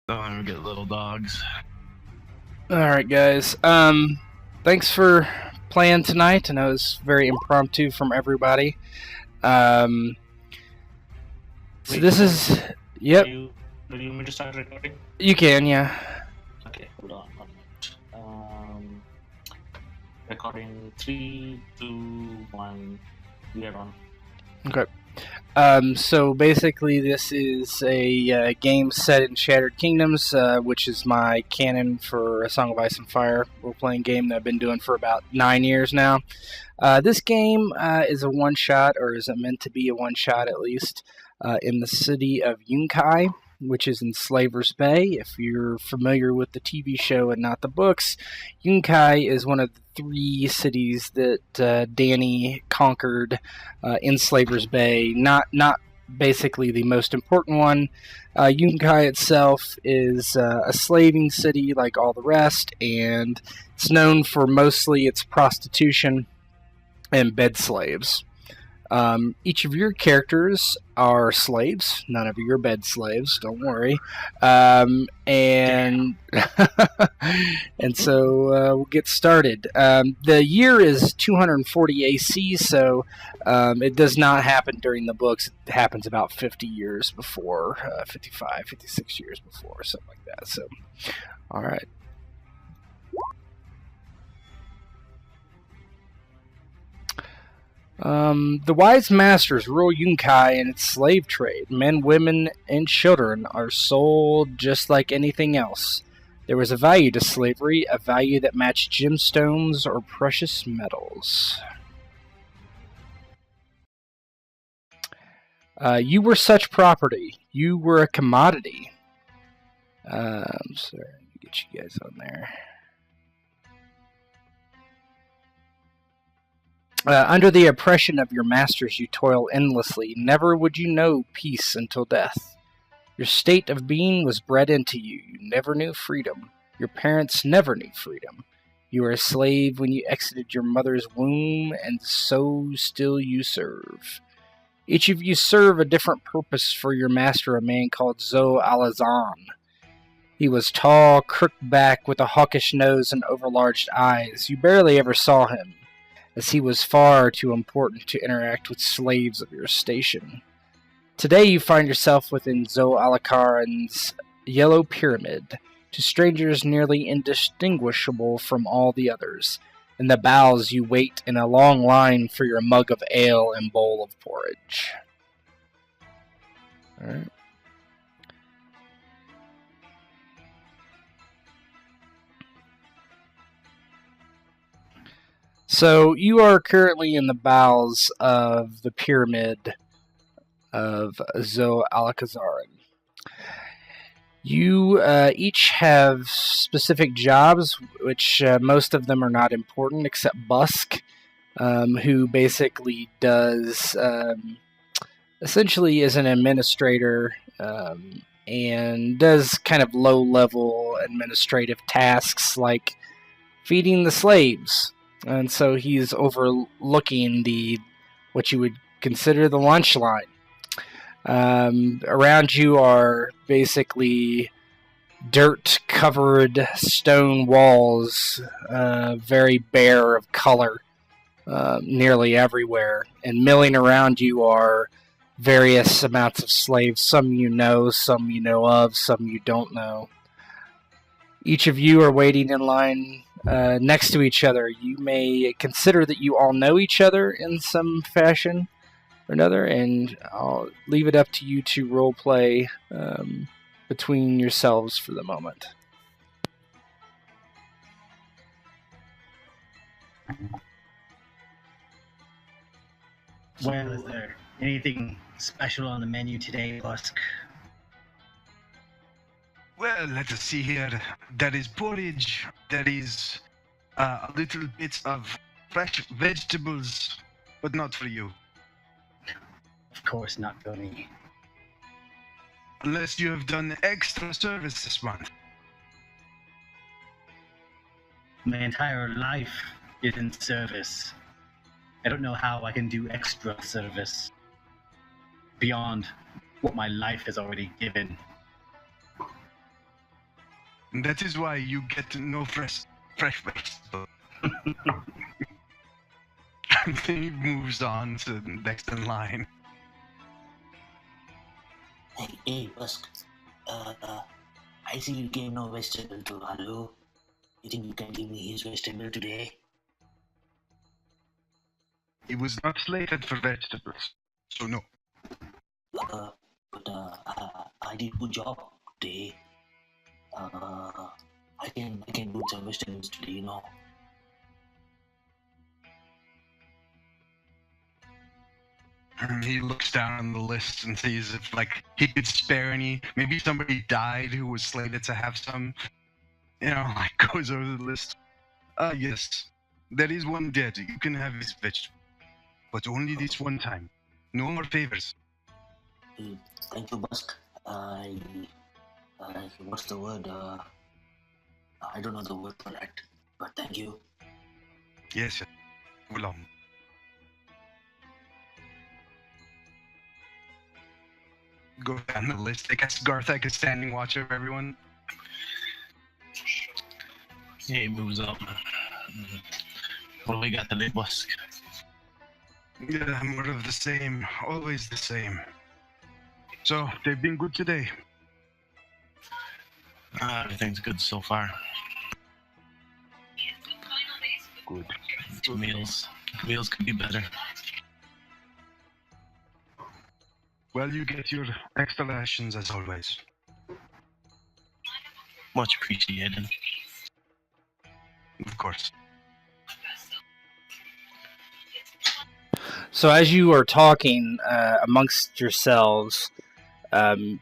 Don't ever get little dogs. Alright, guys. Thanks for playing tonight. I know it's very impromptu from everybody. So Wait, this is... Yep, Do you want me to start recording? you can, yeah. Okay, hold on 1 minute. Recording 3, 2, 1. We are on. Okay. So basically this is a game set in Shattered Kingdoms, which is my canon for A Song of Ice and Fire role-playing game that I've been doing for about 9 years now. This game is a one-shot, or is it meant to be a one-shot at least, in the city of Yunkai, which is in Slaver's Bay. If you're familiar with the TV show and not the books, Yunkai is one of the 3 cities that Danny conquered in Slaver's Bay. Not basically the most important one. Yunkai itself is a slaving city like all the rest, and it's known for mostly its prostitution and bed slaves. Each of your characters are slaves. None of you are bed slaves. Don't worry. And and so we'll get started. The year is 240 AC, so it does not happen during the books. It happens about 50 years before, 55, 56 years before, something like that. So, all right. The wise masters rule Yunkai and its slave trade. Men, women, and children are sold just like anything else. There was a value to slavery, a value that matched gemstones or precious metals. You were such property. You were a commodity. Sorry, let me get you guys on there. Under the oppression of your masters, you toil endlessly. Never would you know peace until death. Your state of being was bred into you. You never knew freedom. Your parents never knew freedom. You were a slave when you exited your mother's womb, and so still you serve. Each of you serve a different purpose for your master, a man called Zo Alazan. He was tall, crooked back, with a hawkish nose and overlarge eyes. You barely ever saw him, as he was far too important to interact with slaves of your station. Today you find yourself within Zo Alakaran's Yellow Pyramid, to strangers nearly indistinguishable from all the others. In the bows you wait in a long line for your mug of ale and bowl of porridge. Alright. So you are currently in the bowels of the pyramid of Zo Alakazaran. You each have specific jobs, which most of them are not important, except Busk, who basically does, essentially is an administrator, and does kind of low-level administrative tasks like feeding the slaves. And so he's overlooking what you would consider the lunch line. Around you are basically dirt-covered stone walls, very bare of color, nearly everywhere. And milling around you are various amounts of slaves. Some you know of, some you don't know. Each of you are waiting in line next to each other. You may consider that you all know each other in some fashion or another, and I'll leave it up to you to roleplay between yourselves for the moment. Well, is there anything special on the menu today, Busk? Well, let us see here. There is porridge. There is a little bit of fresh vegetables, but not for you. Of course, not for me. Unless you have done extra service this month. My entire life is in service. I don't know how I can do extra service beyond what my life has already given. That is why you get no fresh vegetable. And then he moves on to the next in line. Hey, Busk. I see you gave no vegetable to Alu. You think you can give me his vegetable today? He was not slated for vegetables, so no. I did good job today. I can do some vegetables today, you know. He looks down on the list and sees if, like, he could spare any. Maybe somebody died who was slated to have some. You know, like, goes over the list. Yes. There is one dead. You can have his vegetable. But only this one time. No more favors. Thank you, Busk. What's the word? I don't know the word for that, but thank you. Yes, yes. Well, go down the list. I guess Garthak is standing watch over everyone. Yeah, he moves up. What do we got today, Busk? Yeah, more of the same. Always the same. So, they've been good today. Everything's good so far. Good. Meals could be better. Well, you get your extra rations as always. Much appreciated. Of course. So as you are talking amongst yourselves, the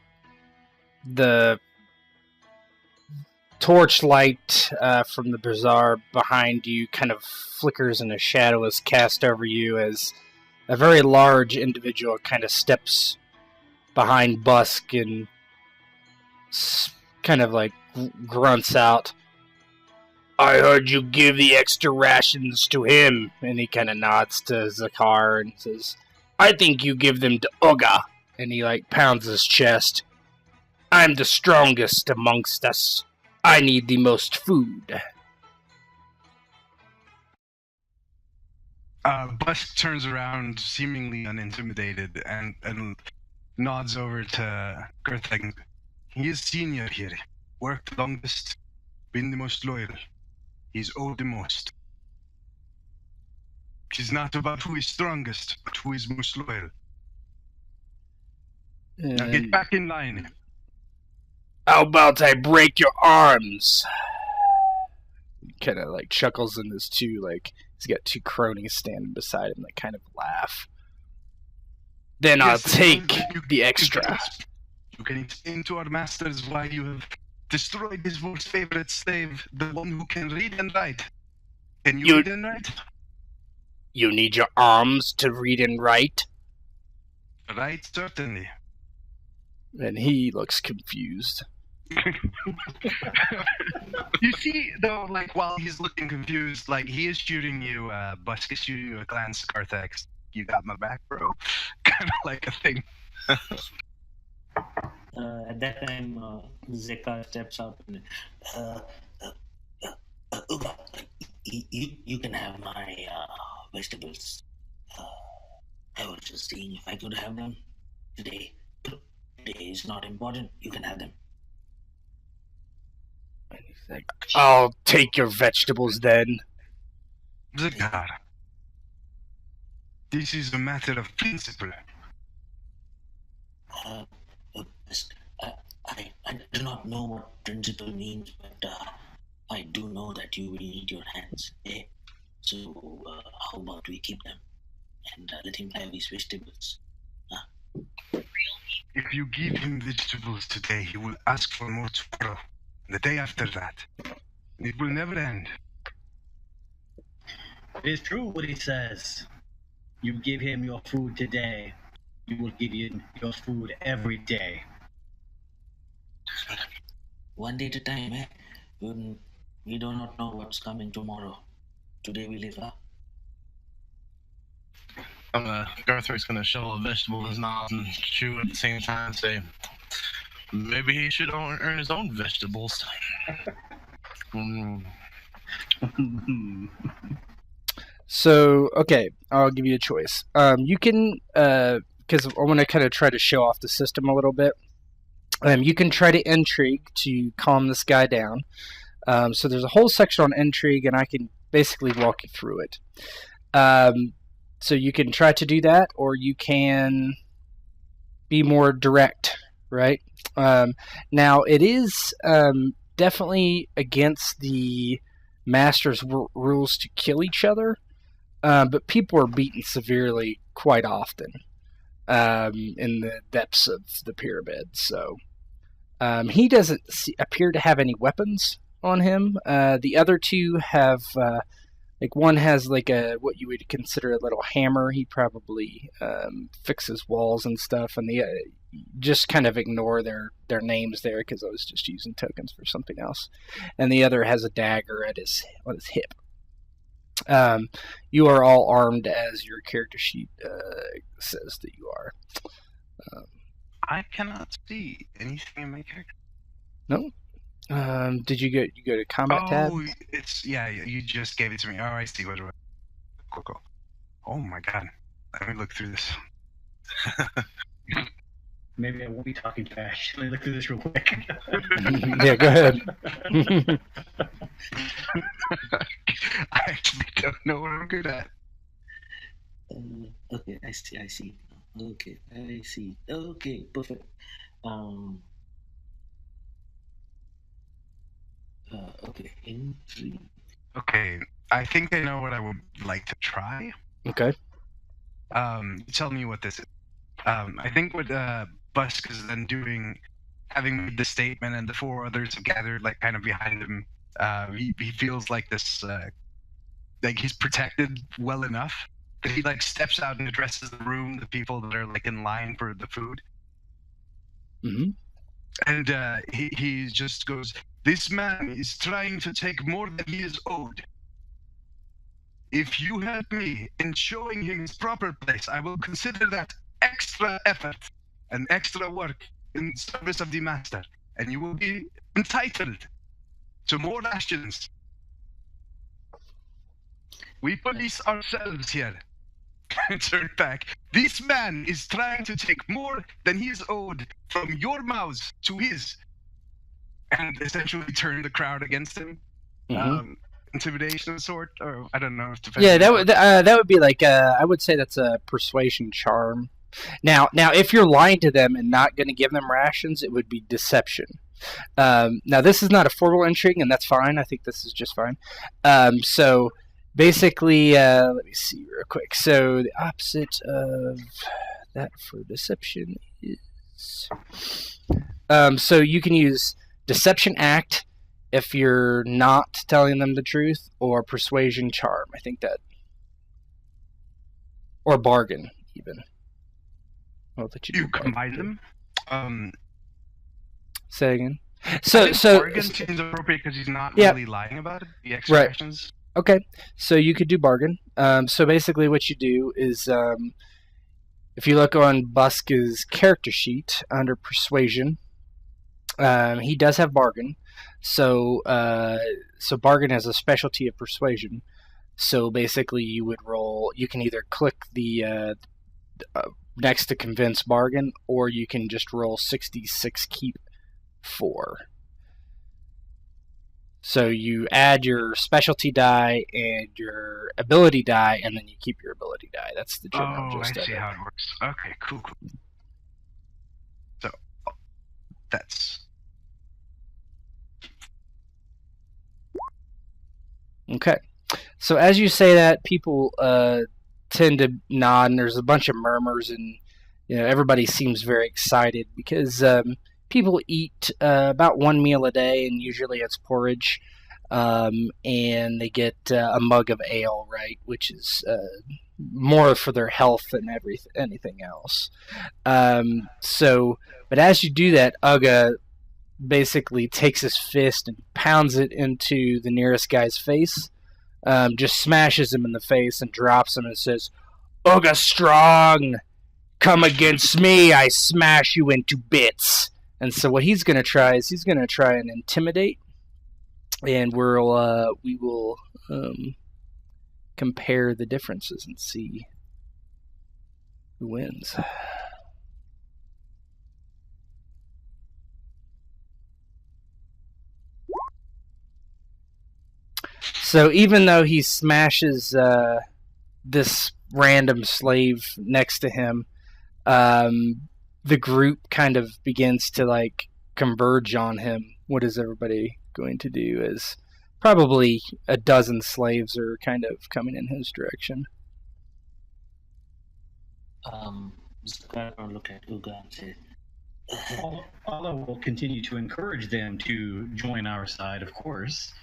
torchlight from the bazaar behind you kind of flickers and a shadow is cast over you as a very large individual kind of steps behind Busk and kind of like grunts out, "I heard you give the extra rations to him," and he kind of nods to Zakar and says, "I think you give them to Uga," and he like pounds his chest. "I'm the strongest amongst us. I need the most food." Busk turns around, seemingly unintimidated, and nods over to Gerthag. He is senior here, worked longest, been the most loyal. He's owed the most. It's not about who is strongest, but who is most loyal. Now get back in line. How about I break your arms? He kind of like chuckles in his two, like, he's got two cronies standing beside him that kind of laugh. Then I'll take the extra. You can explain to our masters why you have destroyed his most favorite slave, the one who can read and write. Can you read and write? You need your arms to read and write? Right, certainly. And he looks confused. You see, though, like, while he's looking confused, like, he is shooting you, Busk is shooting you a glance, Garthax. You got my back, bro. Kind of like a thing. At that time, Zeka steps up and, Uga, you can have my vegetables. I was just seeing if I could have them today. Today is not important. You can have them. And he's like, I'll take your vegetables then. Zakar, this is a matter of principle. I do not know what principle means, but I do know that you will need your hands. Eh? So how about we keep them and let him have his vegetables? If you give him vegetables today, he will ask for more tomorrow, the day after that. It will never end. It is true what he says. You give him your food today, you will give him your food every day. One day at a time, eh? We do not know what's coming tomorrow. Today we live, huh? Garthrick's gonna shovel a vegetable in his mouth and chew at the same time and say, Maybe he should earn his own vegetables. So, okay, I'll give you a choice. You can, because I want to kind of try to show off the system a little bit. You can try to intrigue to calm this guy down. So there's a whole section on intrigue, and I can basically walk you through it. So you can try to do that, or you can be more direct, right? Now, it is definitely against the Master's rules to kill each other, but people are beaten severely quite often in the depths of the pyramid. So he doesn't appear to have any weapons on him. The other two have, one has like what you would consider a little hammer. He probably fixes walls and stuff, and the just kind of ignore their names there because I was just using tokens for something else. And the other has a dagger on his hip. You are all armed as your character sheet says that you are. I cannot see anything in my character. No. Did you go to combat tab? Oh, you just gave it to me. Oh, I see. What do I? Cool. Oh my god. Let me look through this. Maybe I won't be talking trash. Let me look through this real quick. Yeah, go ahead. I actually don't know what I'm good at. Okay, I see. Okay, I see. Okay, perfect. Okay, intrigue. Okay, I think I know what I would like to try. Okay. Tell me what this is. I think what Busk is then doing, having made the statement and the four others have gathered like kind of behind him, he feels like this, like he's protected well enough that he like steps out and addresses the room, the people that are like in line for the food. Mm-hmm. And he just goes, "This man is trying to take more than he is owed. If you help me in showing him his proper place, I will consider that extra effort and extra work in service of the Master, and you will be entitled to more rations. We police ourselves here." And turn back. "This man is trying to take more than he is owed from your mouths to his." And essentially turn the crowd against him. Mm-hmm. Intimidation of sort, or I don't know if yeah, that would be like I would say that's a persuasion charm. Now, if you're lying to them and not going to give them rations, it would be deception. Now, this is not a formal intrigue, and that's fine. I think this is just fine. So basically, let me see real quick. So the opposite of that for deception is so you can use deception act if you're not telling them the truth, or persuasion charm. I think that, or bargain even. Well, that you combine them. Say again. So bargain seems appropriate because he's not really lying about it. The extra actions. Okay, so you could do bargain. So basically, what you do is, if you look on Busk's character sheet under persuasion, he does have bargain. So bargain has a specialty of persuasion. So basically, you would roll. You can either click the next to convince bargain, or you can just roll 66 keep 4. So you add your specialty die and your ability die, and then you keep your ability die. That's the general gist of it. I see how it works. Okay, cool. So that's okay. So as you say that, people tend to nod, and there's a bunch of murmurs, and everybody seems very excited because people eat about one meal a day, and usually it's porridge, and they get a mug of ale, right, which is more for their health than anything else. But as you do that, Uga basically takes his fist and pounds it into the nearest guy's face, just smashes him in the face and drops him and says, "Uga Strong, come against me, I smash you into bits. And so what he's going to try is he's going to try and intimidate, and we will compare the differences and see who wins. So even though he smashes this random slave next to him, the group kind of begins to like converge on him. What is everybody going to do? As probably a dozen slaves are kind of coming in his direction. Zakar will look at Uga and say, Allah will continue to encourage them to join our side, of course.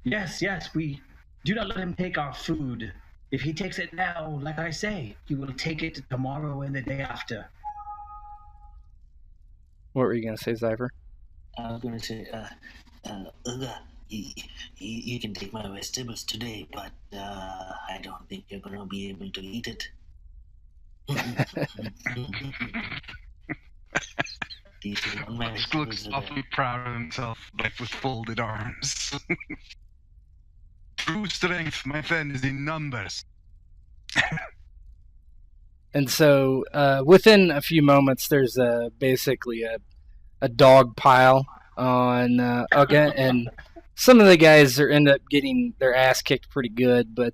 Yes, we do not let him take our food. If he takes it now, like I say, he will take it tomorrow and the day after. What were you going to say, Zyver? I was going to say, Uga, you can take my vegetables today, but I don't think you're going to be able to eat it. Busk looks awfully proud of himself, like with folded arms. True strength, my friend, is in numbers. And so, within a few moments, there's basically a dog pile on Uga, and some of the guys end up getting their ass kicked pretty good. But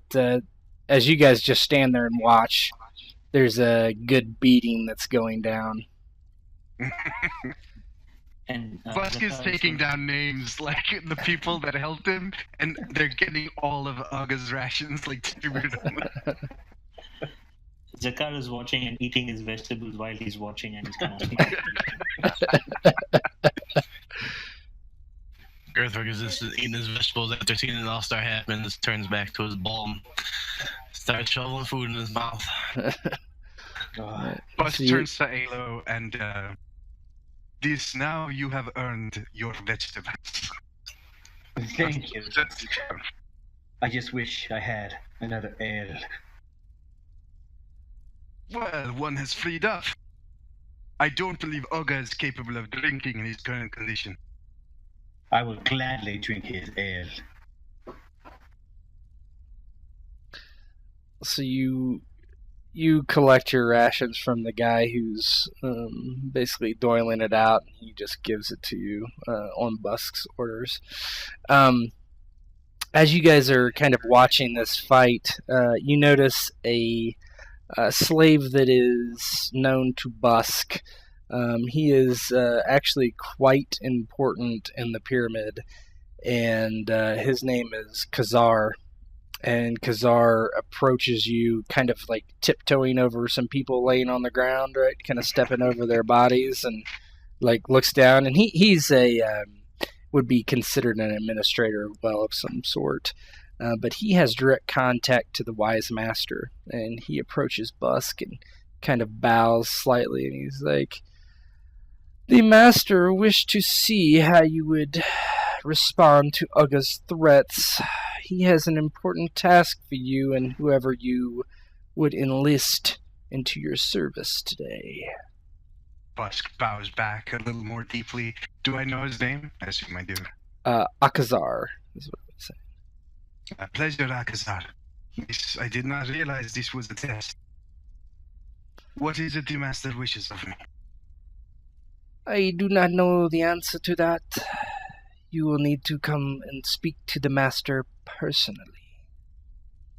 as you guys just stand there and watch, there's a good beating that's going down. And Busk is taking down names like the people that helped him, and they're getting all of Uga's rations like distributed. Zakar is watching and eating his vegetables while he's watching, and he's kind of Earthwork is just eating his vegetables after seeing an all-star happen. Just turns back to his ball and starts shoveling food in his mouth. Busk turns to Alo and this now you have earned your vegetables. Thank you. I just wish I had another ale. Well, one has freed up. I don't believe Uga is capable of drinking in his current condition. I will gladly drink his ale. So you collect your rations from the guy who's basically doiling it out. He just gives it to you on Busk's orders. As you guys are kind of watching this fight, you notice a slave that is known to Busk. He is actually quite important in the pyramid, and his name is Khazar. And Khazar approaches you kind of like tiptoeing over some people laying on the ground, right? Kind of stepping over their bodies, and like looks down. And he's would be considered an administrator, well, of some sort. But he has direct contact to the Wise Master, and he approaches Busk and kind of bows slightly, and he's like, "The Master wished to see how you would respond to Uga's threats. He has an important task for you and whoever you would enlist into your service today." Busk bows back a little more deeply. Do I know his name? I assume I do. Akazar is what I would say. A pleasure, Akazar. I did not realize this was a test. What is it the Master wishes of me? I do not know the answer to that. You will need to come and speak to the Master personally.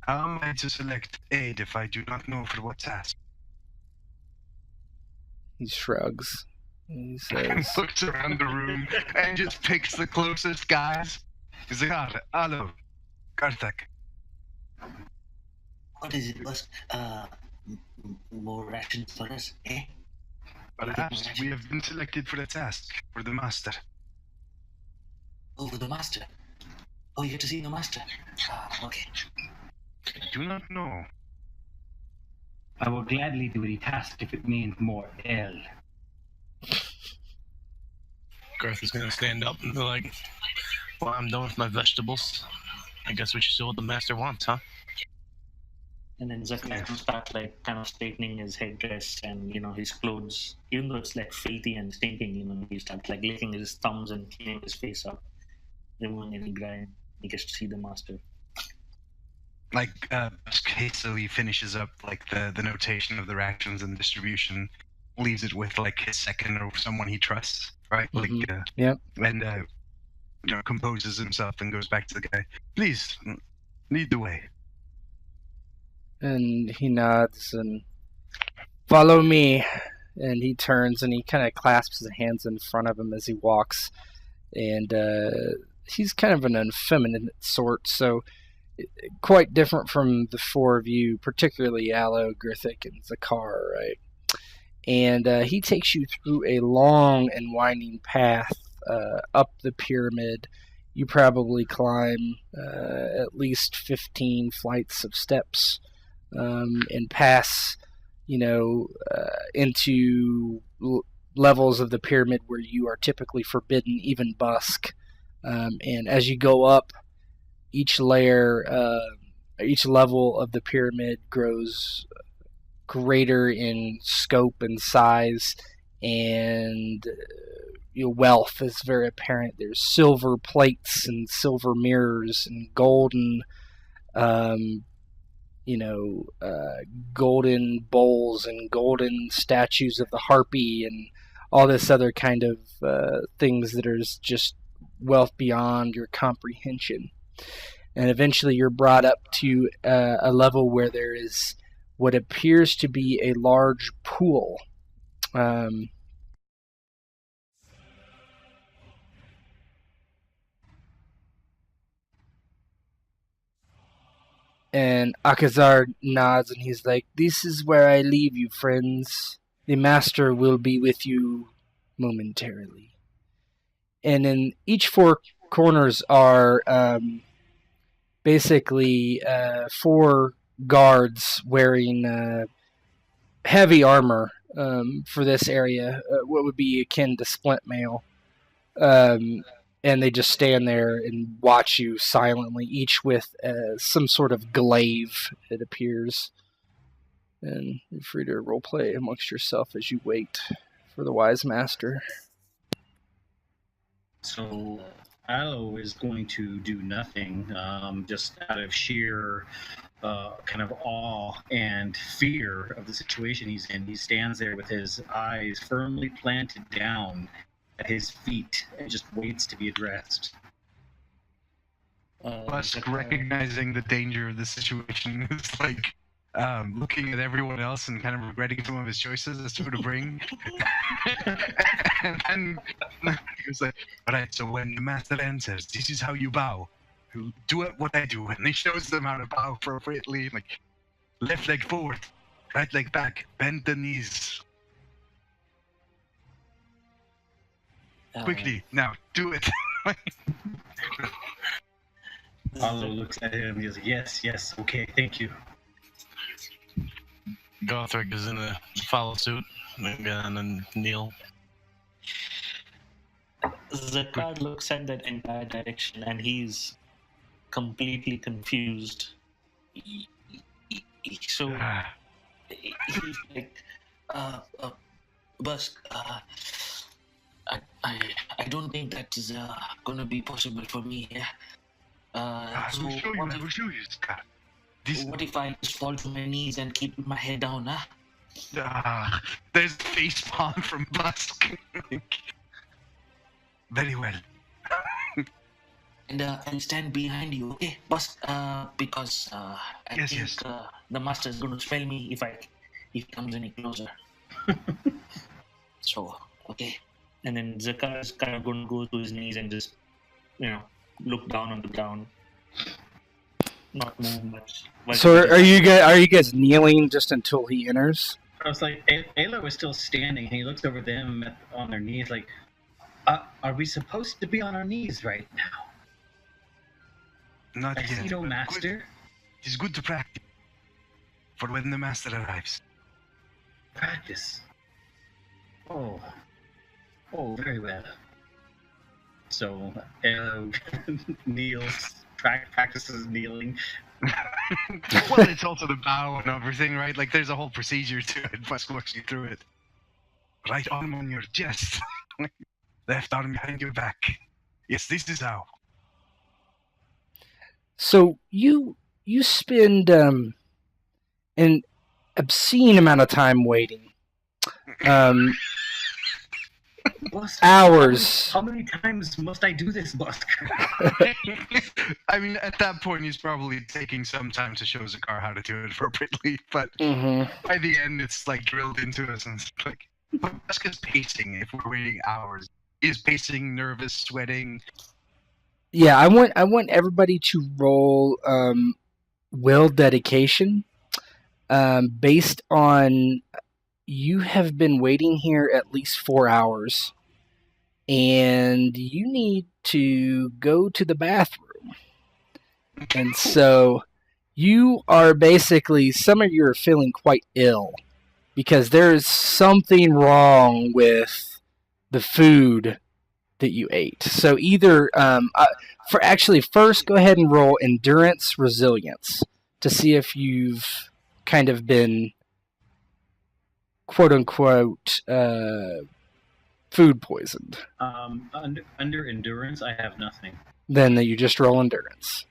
How am I to select aid if I do not know for what task? He shrugs. He says, Looks around the room and just picks the closest guys. He's like, Alo, Karthak. what is it, Busk? More rations for us, eh? Perhaps we have been selected for a task for the Master. Oh, for the Master. Oh, you have to see the Master. Okay. I do not know. I will gladly do the task if it means more ale. Garth is gonna stand up and be like, "Well, I'm done with my vegetables. I guess we should see what the master wants, huh?" And then Zakai will start like kind of straightening his headdress and his clothes, even though it's like filthy and stinking. He starts like licking his thumbs and cleaning his face up, removing any grime. He gets to see the master. Like hastily finishes up like the notation of the rations and distribution, leaves it with like his second or someone he trusts, right? Like Yep. And composes himself and goes back to the guy. Please lead the way. And he nods and follow me. And he turns and he kind of clasps his hands in front of him as he walks. And he's kind of an effeminate sort, so quite different from the four of you, particularly Aloe, Grithik, and Zakar, right? And he takes you through a long and winding path up the pyramid. You probably climb at least 15 flights of steps and pass, into levels of the pyramid where you are typically forbidden, even busk. And as you go up, each layer, each level of the pyramid grows greater in scope and size, and wealth is very apparent. There's silver plates and silver mirrors and golden, golden bowls and golden statues of the harpy and all this other kind of things that are just wealth beyond your comprehension. And eventually you're brought up to a level where there is what appears to be a large pool. And Akazar nods and he's like, "This is where I leave you, friends. The master will be with you momentarily." And in each four corners are basically 4 guards wearing heavy armor for this area, what would be akin to splint mail. And they just stand there and watch you silently, each with some sort of glaive, it appears. And you're free to roleplay amongst yourself as you wait for the wise master. So Aloe is going to do nothing, just out of sheer kind of awe and fear of the situation he's in. He stands there with his eyes firmly planted down at his feet and just waits to be addressed. Busk, recognizing the danger of the situation, is like looking at everyone else and kind of regretting some of his choices as to who to bring. And then he goes like, "All right, so when the master answers, this is how you bow. You do what I do." And he shows them how to bow appropriately, like left leg forward, right leg back, bend the knees. Quickly, now, do it. Aloe looks at him and he's like, yes, okay, thank you. Gothric is in a follow suit and then kneel. Zakar looks at that entire direction and he's completely confused. So he's like, Busk, I don't think that is gonna be possible for me. I will show you, Scott. What if I just fall to my knees and keep my head down, huh? There's a face palm from Busk. Very well. And I'll stand behind you, okay, Busk? Because I think the master is going to smell me if he comes any closer. So, okay. And then Zakar is kind of going to go to his knees and just, look down on the ground. Not move much. So are you guys kneeling just until he enters? I was like, Ayla was still standing, and he looks over them on their knees like, are we supposed to be on our knees right now? Not yet. You know, master. It's good to practice for when the master arrives. Practice. Oh, very well. So Ayla kneels practices kneeling. Well, it's also the bow and everything, right? Like, there's a whole procedure to it. Busk walks you through it. Right arm on your chest. Left arm behind your back. Yes, this is how. So you spend an obscene amount of time waiting. Busk, Hours. How many times must I do this, Busk? I mean, at that point, he's probably taking some time to show Zakar how to do it appropriately, but by the end, it's like drilled into us, and it's like, but Busk is pacing if we're waiting hours. He's pacing, nervous, sweating. Yeah, I want everybody to roll will dedication based on you have been waiting here at least 4 hours, and you need to go to the bathroom. And so you are basically, some of you are feeling quite ill because there's something wrong with the food that you ate. So either, first go ahead and roll endurance resilience to see if you've kind of been quote unquote food poisoned. Under endurance, I have nothing. Then you just roll endurance.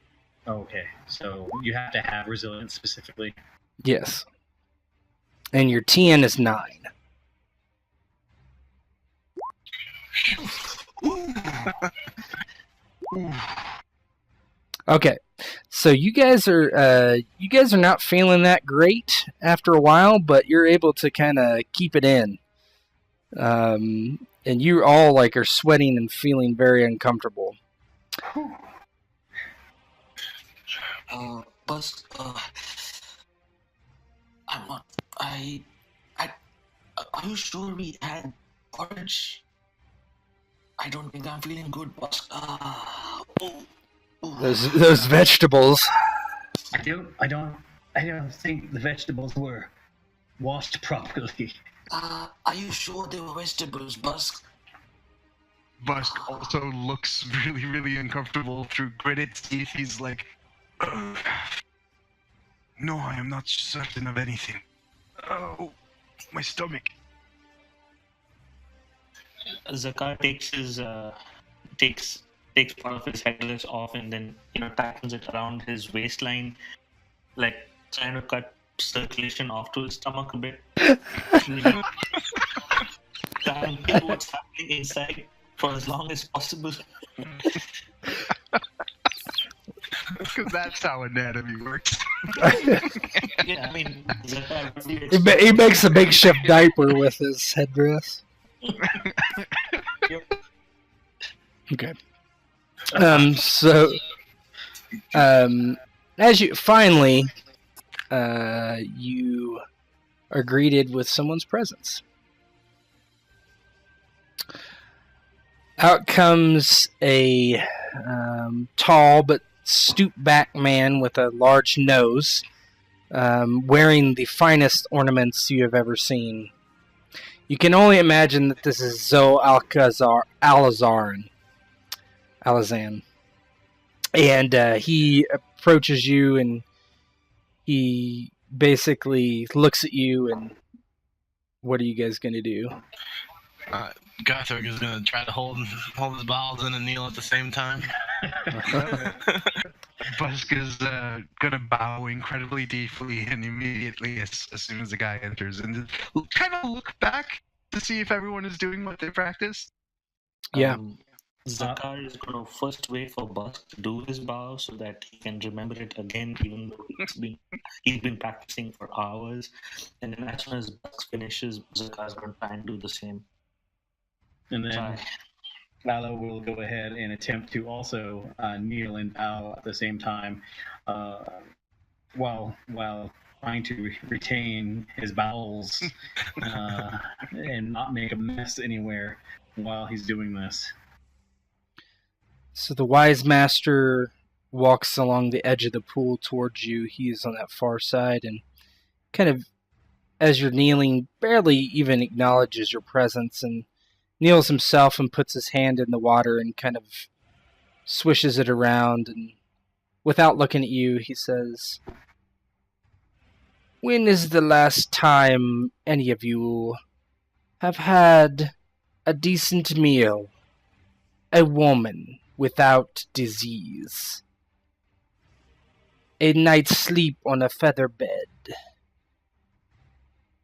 Okay, so you have to have resilience specifically. Yes. And your TN is 9. Okay, so you guys are not feeling that great after a while, but you're able to kind of keep it in, and you all like are sweating and feeling very uncomfortable. Busk, I'm not. Are you sure we had porridge? I don't think I'm feeling good, Busk. Those vegetables. I don't think the vegetables were washed properly. Are you sure they were vegetables, Busk? Busk also looks really, really uncomfortable through gritted teeth. He's like, no, I am not certain of anything. Oh, my stomach. Zakar takes part of his headdress off and then tightens it around his waistline, like trying to cut circulation off to his stomach a bit. Trying to get what's happening inside for as long as possible. Because that's how anatomy works. Yeah, I mean, Zakar He makes a makeshift diaper with his headdress. Okay. As you finally, you are greeted with someone's presence. Out comes a tall but stooped back man with a large nose, wearing the finest ornaments you have ever seen. You can only imagine that this is Zo Alazan. And he approaches you and he basically looks at you and what are you guys going to do? Gothric is going to try to hold his bowels in and kneel at the same time. Busk is going to bow incredibly deeply and immediately as soon as the guy enters and kind of look back to see if everyone is doing what they practiced. Yeah. Zakar is going to first wait for Busk to do his bow so that he can remember it again, even though he's been practicing for hours. And then as soon as Busk finishes, Zakar is going to try and do the same. And then Lalo will go ahead and attempt to also kneel and bow at the same time, while trying to retain his bowels and not make a mess anywhere while he's doing this. So the wise master walks along the edge of the pool towards you. He is on that far side and kind of, as you're kneeling, barely even acknowledges your presence and kneels himself and puts his hand in the water and kind of swishes it around and without looking at you, he says, "When is the last time any of you have had a decent meal, a woman without disease, a night's sleep on a feather bed,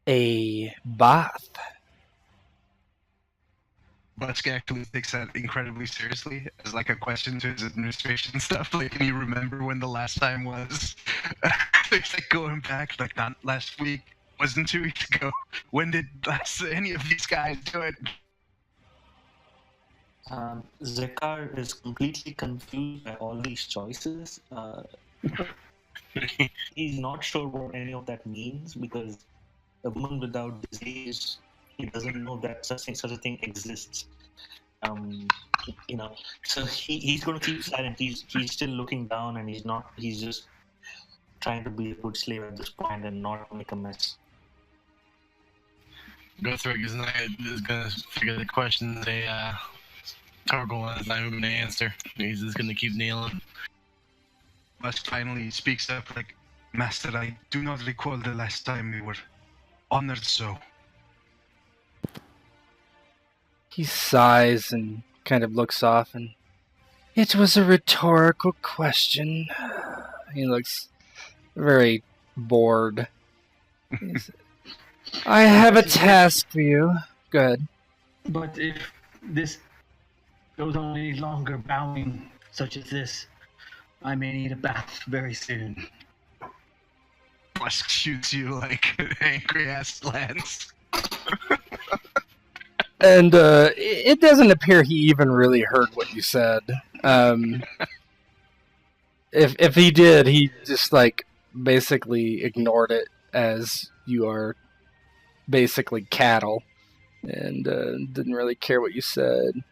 a bath?" Busk actually takes that incredibly seriously as like a question to his administration stuff. Like, can you remember when the last time was? It's like going back, like not last week, wasn't 2 weeks ago. When did any of these guys do it? Zekar is completely confused by all these choices. He's not sure what any of that means because a woman without disease, he doesn't know that such a thing exists. So he's going to keep silent. He's still looking down, and he's just trying to be a good slave at this point and not make a mess. Guthrick is gonna figure the questions Torgal is not even gonna answer. He's just gonna keep nailing. Busk finally speaks up, like, "Master, I do not recall the last time we were honored so." He sighs and kind of looks off, and "It was a rhetorical question." He looks very bored. "I have a task for you." Go ahead. But if this goes on any longer, bowing such as this, I may need a bath very soon. Busk shoots you like an angry ass lance. And it doesn't appear he even really heard what you said. If he did, he just like basically ignored it as you are basically cattle, and didn't really care what you said.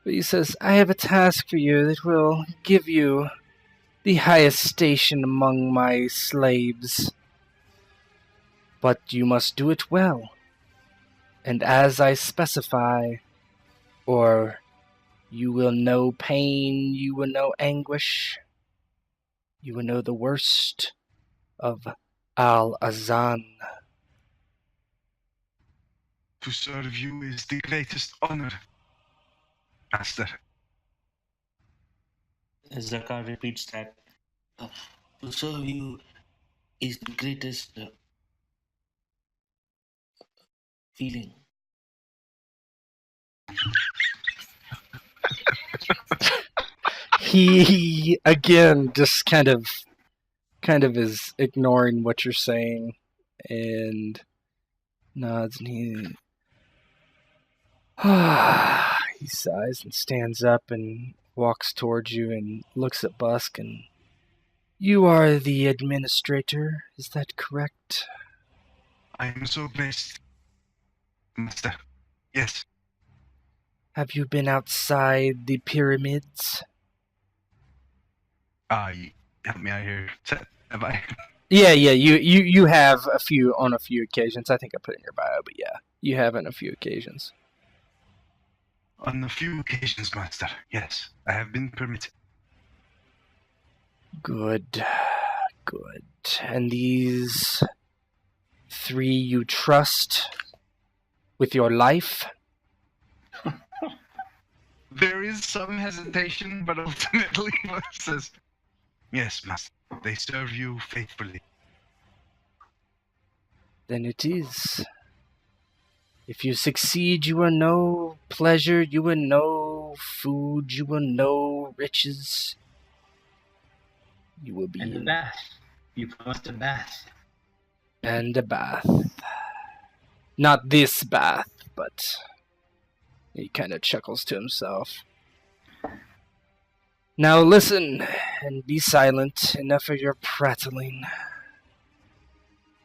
But he says, "I have a task for you that will give you the highest station among my slaves. But you must do it well, and as I specify, or you will know pain, you will know anguish, you will know the worst of Al-Azan." To serve you is the greatest honor, Master. Zakar repeats that. To serve you is the greatest feeling. He again just kind of is ignoring what you're saying and nods, and he sighs and stands up and walks towards you and looks at Busk. "And you are the administrator, is that correct?" I am so blessed, Master. Yes. "Have you been outside the pyramids?" Help me out here. Have I? Yeah, you have on a few occasions. I think I put it in your bio, but yeah, you have on a few occasions. On a few occasions, Master. Yes, I have been permitted. Good. And these three you trust with your life? There is some hesitation, but ultimately Busk says, "Yes, Master. They serve you faithfully." Then it is. If you succeed, you will know pleasure, you will know food, you will know riches. You will be And a bath. You promised a bath. And a bath. Not this bath, but he kind of chuckles to himself. "Now listen, and be silent. Enough of your prattling.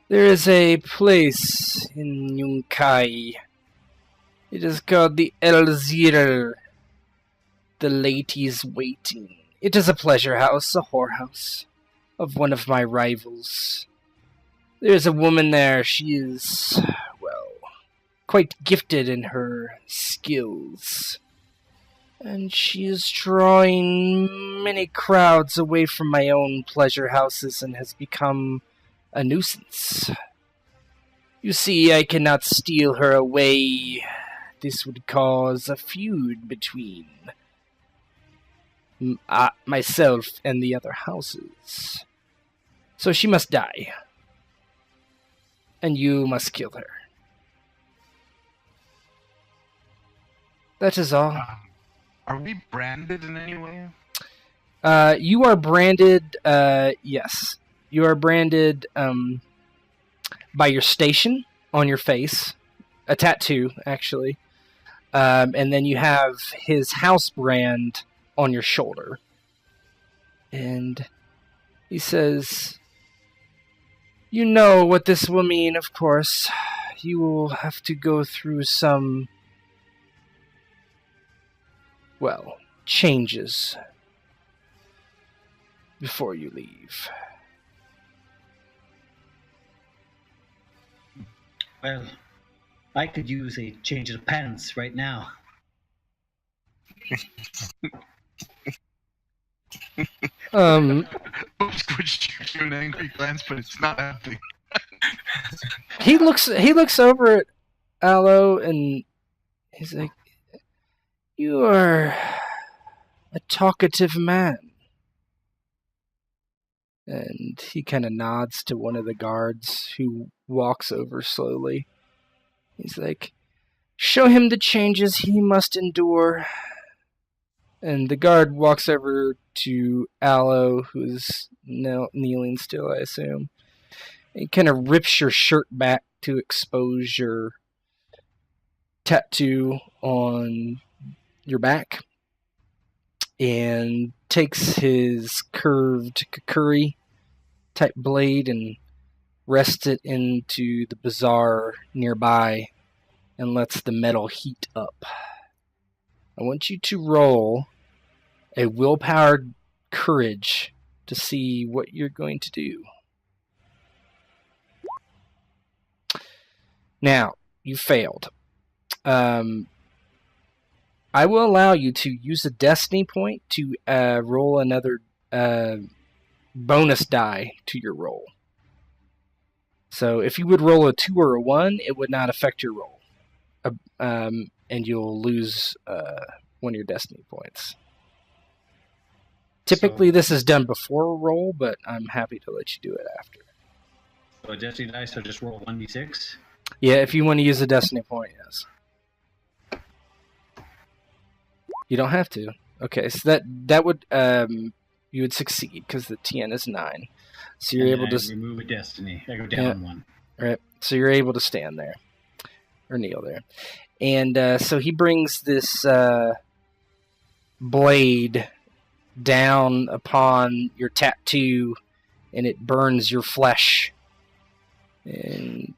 There is a place in Yunkai. It is called the Elzir, the Ladies Waiting. It is a pleasure house, a whorehouse, of one of my rivals. There is a woman there. She is, well, quite gifted in her skills. and she is drawing many crowds away from my own pleasure houses and has become a nuisance. You see, I cannot steal her away. This would cause a feud between myself and the other houses. So she must die. And you must kill her. That is all. Are we branded in any way? You are branded, yes. You are branded by your station on your face. A tattoo, actually. And then you have his house brand on your shoulder. And he says, you know what this will mean, of course. You will have to go through some, well, changes before you leave. Well, I could use a change of pants right now. Bob Squidge shoots you an angry glance, but it's not happening. He looks over at Aloe and he's like, you are a talkative man. And he kind of nods to one of the guards who walks over slowly. He's like, show him the changes he must endure. And the guard walks over to Aloe, who's kneeling still, I assume. He kind of rips your shirt back to expose your tattoo on your back. And takes his curved kakuri type blade and rests it into the bazaar nearby and lets the metal heat up. I want you to roll a willpower courage to see what you're going to do. Now, you failed. I will allow you to use a destiny point to roll another bonus die to your roll. So if you would roll a 2 or a 1, it would not affect your roll. And you'll lose one of your destiny points. Typically this is done before a roll, but I'm happy to let you do it after. So a destiny dice, so just roll 1d6? Yeah, if you want to use a destiny point, yes. You don't have to. Okay, so that would you would succeed because the TN is 9. So you're able to remove a destiny. I go down 1. All right. So you're able to stand there or kneel there, and so he brings this blade down upon your tattoo, and it burns your flesh. And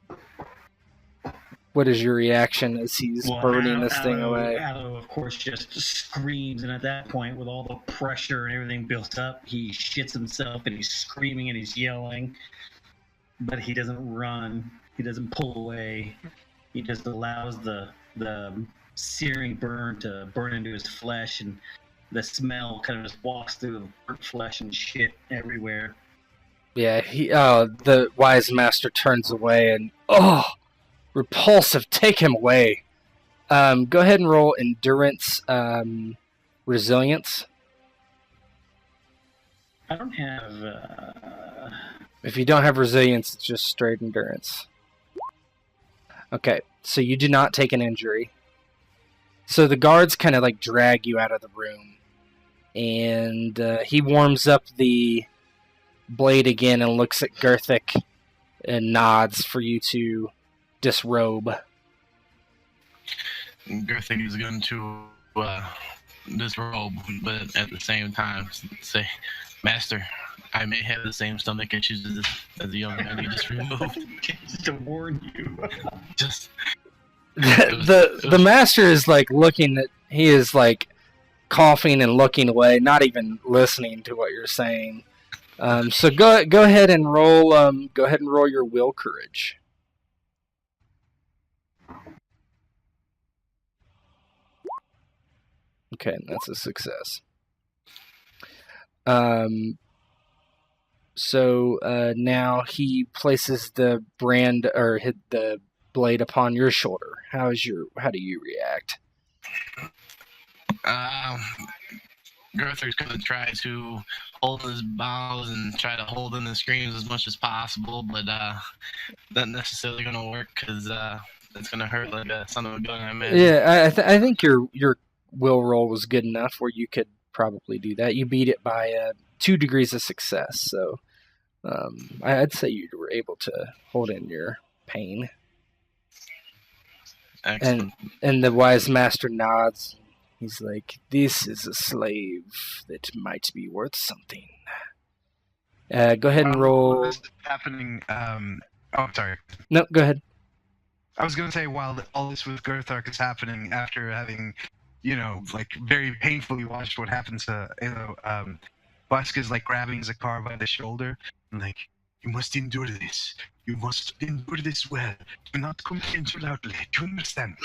what is your reaction as he's burning this thing away? Aloe, of course, just screams, and at that point, with all the pressure and everything built up, he shits himself, and he's screaming and he's yelling. But he doesn't run. He doesn't pull away. He just allows the searing burn to burn into his flesh, and the smell kind of just walks through the burnt flesh and shit everywhere. Yeah, the wise master turns away and, repulsive, take him away. Go ahead and roll endurance, resilience. I don't have... If you don't have resilience, it's just straight endurance. Okay, so you do not take an injury. So the guards kind of like drag you out of the room. And he warms up the blade again and looks at Gerthic and nods for you to disrobe. Gerthic is going to disrobe, but at the same time say, Master, I may have the same stomach issues as the young man you just removed. Just to warn you. Just the master is like looking at, he is like coughing and looking away, not even listening to what you're saying. So go ahead and roll. Go ahead and roll your will courage. Okay, that's a success. So now he places the brand or hit the blade upon your shoulder. How do you react? Gurther's gonna try to hold his bows and try to hold in the screams as much as possible, but not necessarily gonna work because it's gonna hurt like a son of a gun, I imagine. Yeah, I think your will roll was good enough where you could probably do that. You beat it by 2 degrees of success, so I'd say you were able to hold in your pain. Excellent. And the wise master nods. He's like, "This is a slave that might be worth something." Go ahead and roll. This is happening. Sorry. No, go ahead. I was gonna say while all this with Gurthark is happening, after having, very painfully watched what happens to, Busk is like grabbing Zakar by the shoulder and like, "You must endure this. You must endure this well. Do not complain too loudly. Do you understand?"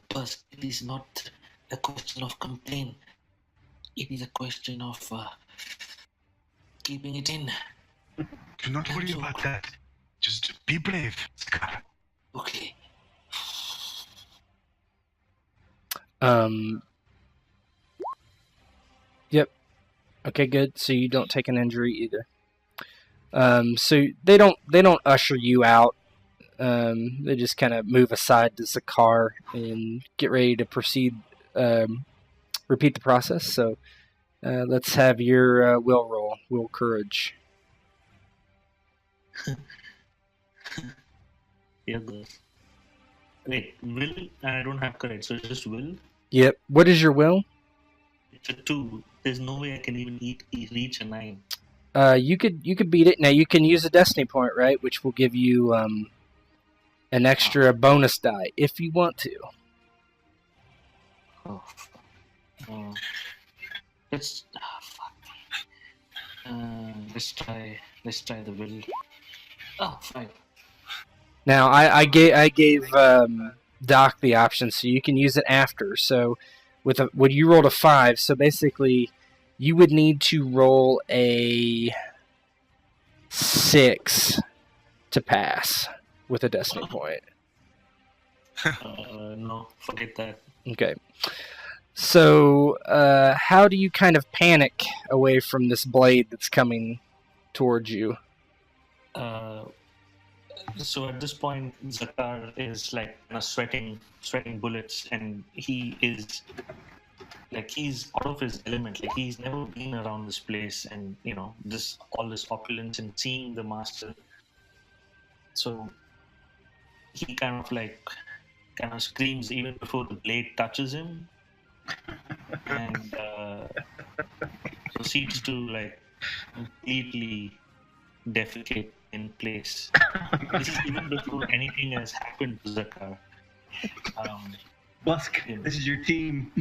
Busk, it is not a question of complaint. It is a question of keeping it in. Do not worry about that. Just be brave, Zakar. Okay. Yep. Okay, good. So you don't take an injury either. So they don't usher you out. They just kind of move aside to Zakar and get ready to proceed. Repeat the process. So let's have your will roll, will courage. Yeah, good. Wait, will? I don't have courage, so just will. Yep. What is your will? It's a 2. There's no way I can even reach a 9. You could beat it. Now you can use a destiny point, right? Which will give you an extra bonus die if you want to. Oh, let's fuck. Let's try the will. Oh, 5. Now I gave Doc the option, so you can use it after. So when you rolled a 5, so basically you would need to roll a 6 to pass with a destiny point. No, forget that. Okay. So how do you kind of panic away from this blade that's coming towards you? So at this point, Zakar is like sweating bullets, and he is like he's out of his element. Like he's never been around this place, and all this opulence and seeing the master. So he kind of screams even before the blade touches him, and proceeds to completely defecate in place. This is even before anything has happened to Zakar. Busk, this is your team.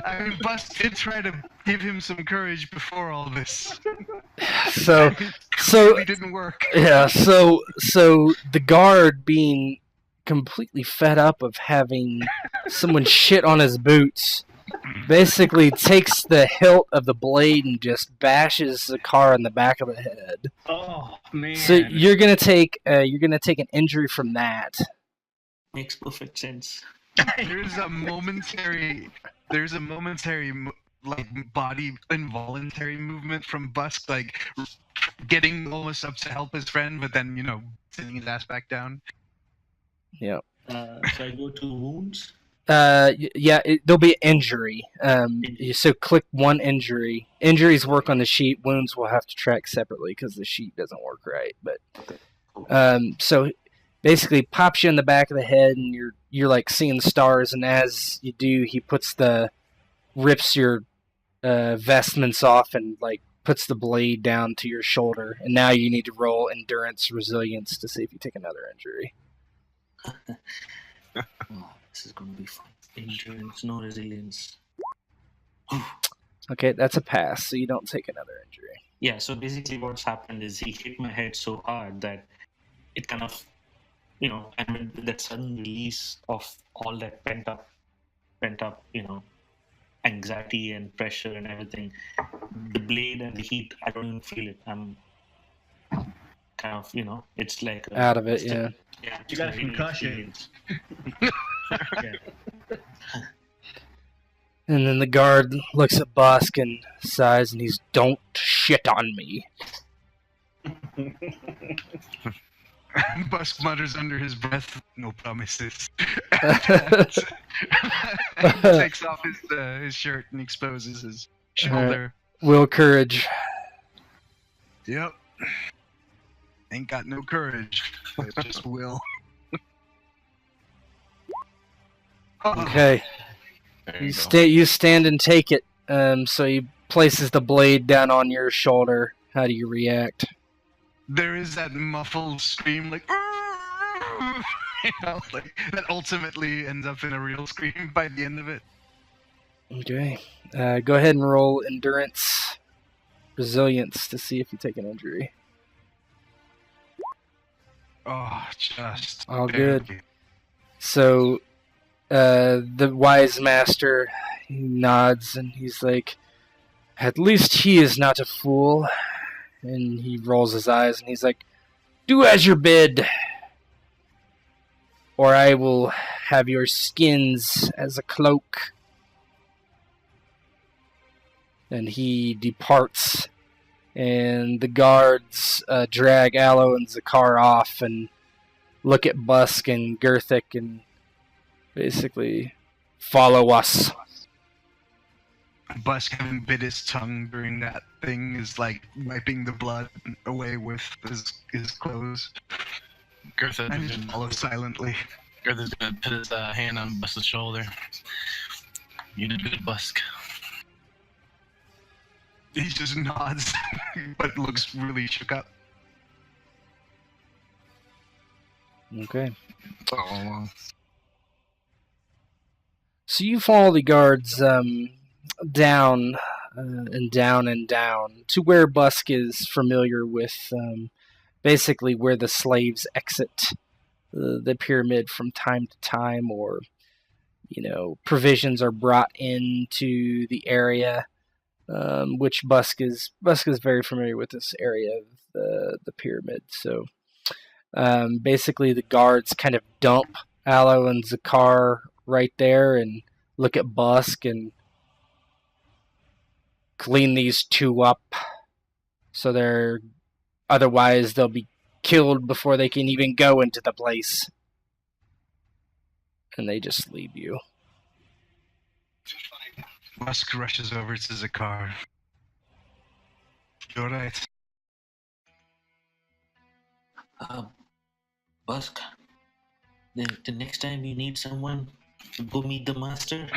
I mean, Busk did try to give him some courage before all this. So it didn't work. Yeah, so the guard, being completely fed up of having someone shit on his boots, basically takes the hilt of the blade and just bashes the car in the back of the head. Oh man! So you're gonna take an injury from that. Makes perfect sense. There's a momentary body involuntary movement from Busk, like getting almost up to help his friend, but then sending his ass back down. Yeah. So I go to wounds. There'll be an injury. So click one injury. Injuries work on the sheet. Wounds will have to track separately because the sheet doesn't work right. But so basically pops you in the back of the head, and you're like seeing stars. And as you do, he rips your vestments off and like puts the blade down to your shoulder. And now you need to roll endurance resilience to see if you take another injury. This is going to be fun. Endurance, no resilience. Okay, that's a pass, so you don't take another injury. Yeah, so basically what's happened is he hit my head so hard that it kind of, and with that sudden release of all that pent up pent up, anxiety and pressure and everything. The blade and the heat, I don't even feel it. I'm kind of, it's like Out of it, yeah. Yeah, You got a concussion. Yeah. And then the guard looks at Busk and sighs, and he's, "Don't shit on me." Busk mutters under his breath, "No promises." Takes off his shirt and exposes his shoulder. Will courage. Yep. Ain't got no courage. It just will. Okay. There You you go. you stand and take it. So he places the blade down on your shoulder. How do you react? There is that muffled scream, like, like that ultimately ends up in a real scream by the end of it. Okay. Go ahead and roll endurance, resilience to see if you take an injury. Oh, just All barely. good. So, the wise master, he nods and he's like, "At least he is not a fool." And he rolls his eyes and he's like, "Do as you're bid, or I will have your skins as a cloak." And he departs, and the guards drag Aloe and Zakar off and look at Busk and Gerthic and basically follow us. Busk, having bit his tongue during that thing, is like wiping the blood away with his clothes Gertha and just follows silently. Gertha's gonna put his hand on Busk's shoulder. You did good, Busk. He just nods, but looks really shook up. Okay. Follow along. So you follow the guards down and down and down to where Busk is familiar with, basically where the slaves exit the pyramid from time to time, or provisions are brought into the area, which Busk is very familiar with this area of the pyramid. So basically, the guards kind of dump Aloe and Zakar right there and look at Busk and clean these two up, so otherwise they'll be killed before they can even go into the place. And they just leave you. Busk rushes over to Zakar. You alright? Busk, the next time you need someone to go meet the master,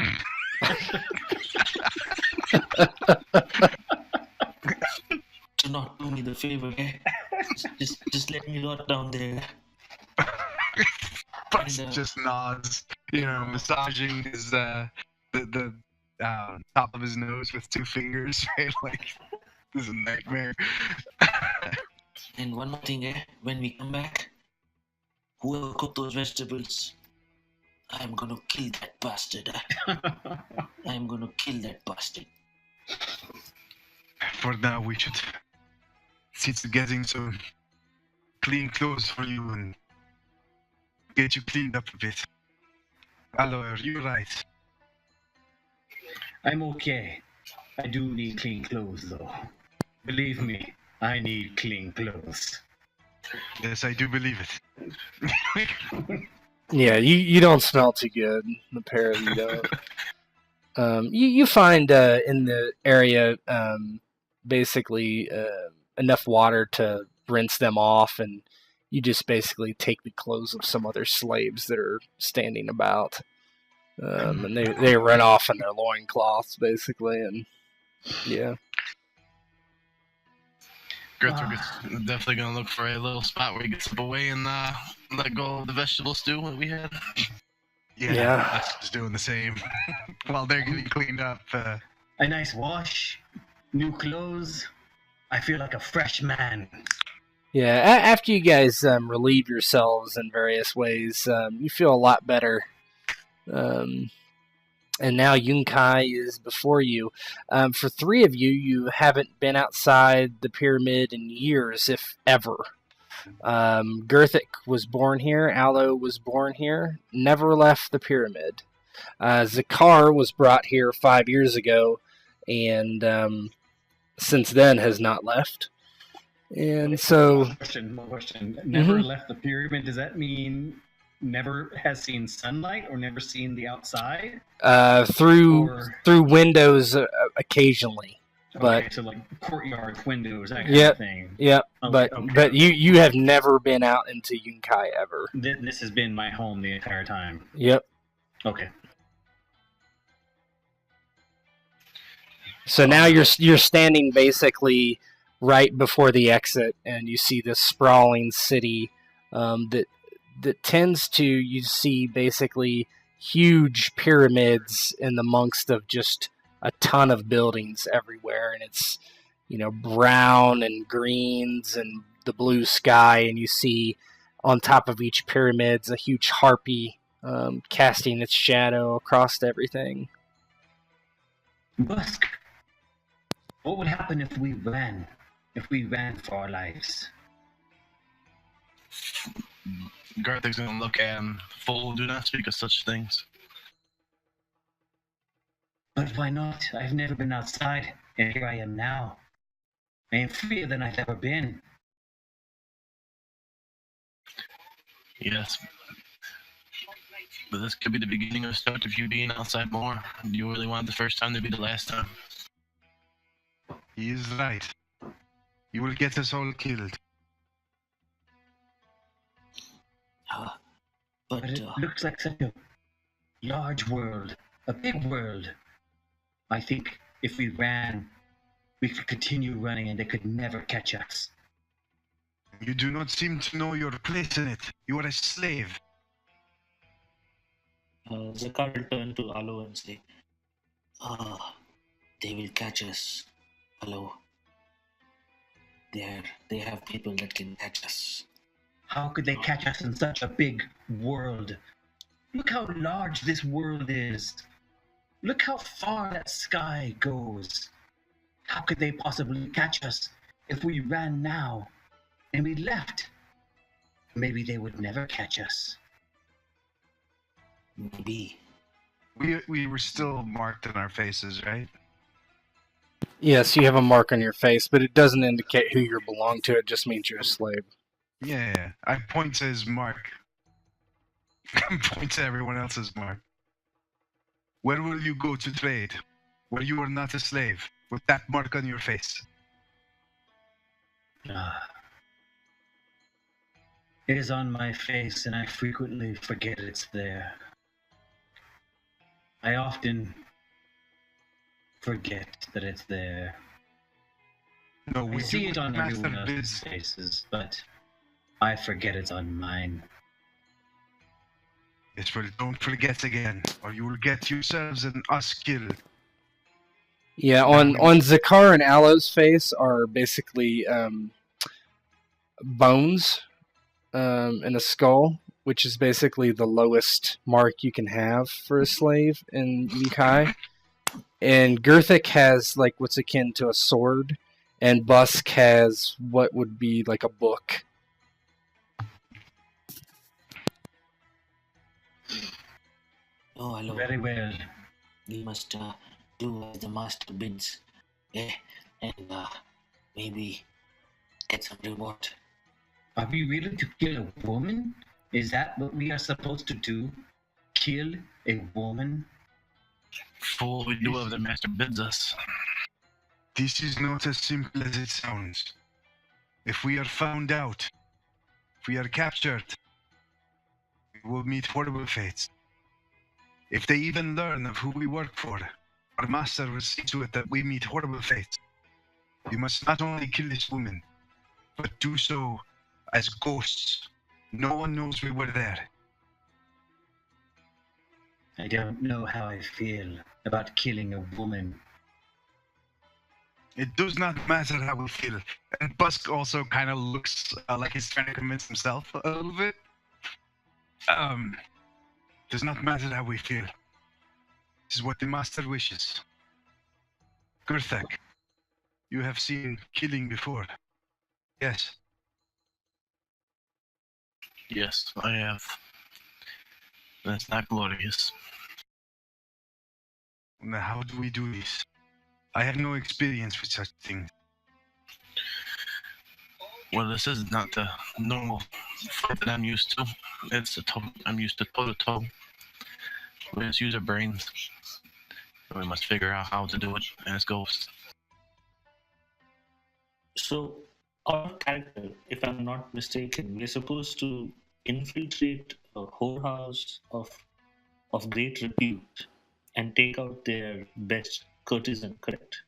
do not do me the favor, eh? Just let me rot down there. Busk just nods, massaging his the top of his nose with two fingers, right? Like, this is a nightmare. And one more thing, eh? When we come back, whoever cooked those vegetables, I'm gonna kill that bastard. I'm gonna kill that bastard. For now, we should see to getting some clean clothes for you and get you cleaned up a bit. Aloe, are you right? I'm okay. I do need clean clothes, though. Believe me, I need clean clothes. Yes, I do believe it. Yeah, you don't smell too good. The pair of you don't. You find in the area basically enough water to rinse them off, and you just basically take the clothes of some other slaves that are standing about, and they run off in their loincloths basically, and yeah. Gertrude is definitely gonna look for a little spot where he gets up away and let go of the vegetable stew that we had. Yeah. Busk is doing the same while they're getting cleaned up. A nice wash, new clothes. I feel like a fresh man. Yeah, after you guys relieve yourselves in various ways, you feel a lot better. and now Yunkai is before you. For three of you, you haven't been outside the pyramid in years, if ever. Gerthic was born here, Aloe was born here, never left the pyramid. Zakar was brought here 5 years ago, and since then has not left. And so, One question. Never left the pyramid. Does that mean never has seen sunlight or never seen the outside? Through windows occasionally. Okay, so like courtyards, windows, that kind of thing. Yep. Okay, but you have never been out into Yunkai ever. This has been my home the entire time. Yep. Okay. So now you're standing basically right before the exit, and you see this sprawling city that tends to, you see basically huge pyramids in the amongst of just a ton of buildings everywhere, and it's, you know, brown and greens and the blue sky, and you see on top of each pyramid's a huge harpy casting its shadow across everything. Busk, what would happen if we ran? If we ran for our lives? Garthic's gonna look at him. Fool, do not speak of such things. But why not? I've never been outside, and here I am now. I am freer than I've ever been. Yes. But this could be the beginning of the start of you being outside more. Do you really want the first time to be the last time? He is right. You will get us all killed. But It looks like such a large world, a big world. I think if we ran, we could continue running and they could never catch us. You do not seem to know your place in it. You are a slave. Zakar will turn to Alo and say, they will catch us, Alo. They have people that can catch us. How could they catch us in such a big world? Look how large this world is. Look how far that sky goes. How could they possibly catch us if we ran now and we left? Maybe they would never catch us. Maybe. We were still marked on our faces, right? Yes, you have a mark on your face, but it doesn't indicate who you belong to. It just means you're a slave. Yeah. I point to his mark. Point to everyone else's mark. Where will you go to trade? Where you are not a slave, with that mark on your face. It is on my face and I frequently forget it's there. I often forget that it's there. No, I we see do it on master everyone else's bids. faces, but I forget it's on mine. Yes, well, don't forget again, or you will get yourselves and us killed. Yeah, on Zakar and Aloe's face are basically bones and a skull, which is basically the lowest mark you can have for a slave in Yunkai. And Gerthic has like what's akin to a sword, and Busk has what would be like a book. Oh, Alo. Very well. We must do as the master bids. And maybe get some reward. Are we willing to kill a woman? Is that what we are supposed to do? Kill a woman? Fool, we do whatever the master bids us. This is not as simple as it sounds. If we are found out, if we are captured, we will meet horrible fates. If they even learn of who we work for, our master will see to it that we meet horrible fates. We must not only kill this woman, but do so as ghosts. No one knows we were there. I don't know how I feel about killing a woman. It does not matter how we feel. And Busk also kind of looks like he's trying to convince himself a little bit. Does not matter how we feel. This is what the master wishes. Gurthak, you have seen killing before. Yes. Yes, I have. That's not glorious. Now, how do we do this? I have no experience with such things. Well, this is not the normal fight that I'm used to. I'm used to toe to toe. We just use our brains. We must figure out how to do it as ghosts. So, our character, if I'm not mistaken, we're supposed to infiltrate a whorehouse of great repute and take out their best courtesan, correct?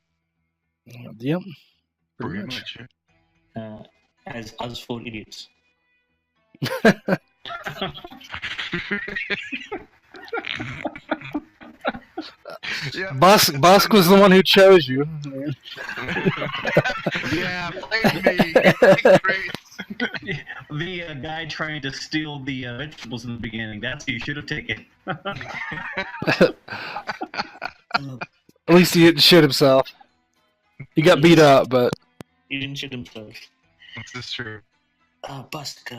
Yep. Pretty much. Uh, as us four idiots. Yeah. Busk was the one who chose you. Yeah, blame me. Great. The guy trying to steal the vegetables in the beginning. That's who you should have taken. At least he didn't shit himself. He got beat up, but He didn't shit himself. This is true. Busk,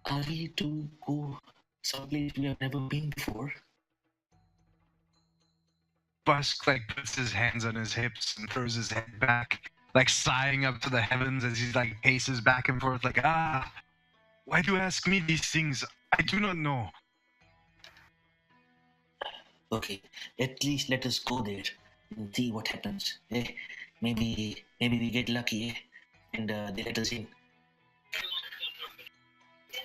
are we to go someplace we have never been before? Busk like puts his hands on his hips and throws his head back, like sighing up to the heavens as he like paces back and forth, like, why do you ask me these things? I do not know. Okay, at least let us go there and see what happens. Maybe we get lucky, and they let us in.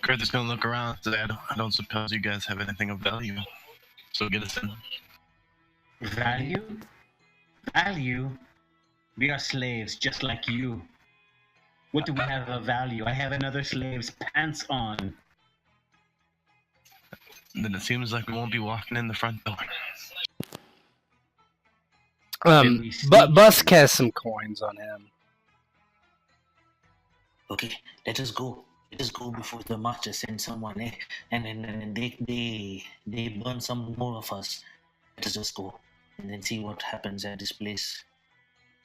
Kurt is gonna look around and say, I don't suppose you guys have anything of value. So get us in. Value? Value? We are slaves just like you. What do we have of value? I have another slave's pants on. Then it seems like we won't be walking in the front door. but Busk has some coins on him. Okay, let us go. Let us go before the master sends someone, and then they burn some more of us. Let us just go and then see what happens at this place.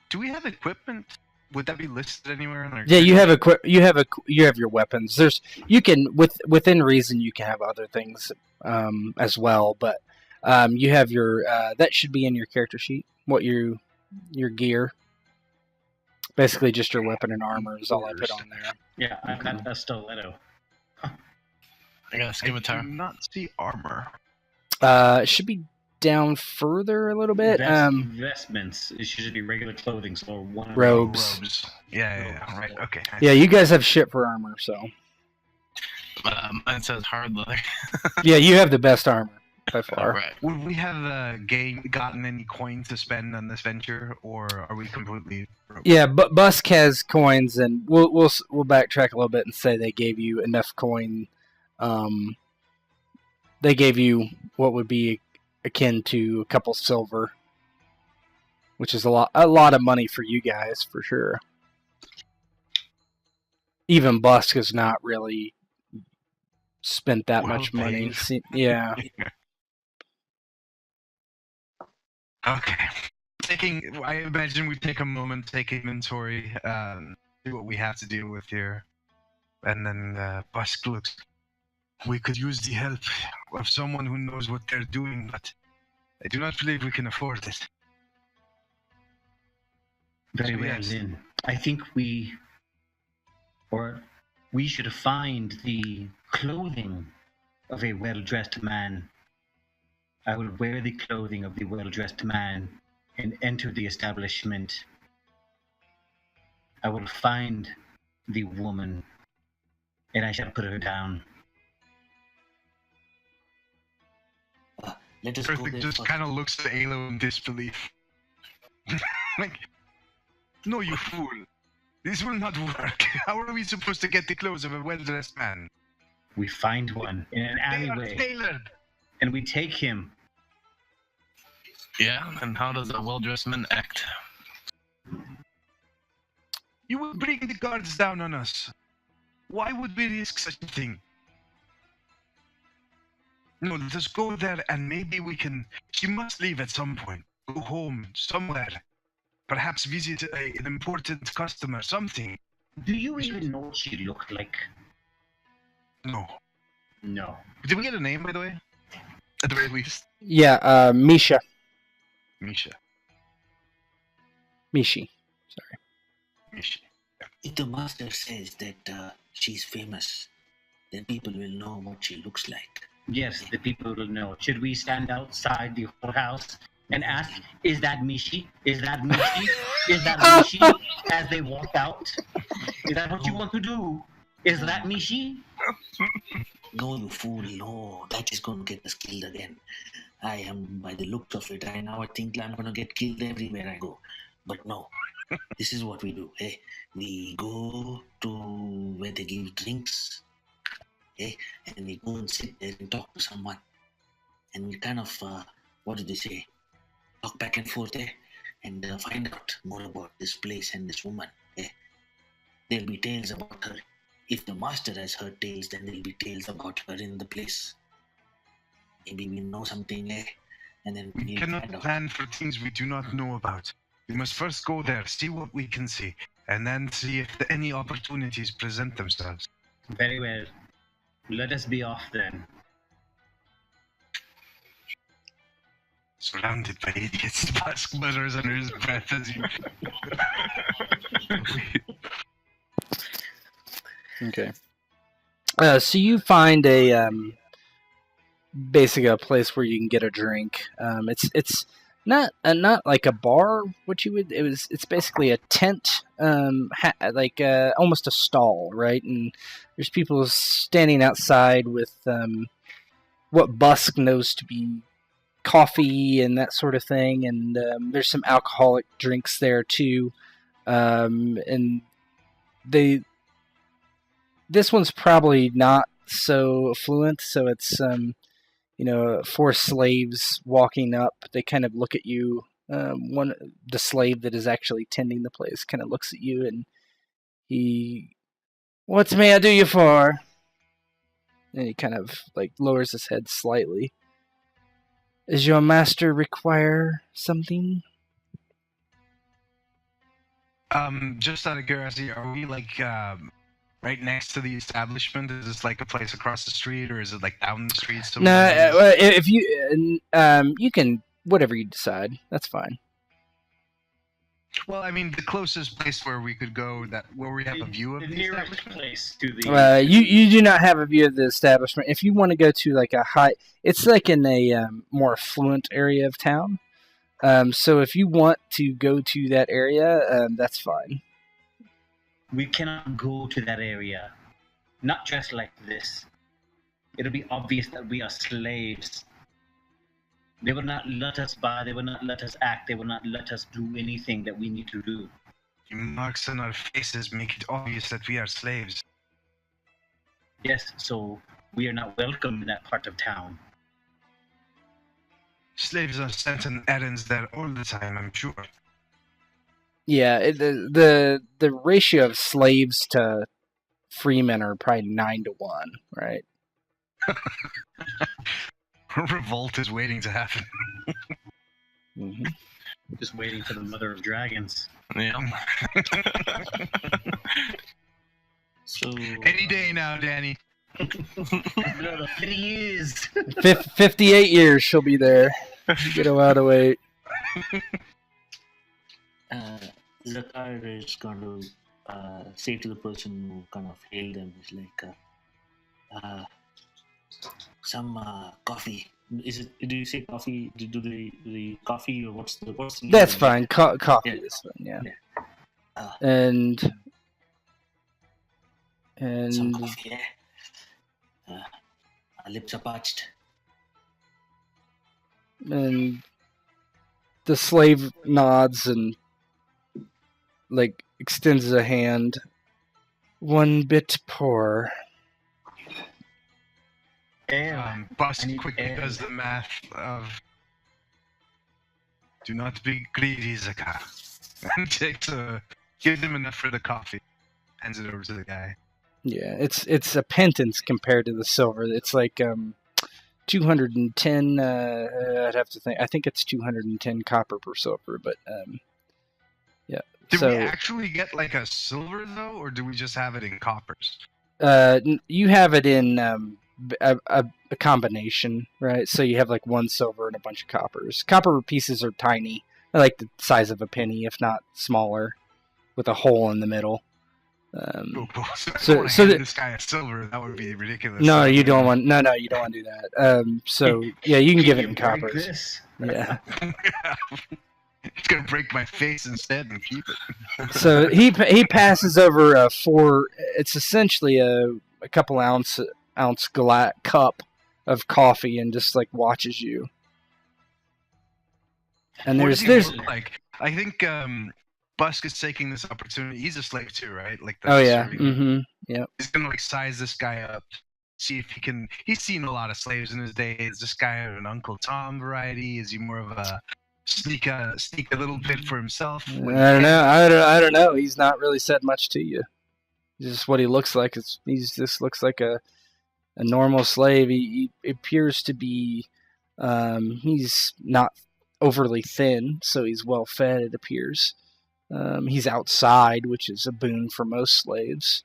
Do we have equipment? Would that be listed anywhere in our? Yeah, you have your weapons. You can within reason you can have other things as well, but you have your that should be in your character sheet. What your gear, basically just your weapon and armor is all I put on there. Yeah, I got a stiletto. I got a scimitar. I do not see armor. It should be down further a little bit. Vestments. It should be regular clothing, so one robes. Yeah, right. Okay. Yeah, you guys have shit for armor, so. Mine says hard leather. Yeah, you have the best armor by far. Right. Would we have gotten any coins to spend on this venture, or are we completely broke? Yeah, but Busk has coins, and we'll backtrack a little bit and say they gave you enough coin. They gave you what would be akin to a couple silver, which is a lot of money for you guys for sure. Even Busk has not really spent that much money. Yeah. Okay. I imagine we take a moment, take inventory, see what we have to deal with here, and then Busk looks. We could use the help of someone who knows what they're doing, but I do not believe we can afford it. Very So, well, yes. then. I think we should find the clothing of a well-dressed man. I will wear the clothing of the well-dressed man and enter the establishment. I will find the woman, and I shall put her down. Let us go Perfect there just first. kind of looks at Alo in disbelief. Like, no, you fool. This will not work. How are we supposed to get the clothes of a well-dressed man? We find one in an They are alleyway, tailored. and we take him. Yeah, and how does a well-dressed man act? You will bring the guards down on us. Why would we risk such a thing? No, let us go there and maybe we can... She must leave at some point. Go home, somewhere. Perhaps visit an important customer, something. Do you even know what she looked like? No. No. Did we get a name, by the way? At the very least. Yeah, Misha. Misha. Mishi. Misha. If the master says that she's famous, then people will know what she looks like. Yes, the people will know. Should we stand outside the whole house and ask, is that Mishi? Is that Mishi? Is that Mishi? As they walk out? Is that what you want to do? Is that Mishi? No, you fool, no. That is going to get us killed again. I am, by the looks of it, I now think I'm going to get killed everywhere I go. But no, this is what we do. Hey, we go to where they give drinks. Hey, and we go and sit there and talk to someone. And we kind of, what do they say? Talk back and forth there and find out more about this place and this woman. Hey, there'll be tales about her. If the master has heard tales, then there'll be tales about her in the place. Maybe we know something, and then We cannot plan for things we do not know about. We must first go there, see what we can see, and then see if any opportunities present themselves. Very well. Let us be off then. Surrounded by idiots, Busk mutters under his breath as you... Okay. So you find basically a place where you can get a drink. It's not like a bar. It's basically a tent, almost a stall, right? And there's people standing outside with what Busk knows to be coffee and that sort of thing, and there's some alcoholic drinks there too, and this one's probably not so affluent, so it's four slaves walking up. They kind of look at you. The slave that is actually tending the place kind of looks at you, and what may I do you for? And he kind of lowers his head slightly. Does your master require something? Just out of curiosity, are we right next to the establishment? Is this like a place across the street, or is it down the street? No, if you you can whatever you decide. That's fine. Well, I mean, the closest place where we could go where we have a view of the the nearest establishment. place to the. You do not have a view of the establishment. If you want to go to a high, it's in a more affluent area of town. So if you want to go to that area, that's fine. We cannot go to that area. Not just like this. It'll be obvious that we are slaves. They will not let us buy, they will not let us act, they will not let us do anything that we need to do. The marks on our faces make it obvious that we are slaves. Yes, so we are not welcome in that part of town. Slaves are sent on errands there all the time, I'm sure. Yeah, the ratio of slaves to freemen are probably 9-1, right? Revolt is waiting to happen. Mm-hmm. Just waiting for the mother of dragons. Yeah. So Any day now, Danny. Another 50 years. 58 years she'll be there. Get a while to wait. Zakar is going to say to the person who kind of hailed them, is some coffee. Is it? Do you say coffee? Do the coffee, or what's the? That's fine. Coffee Yeah. is fine. Yeah. Yeah. And Some coffee, our lips are parched. And the slave nods and extends a hand. One bit poor. Busk I need quickly air. does the math of... Do not be greedy, Zakar. And gives him enough for the coffee. Hands it over to the guy. Yeah, it's a pittance compared to the silver. It's 210. I'd have to think. I think it's 210 copper per silver, but yeah. Did so we actually get like a silver though, or do we just have it in coppers? you have it in a combination, right? So you have like one silver and a bunch of coppers. Copper pieces are tiny, they're like the size of a penny, if not smaller, with a hole in the middle. So this guy a silver, that would be ridiculous. No, you don't want. No, you don't want to do that. So yeah, you can give it in coppers. This? Yeah. It's gonna break my face instead and keep it. So he passes over four. It's essentially a couple ounce cup of coffee and just like watches you. And there's like I think Busk is taking this opportunity. He's a slave too, right? Like oh yeah, mm-hmm. Yeah. He's gonna like size this guy up, see if he can. He's seen a lot of slaves in his day. Is this guy an Uncle Tom variety? Is he more of a sneak a little bit for himself? I don't know. I don't know. He's not really said much to you. Just what he looks like. He just looks like a normal slave. He appears to be. He's not overly thin, so he's well fed. It appears. He's outside, which is a boon for most slaves.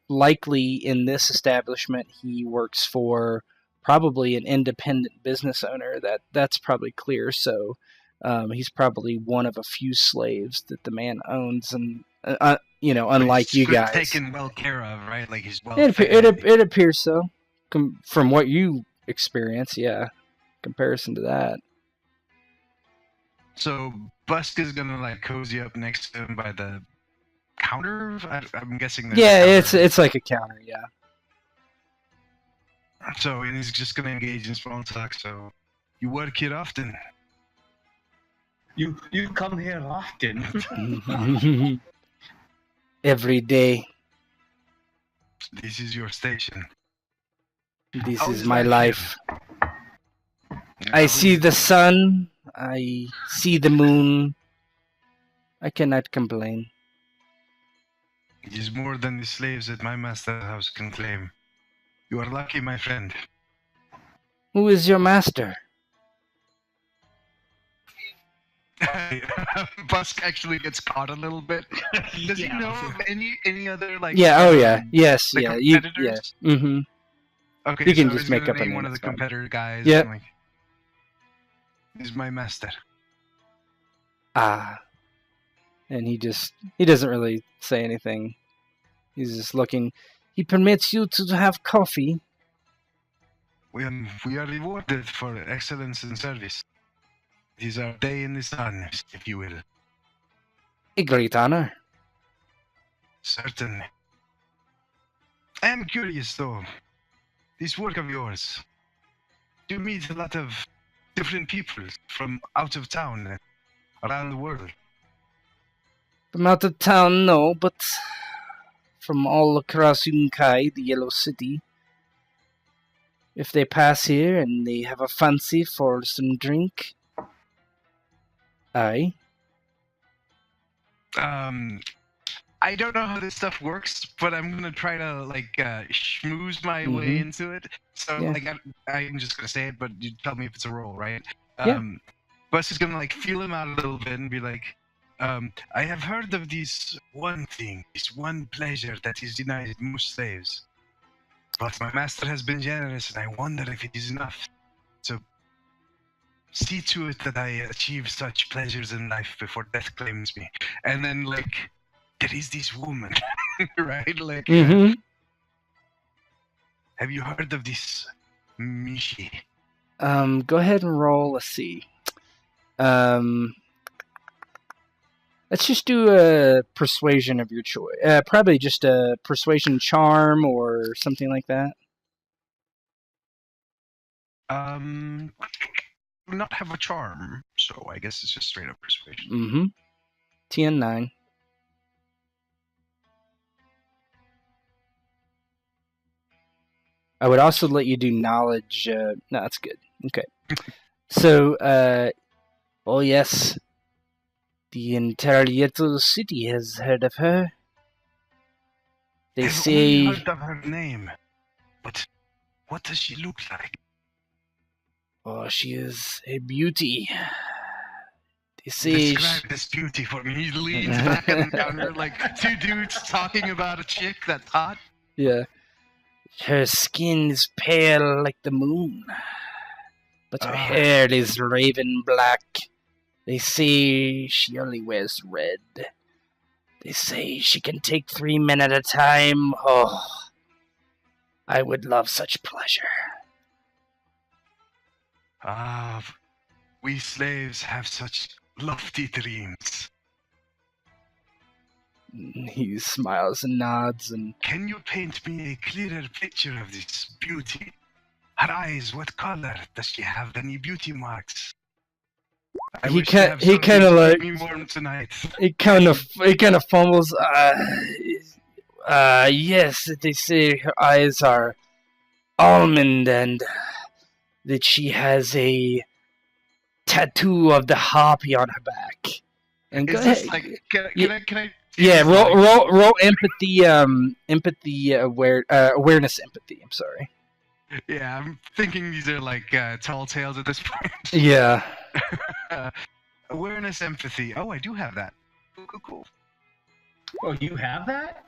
Likely in this establishment, he works for probably an independent business owner. That's probably clear. So he's probably one of a few slaves that the man owns, and unlike you guys, taken well care of, right? Like he's well. It appears so, from what you experience. Yeah, comparison to that. So Busk is gonna like cozy up next to him by the counter. I'm guessing. Yeah, it's like a counter. Yeah. So and he's just gonna engage in small talk. So, you work here often? You come here often. Every day. This is your station. This is my life. I see the sun. I see the moon. I cannot complain. It is more than the slaves at my master's house can claim. You are lucky, my friend. Who is your master? Busk actually gets caught a little bit. Does he know of any other like? Yeah. Oh yeah. Yes. The Yeah. competitors? Yeah. Mm-hmm. Okay. You can so just he's make gonna up a name name, one of the it's fine. competitor guys. Yep. And, like, he's my master. Ah. And he doesn't really say anything. He's just looking. He permits you to have coffee. We are rewarded for excellence in service. It is our day in the sun, if you will. A great honor. Certainly. I am curious, though. This work of yours. You meet a lot of different people from out of town, around the world. From out of town, no, but from all across Yunkai, the Yellow City. If they pass here and they have a fancy for some drink, aye. I don't know how this stuff works, but I'm gonna try to schmooze my way into it. So Yeah. I'm just gonna say it, but you tell me if it's a roll, right? Yeah. Bus is gonna feel him out a little bit and be like, I have heard of this one thing, this one pleasure that is denied most slaves. But my master has been generous, and I wonder if it is enough. So see to it that I achieve such pleasures in life before death claims me. And then there is this woman, right? Have you heard of this Mishi? Go ahead and roll. Let's see. Let's just do a persuasion of your choice. Probably just a persuasion charm or something like that. Not have a charm, so I guess it's just straight up persuasion. Mm-hmm. TN9. I would also let you do knowledge. No, that's good. Okay. So, oh yes, the entire Yellow City has heard of her. They I've say... only heard of her name, but what does she look like? Oh, she is a beauty. They say Describe this beauty for me. He leans back on the counter like two dudes talking about a chick that's hot. yeah. Her skin is pale like the moon, but her hair is raven black. They say she only wears red. They say she can take 3 men at a time. Oh, I would love such pleasure. We slaves have such lofty dreams. He smiles and nods, and Can you paint me a clearer picture of this beauty? Her eyes, what color? Does she have any beauty marks? he kind of like me warm tonight. he kind of fumbles. Yes, they say her eyes are almond, and that she has a tattoo of the harpy on her back. And Is this like? Can I? Yeah, roll empathy. Awareness empathy. I'm sorry. Yeah, I'm thinking these are like tall tales at this point. Yeah. Awareness empathy. Oh, I do have that. Cool. Oh, you have that?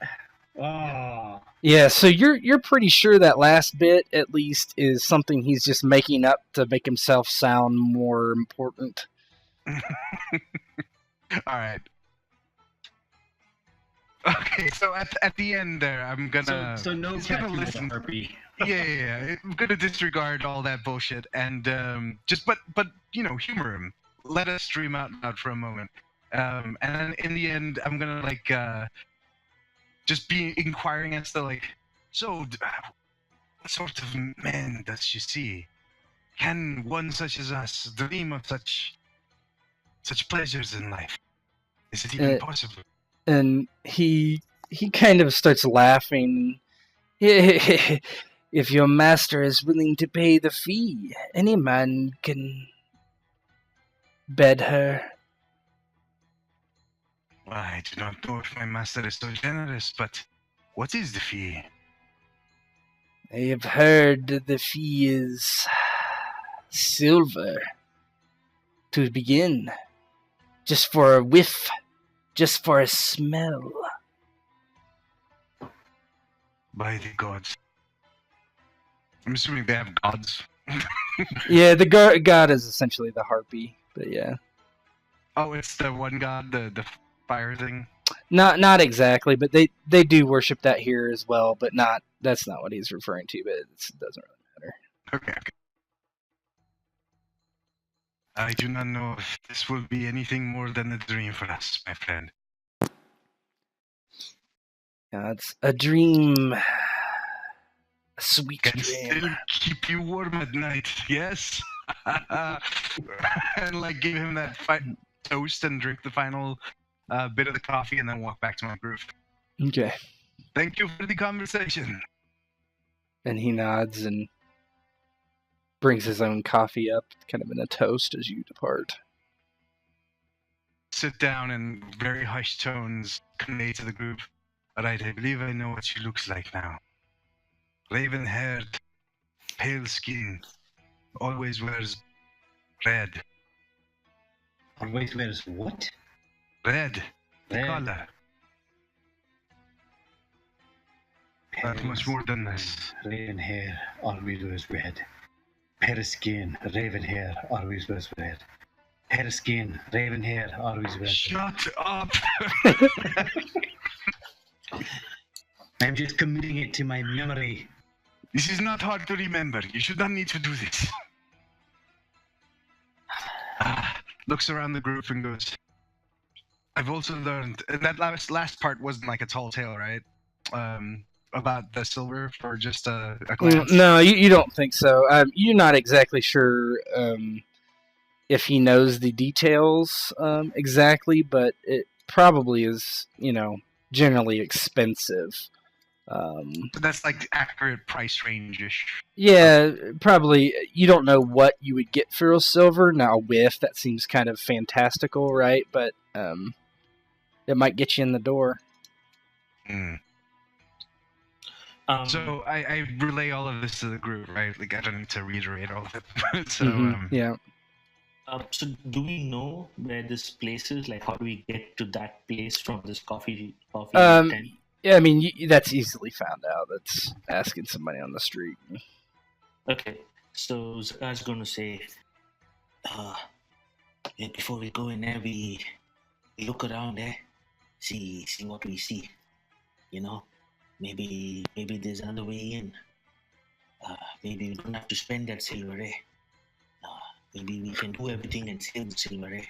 Oh. Yeah, so you're pretty sure that last bit, at least, is something he's just making up to make himself sound more important. All right. Okay, so at the end there, I'm gonna so no gonna listen. Yeah. I'm gonna disregard all that bullshit and but humor him. Let us dream out loud for a moment. And then in the end, I'm gonna just be inquiring as to so what sort of men does she see? Can one such as us dream of such pleasures in life? Is it even possible? And he kind of starts laughing. If your master is willing to pay the fee, any man can bed her. I do not know if my master is so generous, but what is the fee? I have heard the fee is silver to begin, just for a whiff. Just for a smell. By the gods. I'm assuming they have gods. Yeah, the god is essentially the harpy, but yeah. Oh, it's the one god, the fire thing? Not exactly, but they do worship that here as well, but that's not what he's referring to, but it doesn't really matter. Okay. I do not know if this will be anything more than a dream for us, my friend. Yeah, it's a dream. A sweet Can dream. still keep you warm at night, yes? And give him that toast and drink the final bit of the coffee and then walk back to my groove. Okay. Thank you for the conversation. And he nods and brings his own coffee up, kind of in a toast as you depart. Sit down in very hushed tones, convey to the group. Alright, I believe I know what she looks like now. Raven-haired, pale skin, always wears red. Always wears what? Red. The Red. color. Not much more than this. Raven hair, always wears red. Pale skin, raven hair, always wears red. Pale skin, raven hair, always wears red. Shut up! I'm just committing it to my memory. This is not hard to remember. You should not need to do this. Looks around the group and goes, I've also learned, and that last part wasn't like a tall tale, right? About the silver for just a glance. No, you don't think so. You're not exactly sure if he knows the details exactly, but it probably is, generally expensive. But that's like accurate price range-ish. Yeah, probably. You don't know what you would get for a silver. Now, a whiff, that seems kind of fantastical, right? But it might get you in the door. So I relay all of this to the group, right? Like I don't need to reiterate all of it. So Yeah. So do we know where this place is? Like, how do we get to that place from this coffee tent? Yeah, I mean, that's easily found out. That's asking somebody on the street. Okay, so Zaka's going to say, before we go in there, we look around there, see what we see. You know, maybe there's another way in. Maybe we don't have to spend that silver, eh? Maybe we can do everything and save the silver, eh?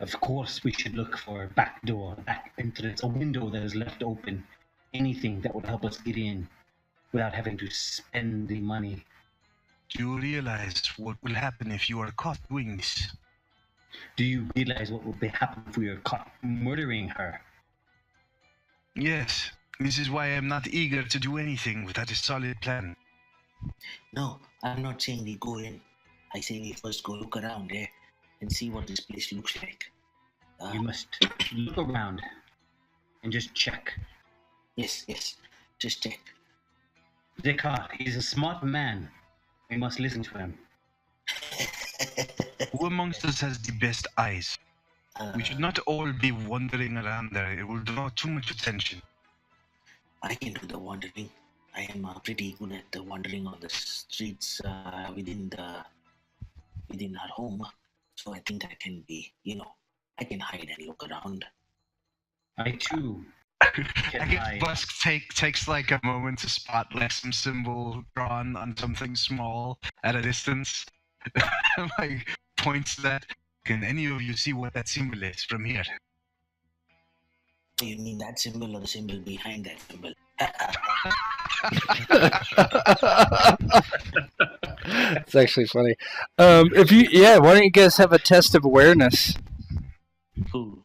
Of course, we should look for a back door, back entrance, a window that is left open. Anything that would help us get in without having to spend the money. do you realize what will happen if you are caught doing this? Do you realize what will happen if we are caught murdering her? Yes, this is why I'm not eager to do anything without a solid plan. No, I'm not saying we go in. I say we first go look around there and see what this place looks like. We must look around and just check. Yes, just check. Zekar, he's a smart man. We must listen to him. Who amongst us has the best eyes? We should not all be wandering around there. It will draw too much attention. I can do the wandering. I am pretty good at the wandering on the streets within our home. So I think I can be, I can hide and look around. I too. I guess Busk takes like a moment to spot like some symbol drawn on something small at a distance. Like points that. Can any of you see what that symbol is from here? You mean that symbol or the symbol behind that symbol? It's actually funny. Why don't you guys have a test of awareness? Who?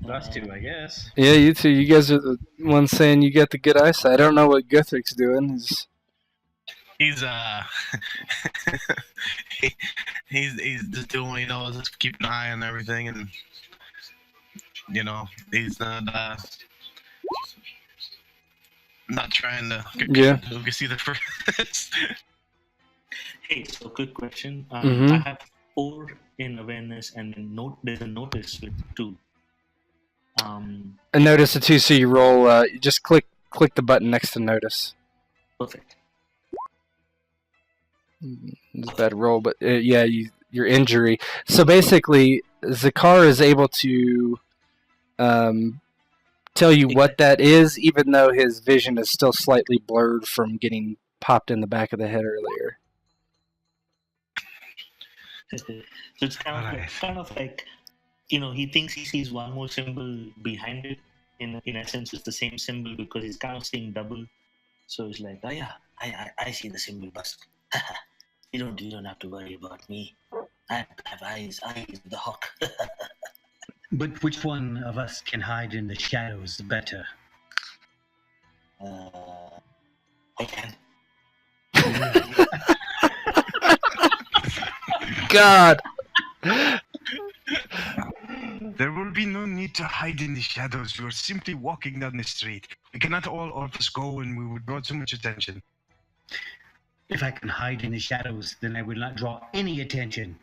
Us two, I guess. Yeah, you two. You guys are the ones saying you got the good eyesight. I don't know what Guthric's doing. He's he's just doing what he knows, just keep an eye on everything, and he's not trying to get see the first. Hey, so quick question. Mhm. I have 4 in awareness, and there's a notice with 2. A notice of 2, so you roll. You just click the button next to notice. Perfect. It's a bad roll, but your injury. So basically, Zakar is able to tell you what that is, even though his vision is still slightly blurred from getting popped in the back of the head earlier. So it's kind of like, he thinks he sees one more symbol behind it. In essence, it's the same symbol because he's kind of seeing double. So it's like, oh yeah, I see the symbol, Busk. You don't have to worry about me. I have eyes of the hawk. But which one of us can hide in the shadows better? I can. God. There will be no need to hide in the shadows. You are simply walking down the street. We cannot all of us go, and we would draw too much attention. If I can hide in the shadows, then I will not draw any attention.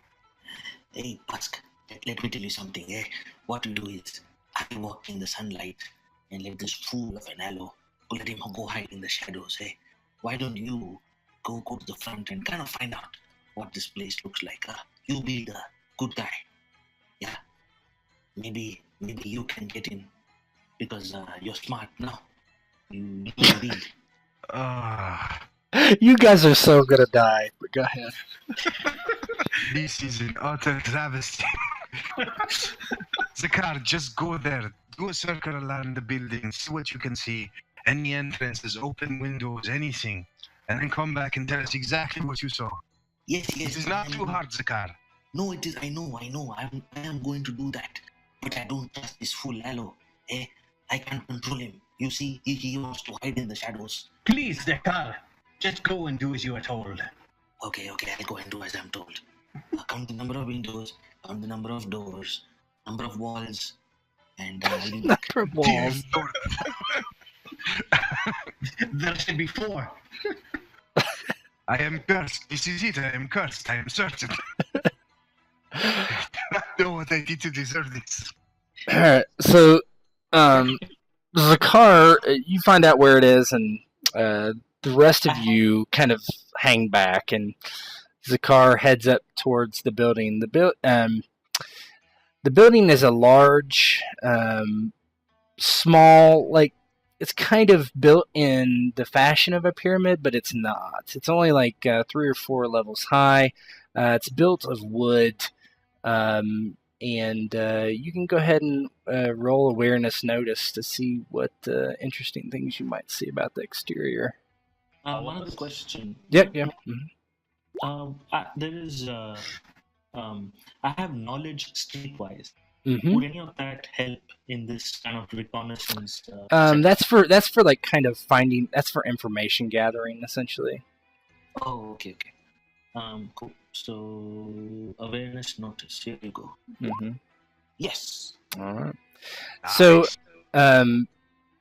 Hey, Busk, let me tell you something, eh? What we do is, I walk in the sunlight and let this fool of an aloe, let him go hide in the shadows, eh? Why don't you go to the front and kind of find out what this place looks like, huh? You be the good guy. Yeah? Maybe you can get in because you're smart now. You lead. You guys are so gonna die. But go ahead. This is an utter travesty. Zakar, just go there. Do a circle around the building. See what you can see. Any entrances, open windows, anything. And then come back and tell us exactly what you saw. Yes. It is not too hard, Zakar. No, it is. I know. I am going to do that. But I don't trust this fool Aloe. Eh? I can't control him. You see, he wants to hide in the shadows. Please, Zekar, just go and do as you are told. Okay, I'll go and do as I'm told. Count the number of windows, count the number of doors, number of walls, and I'll be back. Walls. There should be 4. I am cursed. This is it. I am cursed. I am certain. I do not know what I did to deserve this. Alright, so Zakar, you find out where it is, and the rest of you kind of hang back, and Zakar heads up towards the building. The building is a large, small, like, it's kind of built in the fashion of a pyramid, but it's not. It's only like 3 or 4 levels high. It's built of wood, and you can go ahead and roll awareness notice to see what interesting things you might see about the exterior. One other question. Yep. There is. I have knowledge streetwise. Mm-hmm. Would any of that help in this kind of reconnaissance? That's for like kind of finding. That's for information gathering, essentially. Oh, okay. Cool. So awareness notice. Here you go. Mm-hmm. Yes. All right. So,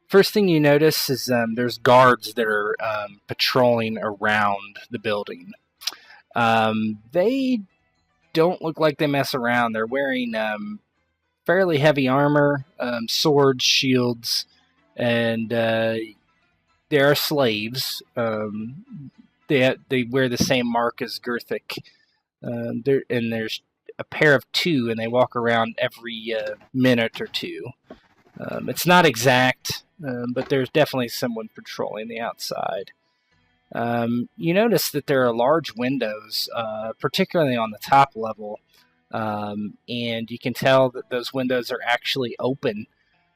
first thing you notice is there's guards that are patrolling around the building. They don't look like they mess around. They're wearing fairly heavy armor, swords, shields, and they are slaves. They wear the same mark as Gurthic. And there's a pair of 2, and they walk around every minute or 2. It's not exact, but there's definitely someone patrolling the outside. You notice that there are large windows, particularly on the top level, and you can tell that those windows are actually open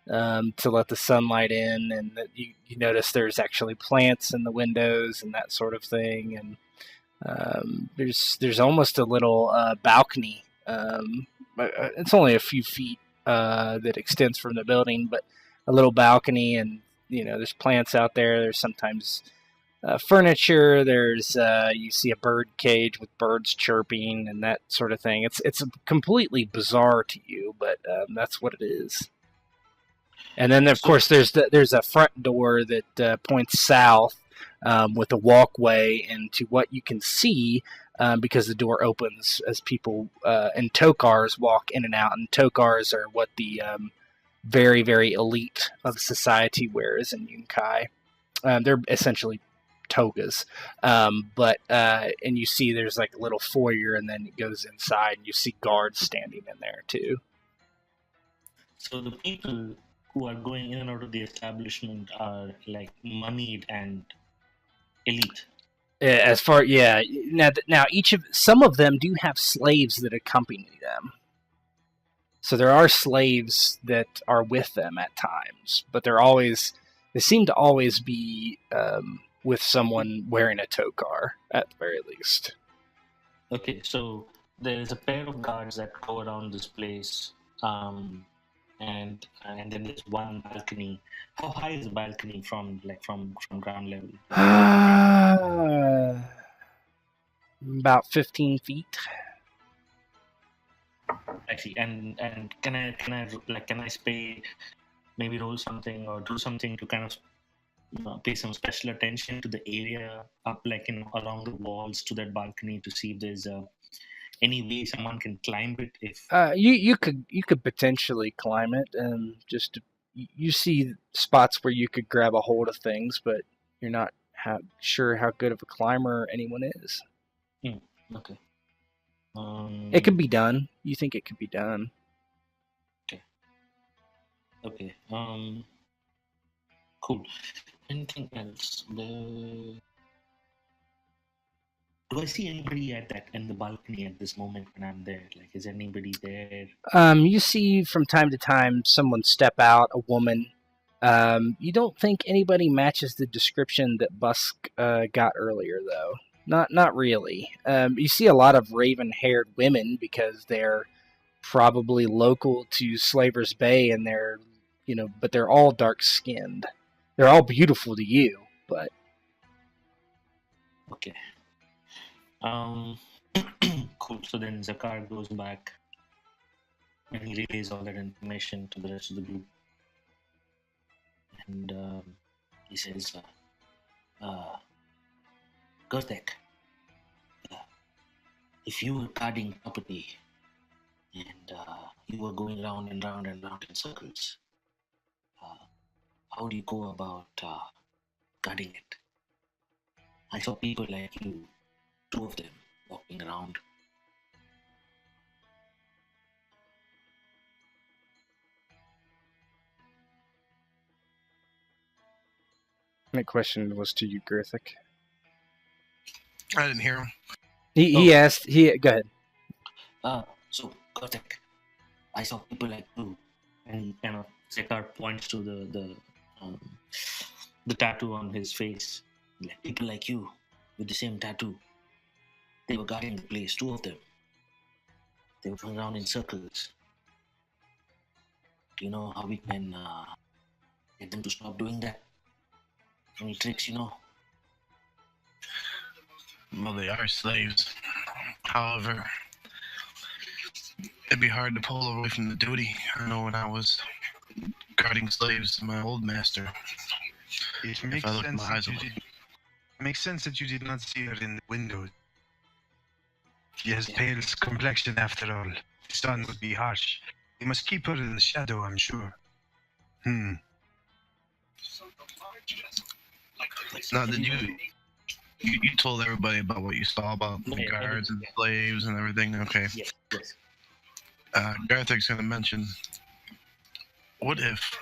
to let the sunlight in, and that you notice there's actually plants in the windows and that sort of thing, and there's almost a little balcony. It's only a few feet that extends from the building, but a little balcony, and there's plants out there. There's sometimes furniture. There's you see a bird cage with birds chirping and that sort of thing. It's completely bizarre to you, but that's what it is. And then of course there's a front door that points south with a walkway into what you can see because the door opens as people in tokars walk in and out. And tokars are what the very, very elite of society wears in Yunkai. They're essentially togas, but and you see there's like a little foyer, and then it goes inside, and you see guards standing in there too. So the people who are going in and out of the establishment are like moneyed and elite. As far, yeah. Now some of them do have slaves that accompany them. So there are slaves that are with them at times, but they seem to always be with someone wearing a tokar, at the very least. Okay, so there is a pair of guards that go around this place, and then there's one balcony. How high is the balcony from ground level? About 15 feet. I see. And can I maybe roll something or do something to kind of pay some special attention to the area up, along the walls to that balcony to see if there's any way someone can climb it? If you could potentially climb it, and you see spots where you could grab a hold of things, but you're not sure how good of a climber anyone is. Okay. It could be done. You think it could be done? Okay. Cool. Anything else? Do I see anybody in the balcony at this moment when I'm there? Like, is anybody there? You see from time to time someone step out, a woman. You don't think anybody matches the description that Busk got earlier, though. Not really. You see a lot of raven-haired women because they're probably local to Slaver's Bay, and but they're all dark-skinned. They're all beautiful to you, but okay. Cool. So then Zakar goes back and he relays all that information to the rest of the group. And He says, Gertek, if you were guarding property and you were going round and round and round in circles, how do you go about guarding it? I saw people like you, 2 of them, walking around. That question was to you, Gerthic. I didn't hear him. He asked. Go ahead. So, Gertek, I saw people like you, and kind of Zekar points to the tattoo on his face. Like people like you with the same tattoo. They were guarding the place, 2 of them. They were going around in circles. Do you know how we can get them to stop doing that? Any tricks, you know? Well, they are slaves. However, it'd be hard to pull away from the duty. I know when I was guarding slaves to my old master. It If makes I look sense. my eyes That you open. did, makes sense that you did not see her in the window. She has pale complexion after all. The sun would be harsh. We must keep her in the shadow, I'm sure. Now, did you told everybody about what you saw about the Yeah, guards and everything, slaves and everything? Okay. Yes. Garthic's gonna mention, what if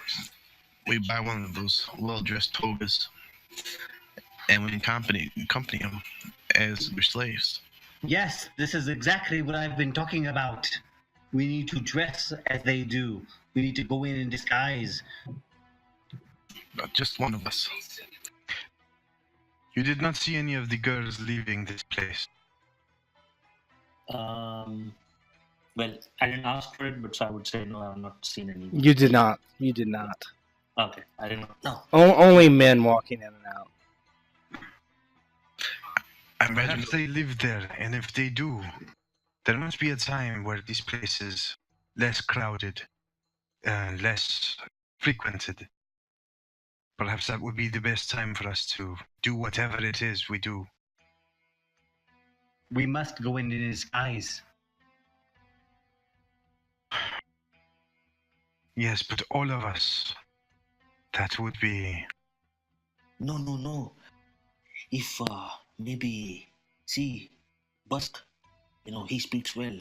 we buy one of those well-dressed togas and we accompany them as their slaves? Yes, this is exactly what I've been talking about. We need to dress as they do. We need to go in disguise. Just one of us. You did not see any of the girls leaving this place. Well, I didn't ask for it, but so I would say no, I've not seen any. You did not. You did not. Okay, I didn't know. No. Only men walking in and out. I imagine Perhaps they live there, and if they do, there must be a time where this place is less crowded, less frequented. Perhaps that would be the best time for us to do whatever it is we do. We must go in disguise. Yes, but all of us. That would be... No. If maybe, see, Busk, he speaks well.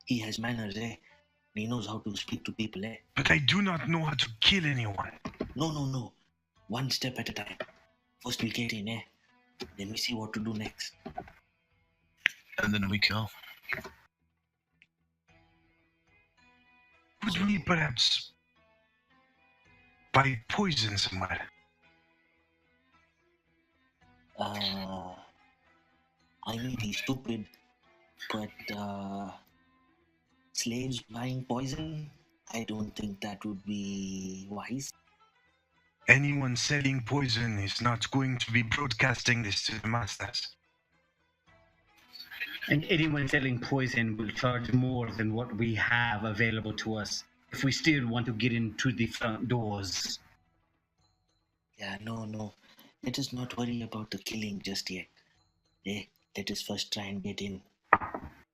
He has manners, eh? He knows how to speak to people, eh? But I do not know how to kill anyone. No. 1 step at a time. First we get in, eh? Then we see what to do next. and then we kill. Could we perhaps buy poison somewhere? I may be stupid, but slaves buying poison, I don't think that would be wise. Anyone selling poison is not going to be broadcasting this to the masters. And anyone selling poison will charge more than what we have available to us if we still want to get into the front doors. Yeah, no. Let us not worry about the killing just yet. Let us first try and get in.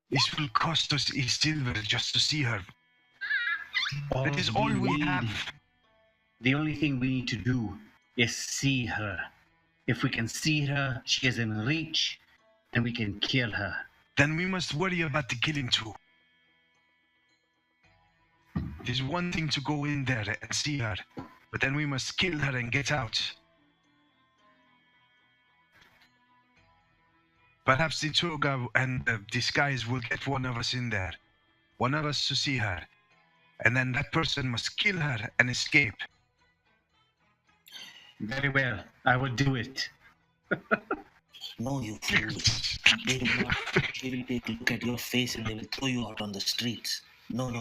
This will cost us a silver just to see her. That is all we have. The only thing we need to do is see her. If we can see her, she is in reach, and we can kill her. Then we must worry about the killing too. It is one thing to go in there and see her, but then we must kill her and get out. Perhaps the toga and the disguise will get one of us in there. One of us to see her. And then that person must kill her and escape. Very well, I will do it. No, you fools. They will take a look at your face and they will throw you out on the streets. No.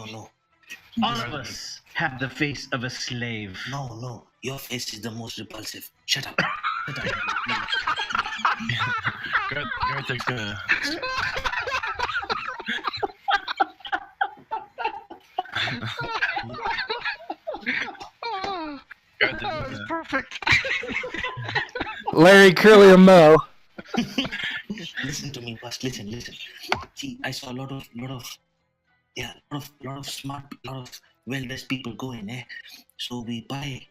All of us have the face of a slave. No. Your face is the most repulsive. Shut up. Garthic's gonna. That was perfect. Larry, Curly, or Mo. Listen to me first. Listen. See, I saw a lot of smart, lot of well-dressed people going, eh? So we buy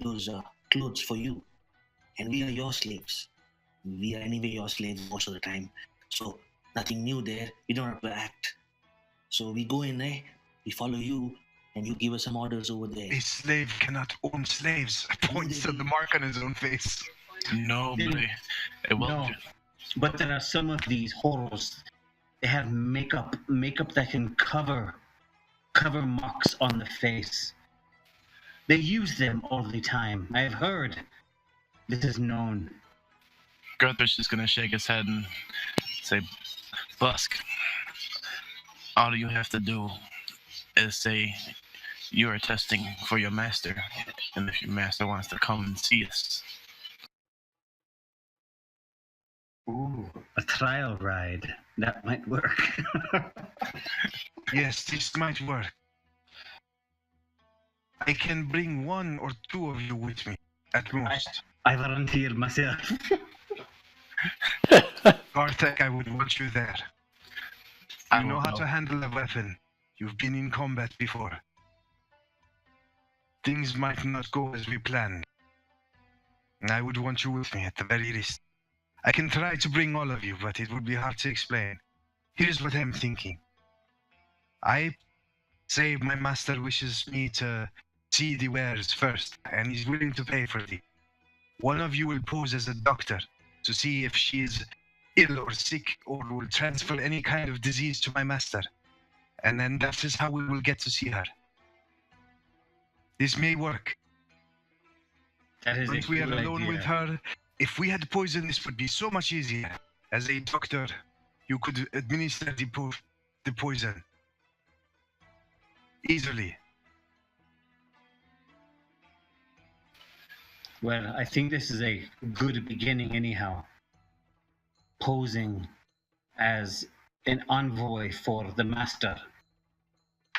those clothes for you, and we are your slaves. We are anyway your slaves most of the time. So nothing new there. We don't have to act. So we go in there, we follow you, and you give us some orders over there. A slave cannot own slaves. Points to the mark on his own face. No, but it will. No. But there are some of these horrors. They have makeup that can cover marks on the face. They use them all the time. I've heard. This is known. Guthridge is gonna shake his head and say, Busk, all you have to do is say you are testing for your master, and if your master wants to come and see us. Ooh, a trial ride. That might work. Yes, this might work. I can bring 1 or 2 of you with me, at most. I volunteer myself. Garthek, I would want you there. I You know will how go. to handle a weapon. You've been in combat before. Things might not go as we planned. I would want you with me at the very least. I can try to bring all of you, but it would be hard to explain. Here's what I'm thinking. I say my master wishes me to see the wares first, and he's willing to pay for the. One of you will pose as a doctor to see if she is ill or sick or will transfer any kind of disease to my master. And then that is how we will get to see her. This may work. That is Once a we are good alone idea. with her, if we had poison, this would be so much easier. As a doctor, you could administer the poison easily. Well, I think this is a good beginning anyhow. Posing as an envoy for the master.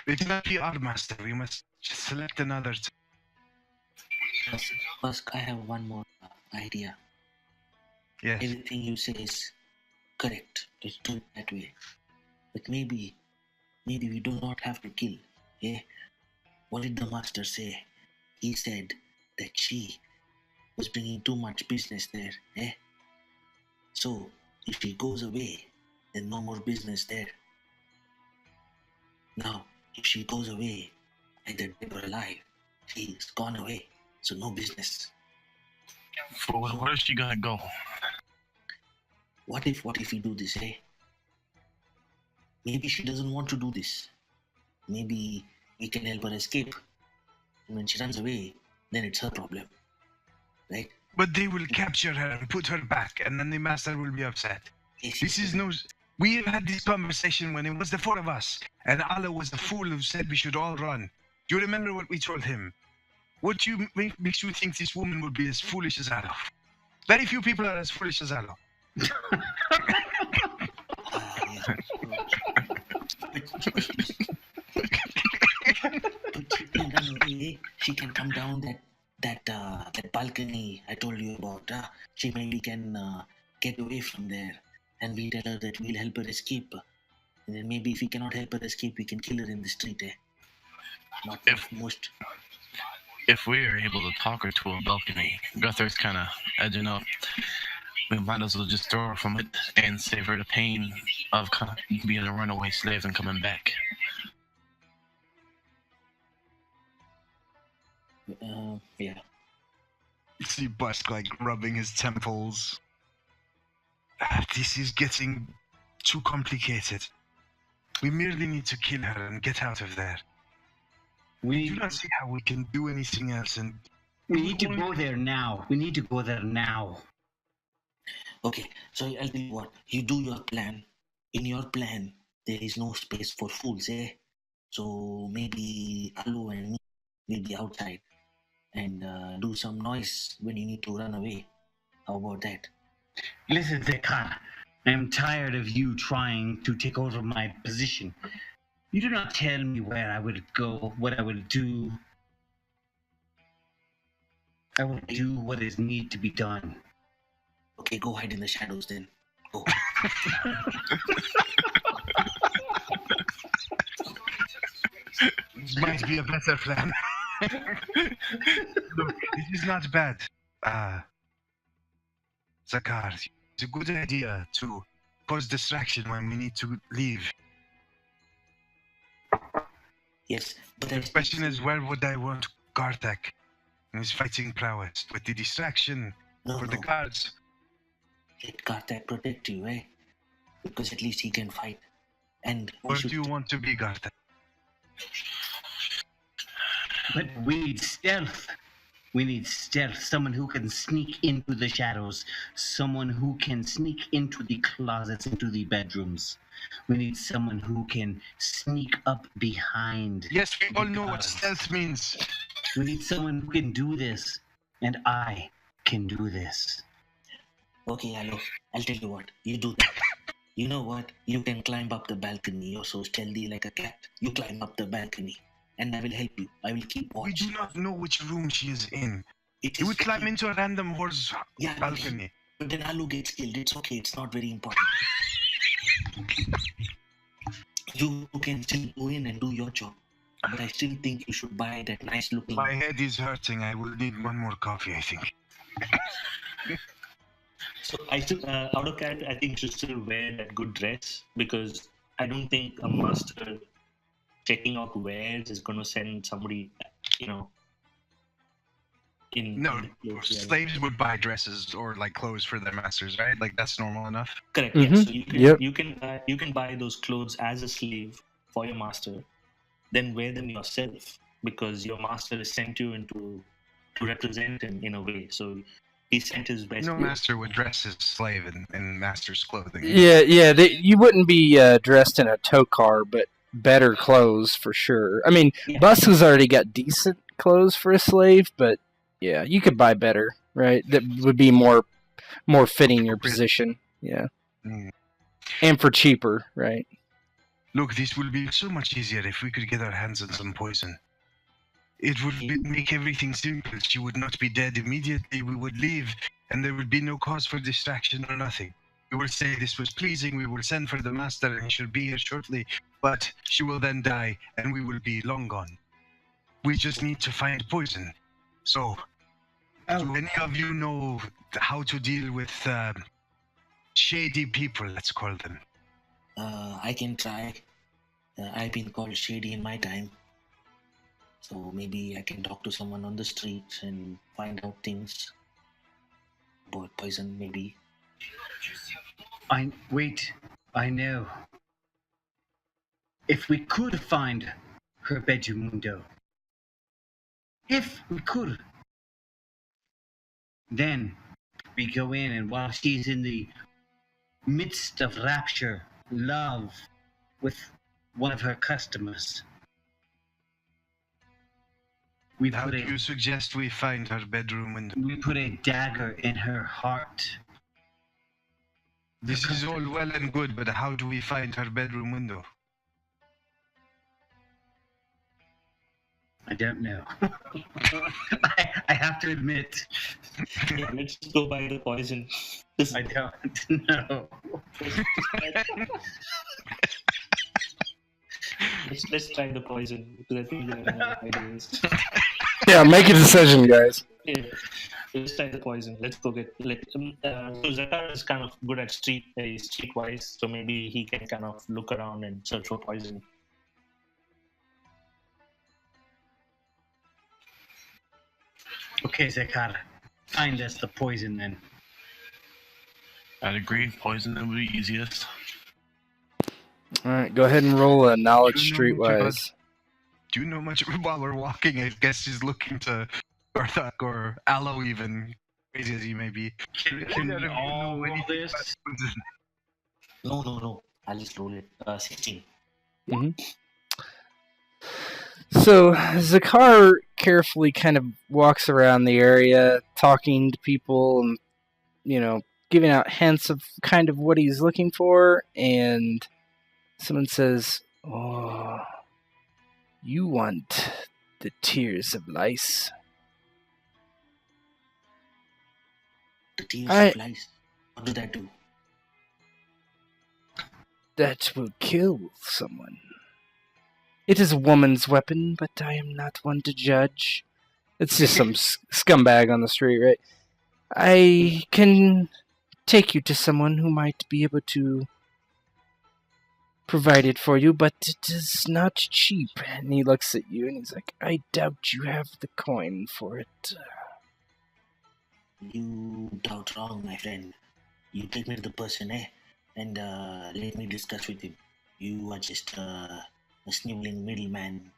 It cannot be our master. We must just select another. Busk, I have one more idea. Yes. Everything you say is correct. Let's do it that way. But maybe we do not have to kill. Yeah. What did the master say? He said that she was bringing too much business there. Eh? So if she goes away, then no more business there. Now, if she goes away, either dead or alive, she's gone away. So no business. Where is she gonna go? What if we do this, eh? Maybe she doesn't want to do this. Maybe we can help her escape. And when she runs away, then it's her problem. Right? But they will capture her and put her back, and then the master will be upset. Yes, This is no. We have had this conversation when it was the 4 of us, and Allah was the fool who said we should all run. Do you remember what we told him? What makes you think this woman would be as foolish as Allah? Very few people are as foolish as Allah. yeah. But she can run away. She can come down that balcony I told you about. She maybe can get away from there, and we tell her that we'll help her escape. And then maybe if we cannot help her escape, we can kill her in the street. Not most. If we are able to talk her to a balcony, Guthridge's kind of edging up. We might as well just throw her from it and save her the pain of being a runaway slave and coming back. Yeah. You see Busk like rubbing his temples. This is getting too complicated. We merely need to kill her and get out of there. I We do not see how we can do anything else. And need to go there now. We need to go there now. Okay, so I'll tell you what. You do your plan. In your plan, there is no space for fools, eh? So maybe Alu and me will be outside and do some noise when you need to run away. How about that? Listen, Zekar, I am tired of you trying to take over my position. You do not tell me where I will go, what I will do. I will do what is need to be done. Okay, go hide in the shadows then. Go. This might be a better plan. Look, this is not bad. Zakar, it's a good idea to cause distraction when we need to leave. Yes, but The question is, where would I want Garthak and his fighting prowess with the distraction no, for no. the guards? Let Karthak protect you, eh? Because at least he can fight. And we Where should... do you want to be, Garthak? But we need stealth. We need stealth. Someone who can sneak into the shadows. Someone who can sneak into the closets, into the bedrooms. We need someone who can sneak up behind. Yes, we all know what guards. stealth means. We need someone who can do this. And I can do this. Okay, hello. I'll tell you what. You do that. You know what? You can climb up the balcony. You're so stealthy like a cat. You climb up the balcony. And I will help you. I will keep We watch. do not know which room she is in. It You is would climb into a random horse Yeah, balcony. But then Alu gets killed. It's okay. It's not very important. You can still go in and do your job. But I still think you should buy that nice looking... My head is hurting. I will need one more coffee, I think. So I still, AutoCAD, I think should still wear that good dress, because I don't think a master checking out wares is going to send somebody, in No, the clothes, yeah. slaves would buy dresses or like clothes for their masters, right? Like that's normal enough. Correct. Mhm. Yeah. So Yep. you can buy those clothes as a slave for your master, then wear them yourself, because your master has sent you to represent him in a way. So he sent his best. No master would dress his slave in master's clothing. Yeah, you wouldn't be dressed in a tow car, but better clothes for sure. I mean, Yeah. Buster's already got decent clothes for a slave, but yeah, you could buy better, right? That would be more fitting your position. Yeah, Mm. and for cheaper, right? Look, this will be so much easier if we could get our hands on some poison. It would make everything simple. She would not be dead immediately. We would leave, and there would be no cause for distraction or nothing. We will say this was pleasing. We will send for the master, and he should be here shortly. But she will then die, and we will be long gone. We just need to find poison. So, do any of you know how to deal with shady people? Let's call them. I can try. I've been called shady in my time. So maybe I can talk to someone on the street and find out things about poison, maybe. I know. If we could find her bedroom window, if we could, then we go in, and while she's in the midst of rapture, love with one of her customers, we How put do you suggest we find her bedroom window? a dagger in her heart. This is all well and good, but how do we find her bedroom window? I don't know. I have to admit, Yeah, let's go buy the poison. I don't know. Let's try the poison, because I think there are ideas. Yeah, make a decision, guys. Yeah. Let's try the poison. Let's go get. So Zakar is kind of good at streetwise, so maybe he can kind of look around and search for poison. Okay, Zakar, find us the poison then. I'd agree. Poison would be easiest. All right, go ahead and roll a knowledge Do you know much about- streetwise. Do you know much while we're walking? I guess she's looking to Garthak or Aloe even, crazy as he may be. Can we all roll anything this? about poison. No. I'll just roll it. 16. So Zakar carefully kind of walks around the area, talking to people and, giving out hints of kind of what he's looking for. And someone says, "Oh, you want the Tears of Lys?" The Tears I- of Lys. What did that do? That will kill someone. It is a woman's weapon, but I am not one to judge. It's just some scumbag on the street, right? I can take you to someone who might be able to provide it for you, but it is not cheap. And he looks at you and he's like, I doubt you have the coin for it. You doubt wrong, my friend. You take me to the person, and let me discuss with him. You are just a sniveling middleman.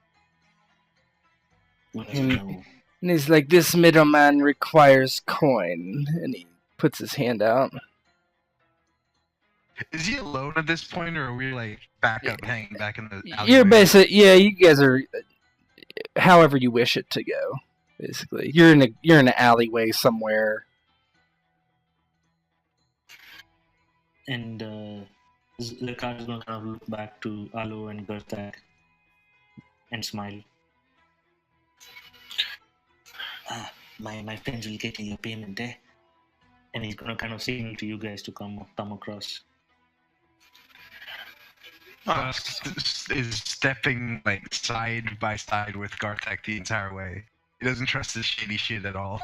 Who doesn't know? And he's like, this middleman requires coin. And he puts his hand out. Is he alone at this point, or are we like back up, hanging back in the alleyway? You're basically, yeah, you guys are however you wish it to go. Basically, you're in an alleyway somewhere. And Zakar is going to kind of look back to Alo and Gerthak and smile. My friends will get you your payment, And he's going to kind of signal to you guys to come across. Is stepping like side by side with Garthak the entire way. He doesn't trust this shady shit at all.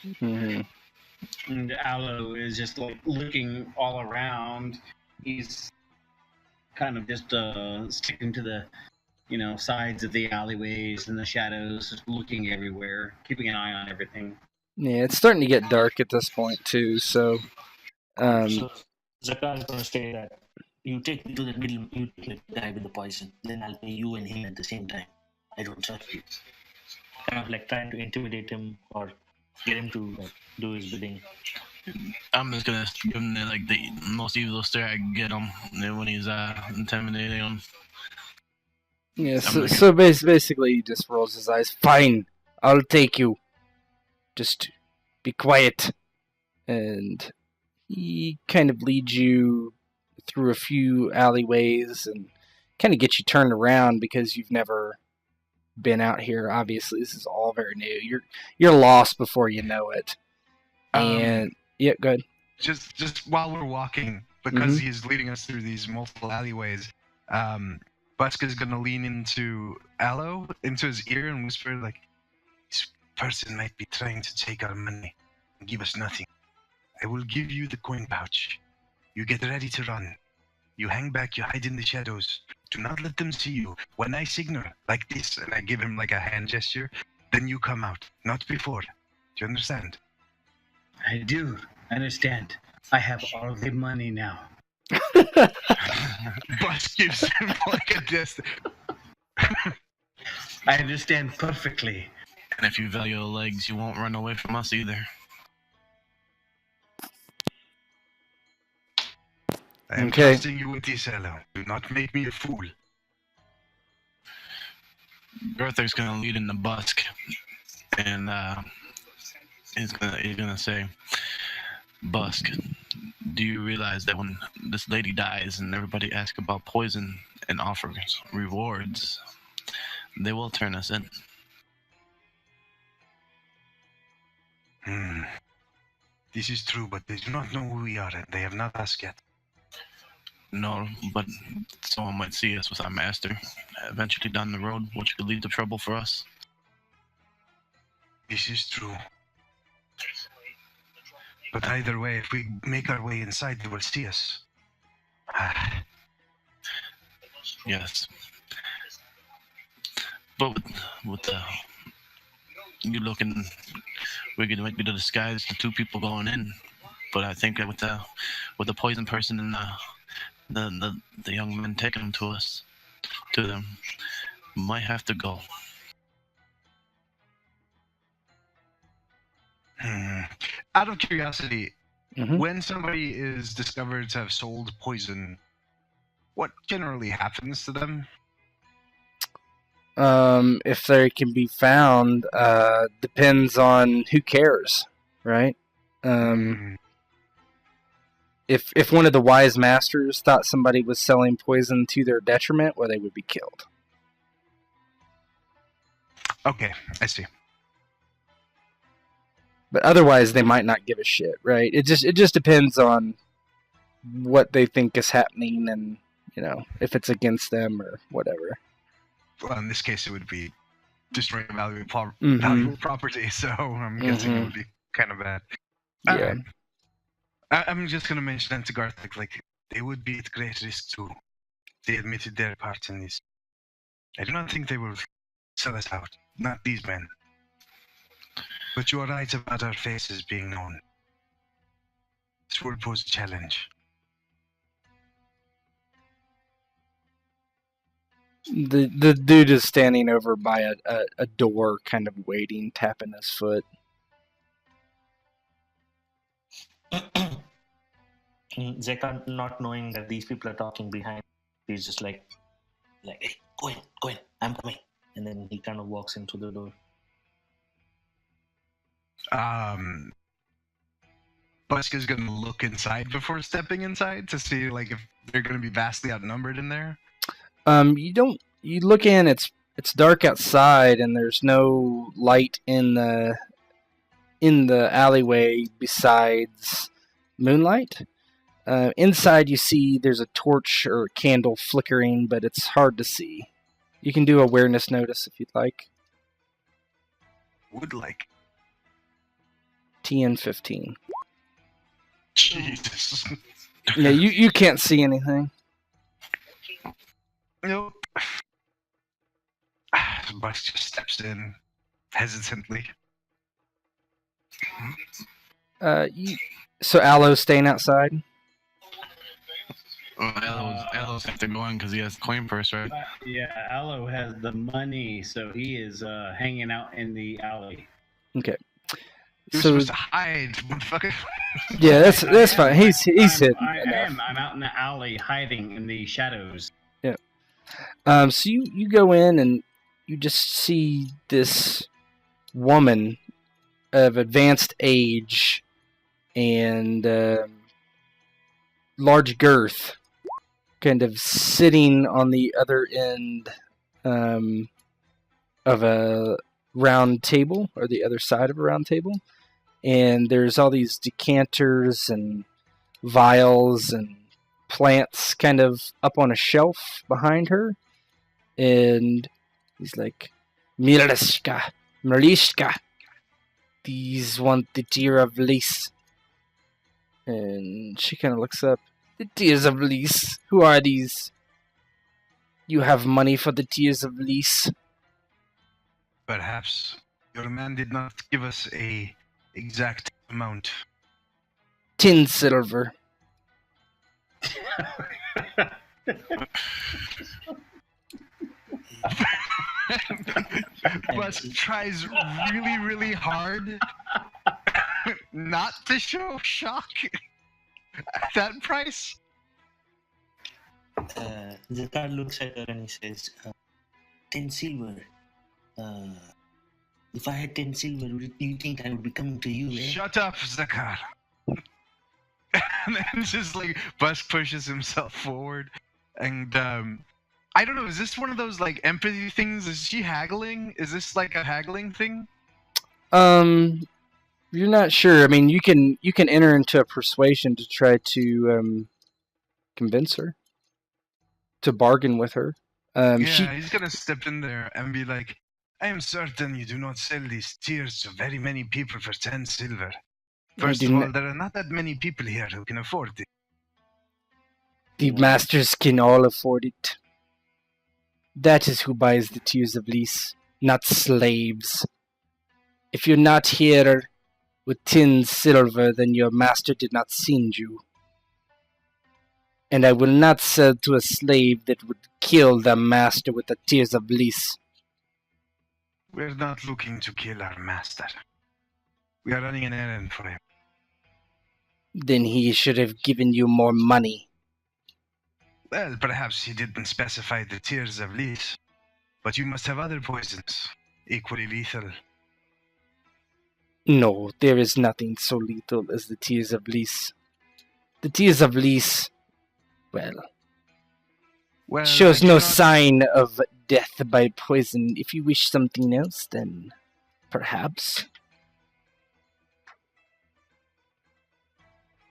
Mm-hmm. And Aloe is just like looking all around. He's kind of just sticking to the, sides of the alleyways and the shadows, just looking everywhere, keeping an eye on everything. Yeah, it's starting to get dark at this point too. So, So Zakar is going to say that you take me to the middle, you take the guy with the poison, then I'll pay you and him at the same time. I don't trust you. Kind of like trying to intimidate him or get him to do his bidding. I'm just gonna give him the most evil stare I can get him when he's intimidating him. yeah, so basically he just rolls his eyes. Fine, I'll take you. Just be quiet. And he kind of leads you through a few alleyways and kind of gets you turned around because you've never been out here. Obviously, this is all very new. You're lost before you know it. And yeah, go ahead. Just while we're walking, because he's leading us through these multiple alleyways, Buska's gonna lean into Aloe, into his ear, and whisper like, "This person might be trying to take our money and give us nothing. I will give you the coin pouch. You get ready to run. You hang back, you hide in the shadows. Do not let them see you. When I signal like this," and I give him like a hand gesture, "then you come out. Not before. Do you understand?" I do understand. I have all the money now. Bus gives him like a gesture. I understand perfectly. And if you value your legs, you won't run away from us either. I am Okay. trusting you with this, Aloe. Do not make me a fool. Bertha's gonna lead in the busk, and he's gonna say, "Busk, do you realize that when this lady dies and everybody asks about poison and offers rewards, they will turn us in?" This is true, but they do not know who we are, and they have not asked yet. No, but someone might see us with our master eventually down the road, which could lead to trouble for us. This is true. But either way, if we make our way inside, they will see us. Yes. But with you looking, might be the disguise the two people going in. But I think that with the poison person and the young men taking them to them, might have to go. Out of curiosity, Mhm. when somebody is discovered to have sold poison, what generally happens to them? If they can be found, depends on who cares, right? If one of the wise masters thought somebody was selling poison to their detriment, well, they would be killed. Okay, I see. But otherwise, they might not give a shit, right? It just depends on what they think is happening, and if it's against them or whatever. Well, in this case, it would be destroying valuable Mhm. property. So I'm guessing it would be kind of bad. Yeah. Alright. I'm just gonna mention that to Garthik, like they would be at great risk too. They admitted their part in this. I do not think they will sell us out. Not these men. But you are right about our faces being known. This will pose a challenge. The dude is standing over by a door, kind of waiting, tapping his foot. Zekar, not knowing that these people are talking behind, he's just like, hey, go in, I'm coming. And then he kind of walks into the door. Busk is gonna look inside before stepping inside to see like if they're gonna be vastly outnumbered in there. You look in, it's dark outside, and there's no light in the alleyway besides moonlight. Inside, you see there's a torch or a candle flickering, but it's hard to see. You can do awareness notice if you'd like. Would like. TN 15. Jesus. Yeah, you can't see anything. Nope. Busk just steps in hesitantly. So Aloe's staying outside? Well, Aloe's have to go in because he has coin purse, right? Yeah, Aloe has the money, so he is hanging out in the alley. Okay. He was supposed to hide, motherfucker. Yeah, that's fine. He's hidden. I'm out in the alley hiding in the shadows. Yeah. So you go in and you just see this woman of advanced age and large girth, kind of sitting on the other end of a round table, or the other side of a round table. And there's all these decanters and vials and plants kind of up on a shelf behind her. And he's like, Mirishka, these want the Tears of Lys. And she kind of looks up. The Tears of Lys? Who are these? You have money for the Tears of Lys? Perhaps your man did not give us a exact amount. 10 silver. Busk tries really, really hard not to show shock at that price. Zekar looks at her and he says, 10 silver. If I had 10 silver, do you think I would be coming to you, eh? Shut up, Zakar. And then just like Busk pushes himself forward, and I don't know. Is this one of those like empathy things? Is she haggling? Is this like a haggling thing? You're not sure. I mean, you can enter into a persuasion to try to convince her, to bargain with her. He's gonna step in there and be like, I am certain you do not sell these tears to very many people for 10 silver. First of all, there are not that many people here who can afford it. The masters can all afford it. That is who buys the Tears of Lys, not slaves. If you're not here with 10 silver, then your master did not send you. And I will not sell to a slave that would kill the master with the Tears of Lys. We're not looking to kill our master. We are running an errand for him. Then he should have given you more money. Well, perhaps he didn't specify the Tears of Lys, but you must have other poisons, equally lethal. No, there is nothing so lethal as the Tears of Lys. The Tears of Lys, shows no sign of death by poison. If you wish something else, then perhaps.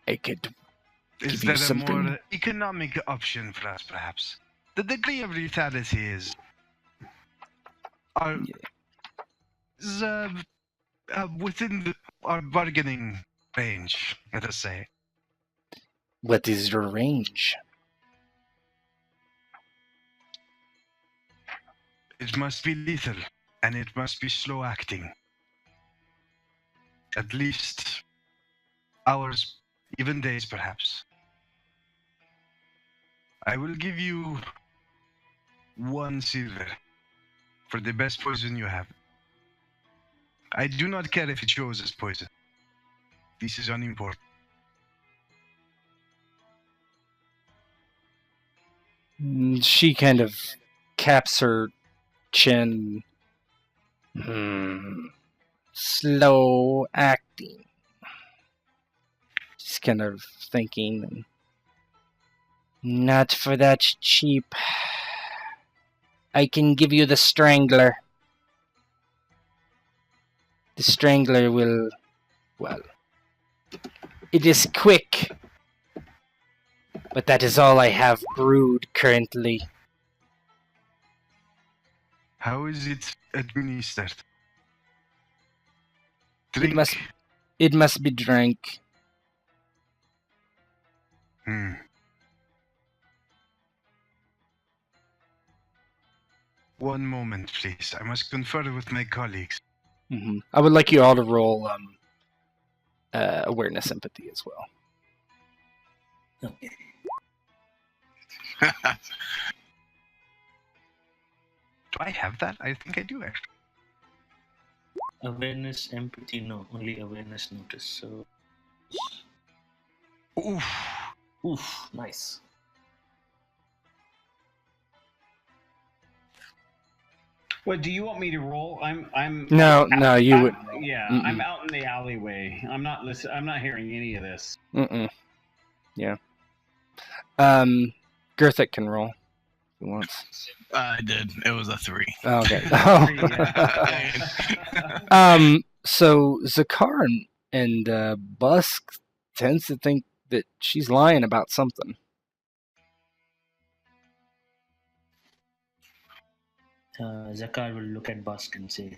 I could Is give you there a something. more economic option for us, perhaps? The degree of lethality is within our bargaining range, let us say. What is your range? It must be lethal, and it must be slow acting. At least hours, even days, perhaps. I will give you 1 silver for the best poison you have. I do not care if it shows as poison. This is unimportant. She kind of caps her chin. Slow acting. Just kind of thinking. Not for that cheap. I can give you the Strangler. The Strangler will... Well... It is quick. But that is all I have brewed currently. How is it administered? It must be drank. One moment, please. I must confer with my colleagues. Mm-hmm. I would like you all to roll awareness empathy as well. Okay. Do I have that? I think I do, actually. Awareness, empathy, no. Only awareness notice. So. Oof. Nice. What do you want me to roll? I'm. No, you would. Yeah, Mm-mm. I'm out in the alleyway. I'm not listening. I'm not hearing any of this. Yeah. Gerthic can roll. If he wants. I did. It was a 3. Oh, okay. Oh. So Zakar and Busk tends to think that she's lying about something. Zakar will look at Busk and say,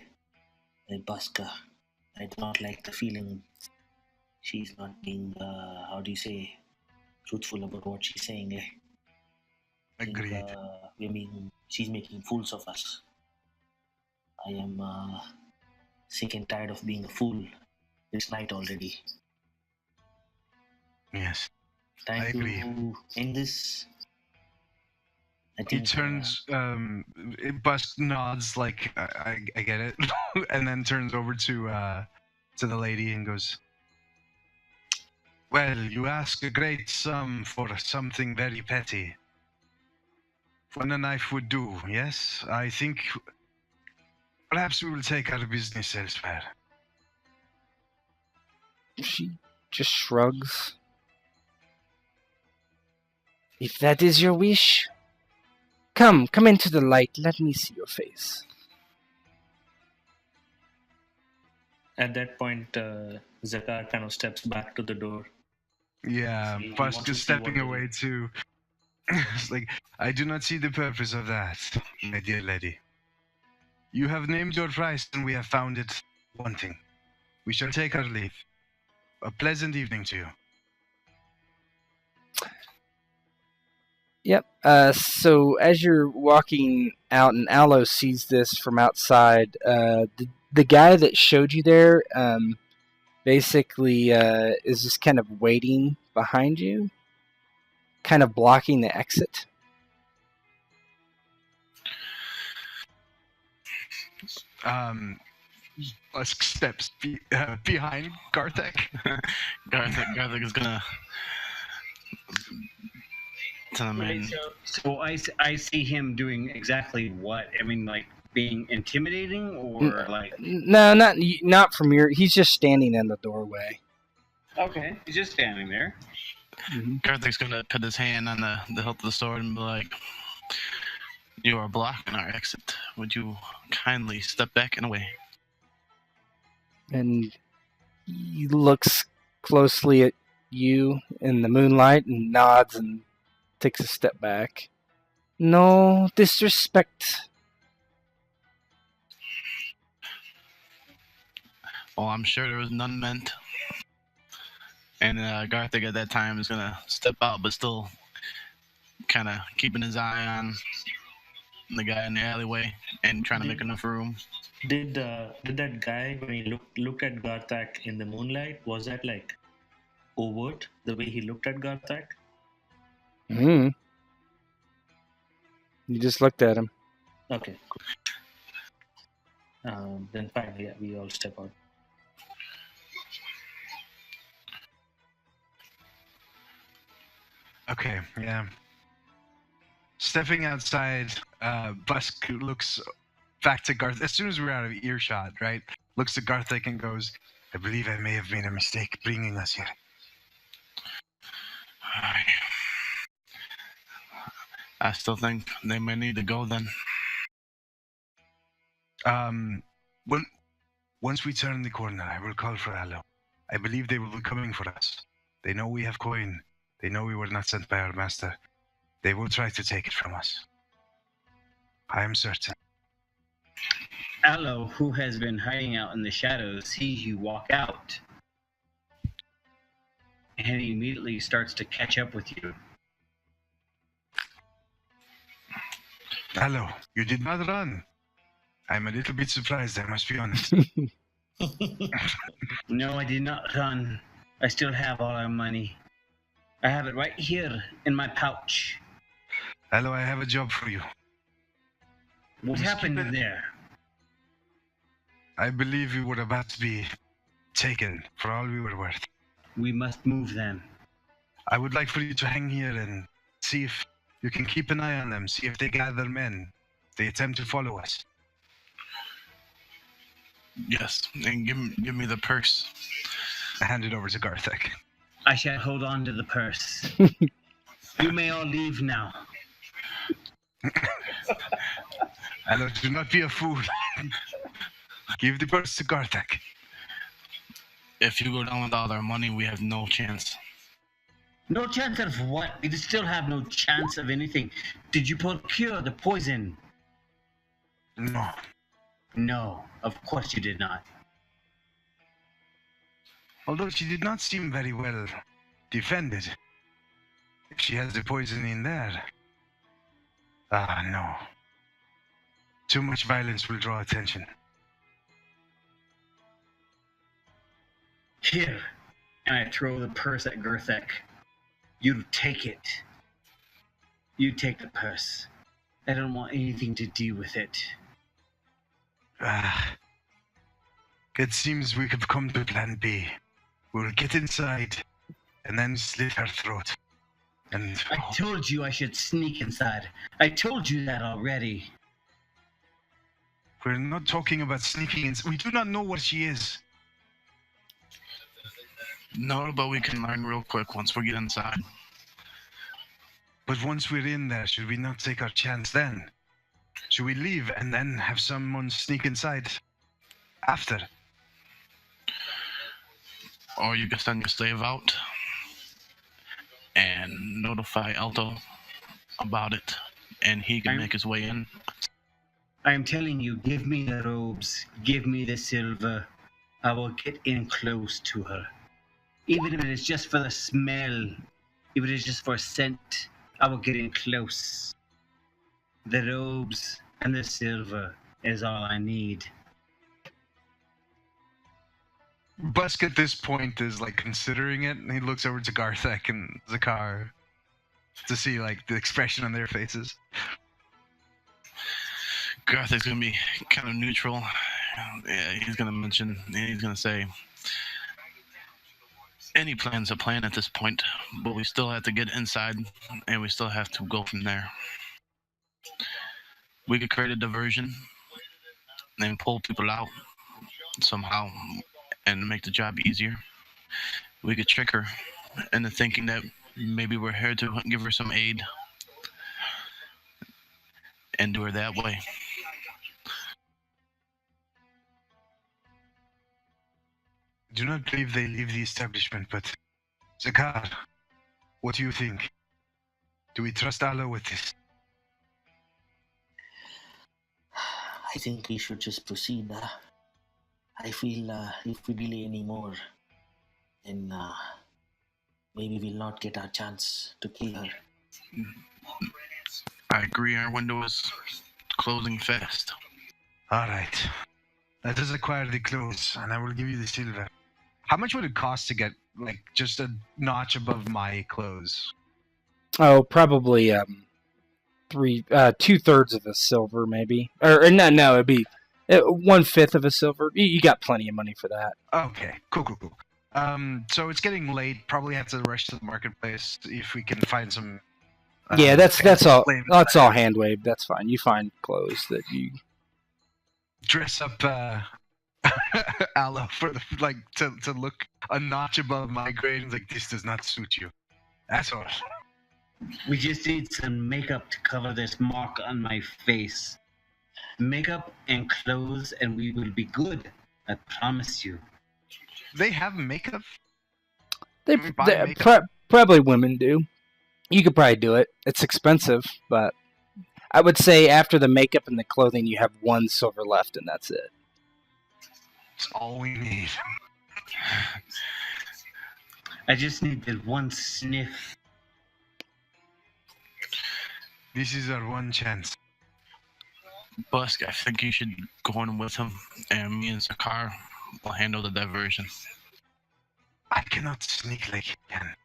hey, Busk, I do not like the feeling she's not being, truthful about what she's saying. I think, Agreed. she's making fools of us. I am sick and tired of being a fool this night already. Yes. Time I agree. to end this. I He think, turns, Busk nods like, I get it, and then turns over to the lady and goes, well, you ask a great sum for something very petty. When a knife would do, yes? I think perhaps we will take our business elsewhere. She just shrugs. If that is your wish, come into the light. Let me see your face. at that point, Zakar kind of steps back to the door. Yeah, He Busk wants is to see stepping what away too. It's like, I do not see the purpose of that, my dear lady. You have named your price and we have found it wanting. We shall take our leave. A pleasant evening to you. Yep. So as you're walking out, and Aloe sees this from outside, the guy that showed you there, basically is just kind of waiting behind you, kind of blocking the exit. Busk steps behind Garthek. Garthek is gonna tell him. Right, so I see him doing exactly what? I mean, like being intimidating, or like? No, not from your. He's just standing in the doorway. Okay, he's just standing there. Mm-hmm. Garthek's gonna put his hand on the hilt of the sword and be like, "You are blocking our exit. Would you kindly step back and away?" And he looks closely you in the moonlight and nods and takes a step back. No disrespect. Well, I'm sure there was none meant. And Garthik at that time is gonna step out, but still kind of keeping his eye on the guy in the alleyway and trying to make enough room. Did that guy, when he looked at Garthak in the moonlight, was that like overt the way he looked at Garthak? You just looked at him. Okay, cool. Then fine, yeah, we all step out. Okay, yeah. Stepping outside, Busk looks back to Garth. As soon as we're out of earshot, right? Looks to Garthik and goes, I believe I may have made a mistake bringing us here. I still think they may need to go then. Once we turn the corner, I will call for Aloe. I believe they will be coming for us. They know we have coin. They know we were not sent by our master. They will try to take it from us. I am certain. Aloe, who has been hiding out in the shadows, sees you walk out. And he immediately starts to catch up with you. Aloe, you did not run. I'm a little bit surprised, I must be honest. No, I did not run. I still have all our money. I have it right here in my pouch. Aloe, I have a job for you. What happened there? I believe we were about to be taken for all we were worth. We must move then. I would like for you to hang here and see if you can keep an eye on them, see if they gather men. They attempt to follow us. Yes, and give me the purse. I hand it over to Garthik. I shall hold on to the purse. You may all leave now. Aloe, do not be a fool. Give the purse to Garthik. If you go down with all our money, we have no chance. No chance of what? We still have no chance of anything. Did you procure the poison? No. No, of course you did not. Although she did not seem very well defended. If she has the poison in there. No. Too much violence will draw attention. Here. And I throw the purse at Garthik. You take it. You take the purse. I don't want anything to do with it. It seems we have come to plan B. We'll get inside and then slit her throat. And I told you I should sneak inside. I told you that already. We're not talking about sneaking in. We do not know where she is. No, but we can learn real quick once we get inside. But once we're in there, should we not take our chance then? Should we leave and then have someone sneak inside after? Or you can send your slave out and notify Alto about it, and he can make his way in. I am telling you, give me the robes, give me the silver. I will get in close to her. Even if it is just for the smell, if it is just for a scent, I will get in close. The robes and the silver is all I need. Busk at this point is like considering it, and he looks over to Garthek and Zakar to see like the expression on their faces. Garthik's gonna be kind of neutral. Yeah, he's gonna say, any plan's a plan at this point, but we still have to get inside, and we still have to go from there. We could create a diversion and pull people out somehow and make the job easier. We could trick her into thinking that maybe we're here to give her some aid and do her that way. Do not believe they leave the establishment, but Zakar, what do you think? Do we trust Allah with this? I think we should just proceed. I feel if we delay any more, then maybe we'll not get our chance to kill her. I agree, our window is closing fast. Alright. Let us acquire the clothes, and I will give you the silver. How much would it cost to get, like, just a notch above my clothes? Oh, probably 2/3 of a silver, maybe. Or no, it'd be 1/5 of a silver. You got plenty of money for that. Okay, cool. So it's getting late. Probably have to rush to the marketplace if we can find some. Yeah, that's all. slaves That's that all hand waved. That's fine. You find clothes that you dress up Aloe for the to look a notch above my grade. And like, this does not suit you. That's all. We just need some makeup to cover this mark on my face. Makeup and clothes, and we will be good. I promise you. They have makeup. they buy makeup? probably women do. You could probably do it. It's expensive, but I would say after the makeup and the clothing, you have 1 silver left, and that's it. It's all we need. I just need that one sniff. This is our one chance. Busk, I think you should go on with him, and me and Zakar will handle the diversion. I cannot sneak like you can.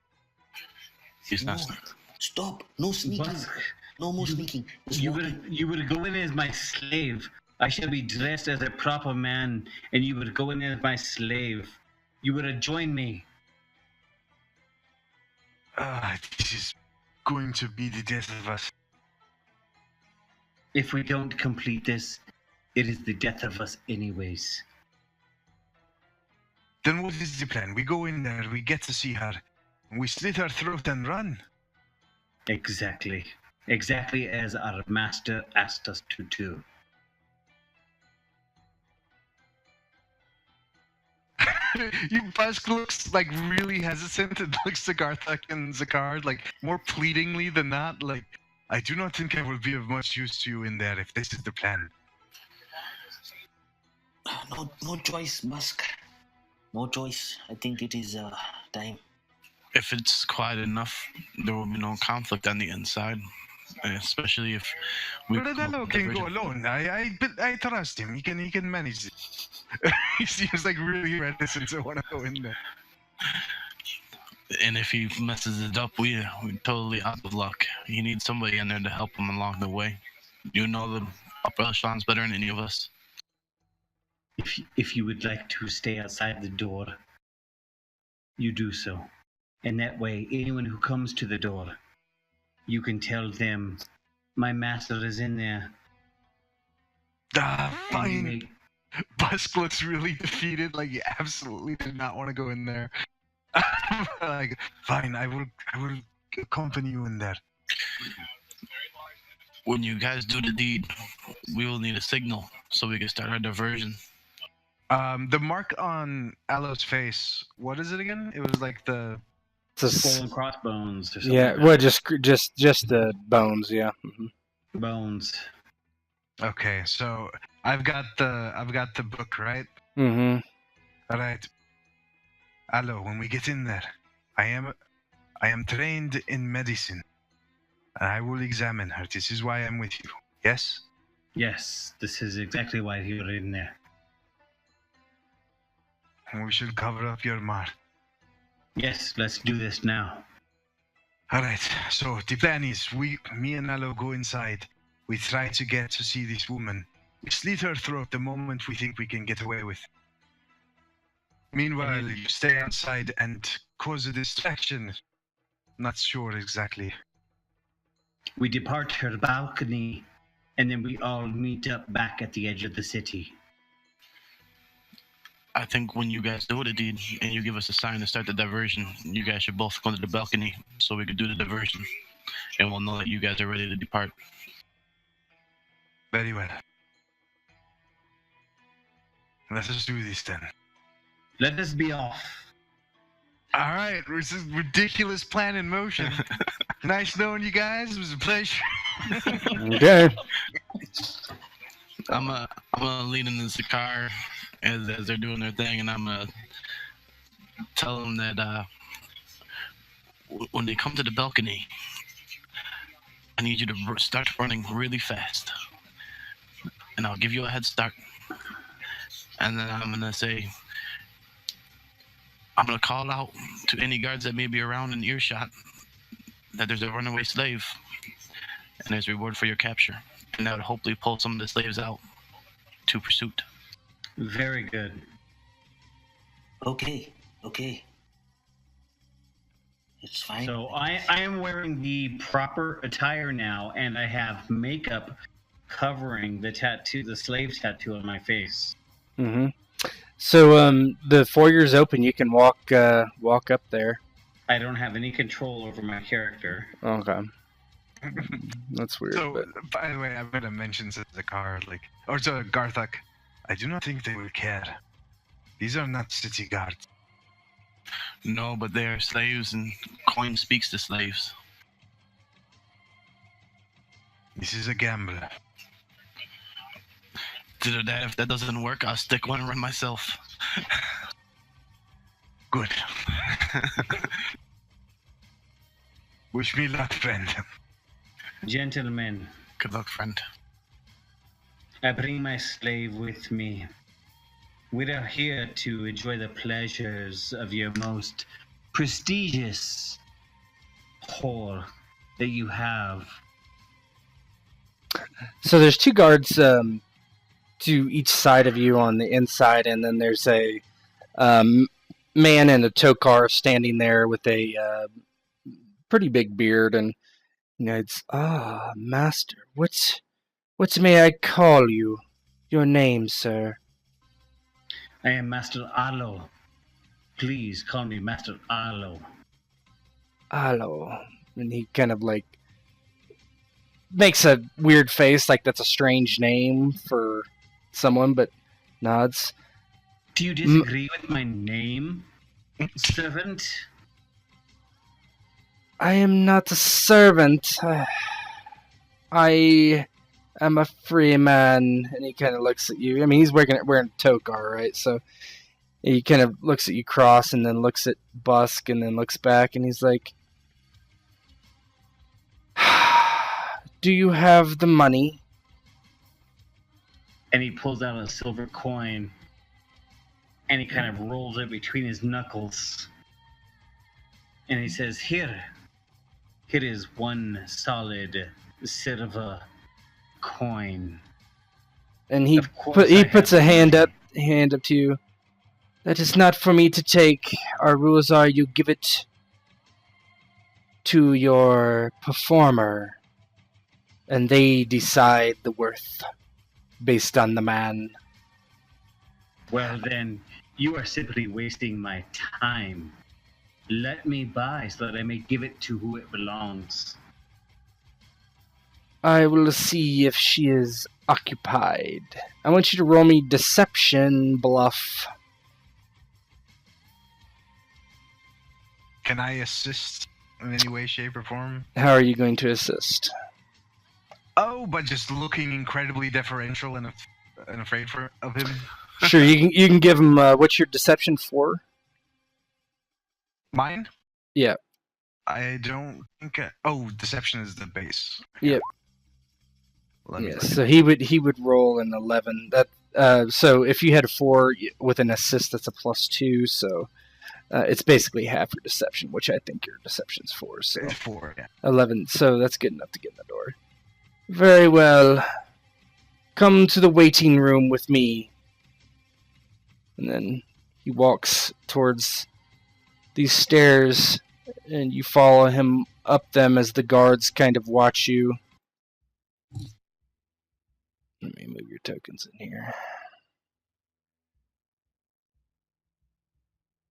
He's not. No, stop! No sneaking! Busk, No more sneaking! Just you walk in. would go in as my slave. I shall be dressed as a proper man, and you would go in as my slave. You would have joined me. This is going to be the death of us. If we don't complete this, it is the death of us anyways. Then what is the plan? We go in there, we get to see her, and we slit her throat and run. Exactly. Exactly as our master asked us to do. Busk looks like really hesitant and looks to Garthak and Zakar like more pleadingly than not. Like, I do not think I will be of much use to you in there if this is the plan. No choice, Busk. No choice. I think it is time. If it's quiet enough, there will be no conflict on the inside. Especially if we Ronaldo can go alone. But I trust him. He can manage it. He seems like really reticent to want to go in there. And if he messes it up, we're totally out of luck. He needs somebody in there to help him along the way. You know the upper echelons better than any of us. If you would like to stay outside the door, you do so. And that way, anyone who comes to the door, you can tell them, my master is in there. Fine. Busk looks really defeated, like he absolutely did not want to go in there. Like, fine, I will accompany you in there. When you guys do the deed, we will need a signal so we can start our diversion. The mark on Aloe's face, what is it again? It was like the Skull and crossbones or something. Yeah, well, just the bones. Yeah. Mm-hmm. Bones. Okay, so I've got the book, right? Mm-hmm. All right. Aloe, when we get in there, I am trained in medicine, and I will examine her. This is why I'm with you. Yes? Yes, this is exactly why you're in there. And we should cover up your mark. Yes, let's do this now. All right. So the plan is, me and Aloe go inside. We try to get to see this woman. We slit her throat the moment we think we can get away with. Meanwhile, you stay outside and cause a distraction. Not sure exactly. We depart her balcony, and then we all meet up back at the edge of the city. I think when you guys do the deed and you give us a sign to start the diversion, you guys should both go to the balcony so we can do the diversion. And we'll know that you guys are ready to depart. Very well. Let us do this then. Let us be off. All right, this is ridiculous plan in motion. Nice knowing you guys. It was a pleasure. Okay. I'm gonna lean in this car as they're doing their thing, and I'm gonna tell them that when they come to the balcony, I need you to start running really fast, and I'll give you a head start. And then I'm gonna say, I'm gonna call out to any guards that may be around in earshot that there's a runaway slave, and there's a reward for your capture, and that would hopefully pull some of the slaves out to pursuit. Very good. Okay. It's fine. So I am wearing the proper attire now, and I have makeup covering the tattoo, the slave tattoo on my face. Mm-hmm. So the foyer's open. You can walk up there. I don't have any control over my character. Okay. That's weird. So, but... by the way, I'm gonna mention to the car, or to Garthak, I do not think they will care. These are not city guards. No, but they are slaves, and coin speaks to slaves. This is a gamble. If that doesn't work, I'll stick one and run myself. Good. Wish me luck, friend. Gentlemen, Good luck, friend. I bring my slave with me. We are here to enjoy the pleasures of your most prestigious hall that you have. So there's two guards to each side of you on the inside, and then there's a man in a tow car standing there with a pretty big beard, and it's master. What may I call you? Your name, sir? I am Master Alo. Please call me Master Alo. Alo. And he kind of makes a weird face, like that's a strange name for someone, but nods. Do you disagree with my name, servant? I am not a servant. I am a free man. And he kind of looks at you. I mean, he's wearing a tow car, right? So he kind of looks at you cross, and then looks at Busk, and then looks back, and he's like, do you have the money? And he pulls out a silver coin, and he kind of rolls it between his knuckles. And he says, Here is one solid silver coin. And he puts a hand up to you. That is not for me to take. Our rules are you give it to your performer, and they decide the worth based on the man. Well then, you are simply wasting my time. Let me buy so that I may give it to who it belongs. I will see if she is occupied. I want you to roll me deception bluff. Can I assist in any way, shape, or form? How are you going to assist? Oh, by just looking incredibly deferential and afraid of him. Sure, you can give him. What's your deception for? Mine? Yeah. I don't think. Deception is the base. Yep. Yeah. So he would roll an 11. That so if you had a 4 with an assist, that's a +2. So it's basically half your deception, which I think your deception's 4. So It's 4. Yeah. 11. So that's good enough to get in the door. Very well. Come to the waiting room with me. And then he walks towards these stairs, and you follow him up them as the guards kind of watch you. Let me move your tokens in here.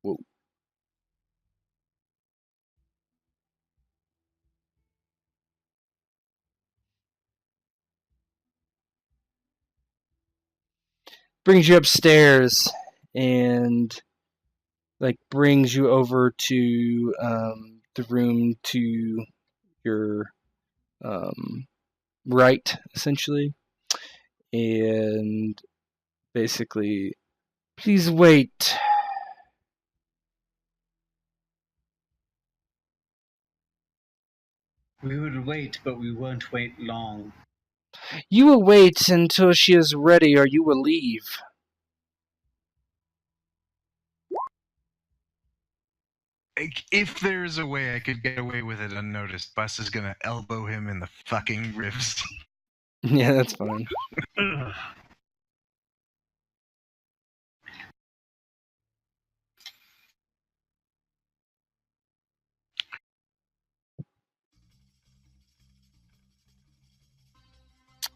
Whoa. Brings you upstairs, and brings you over to the room to your right, essentially, and basically, please wait. We would wait, but we won't wait long. You will wait until she is ready, or you will leave. If there's a way I could get away with it unnoticed, Bus is gonna elbow him in the fucking ribs. Yeah, that's fine.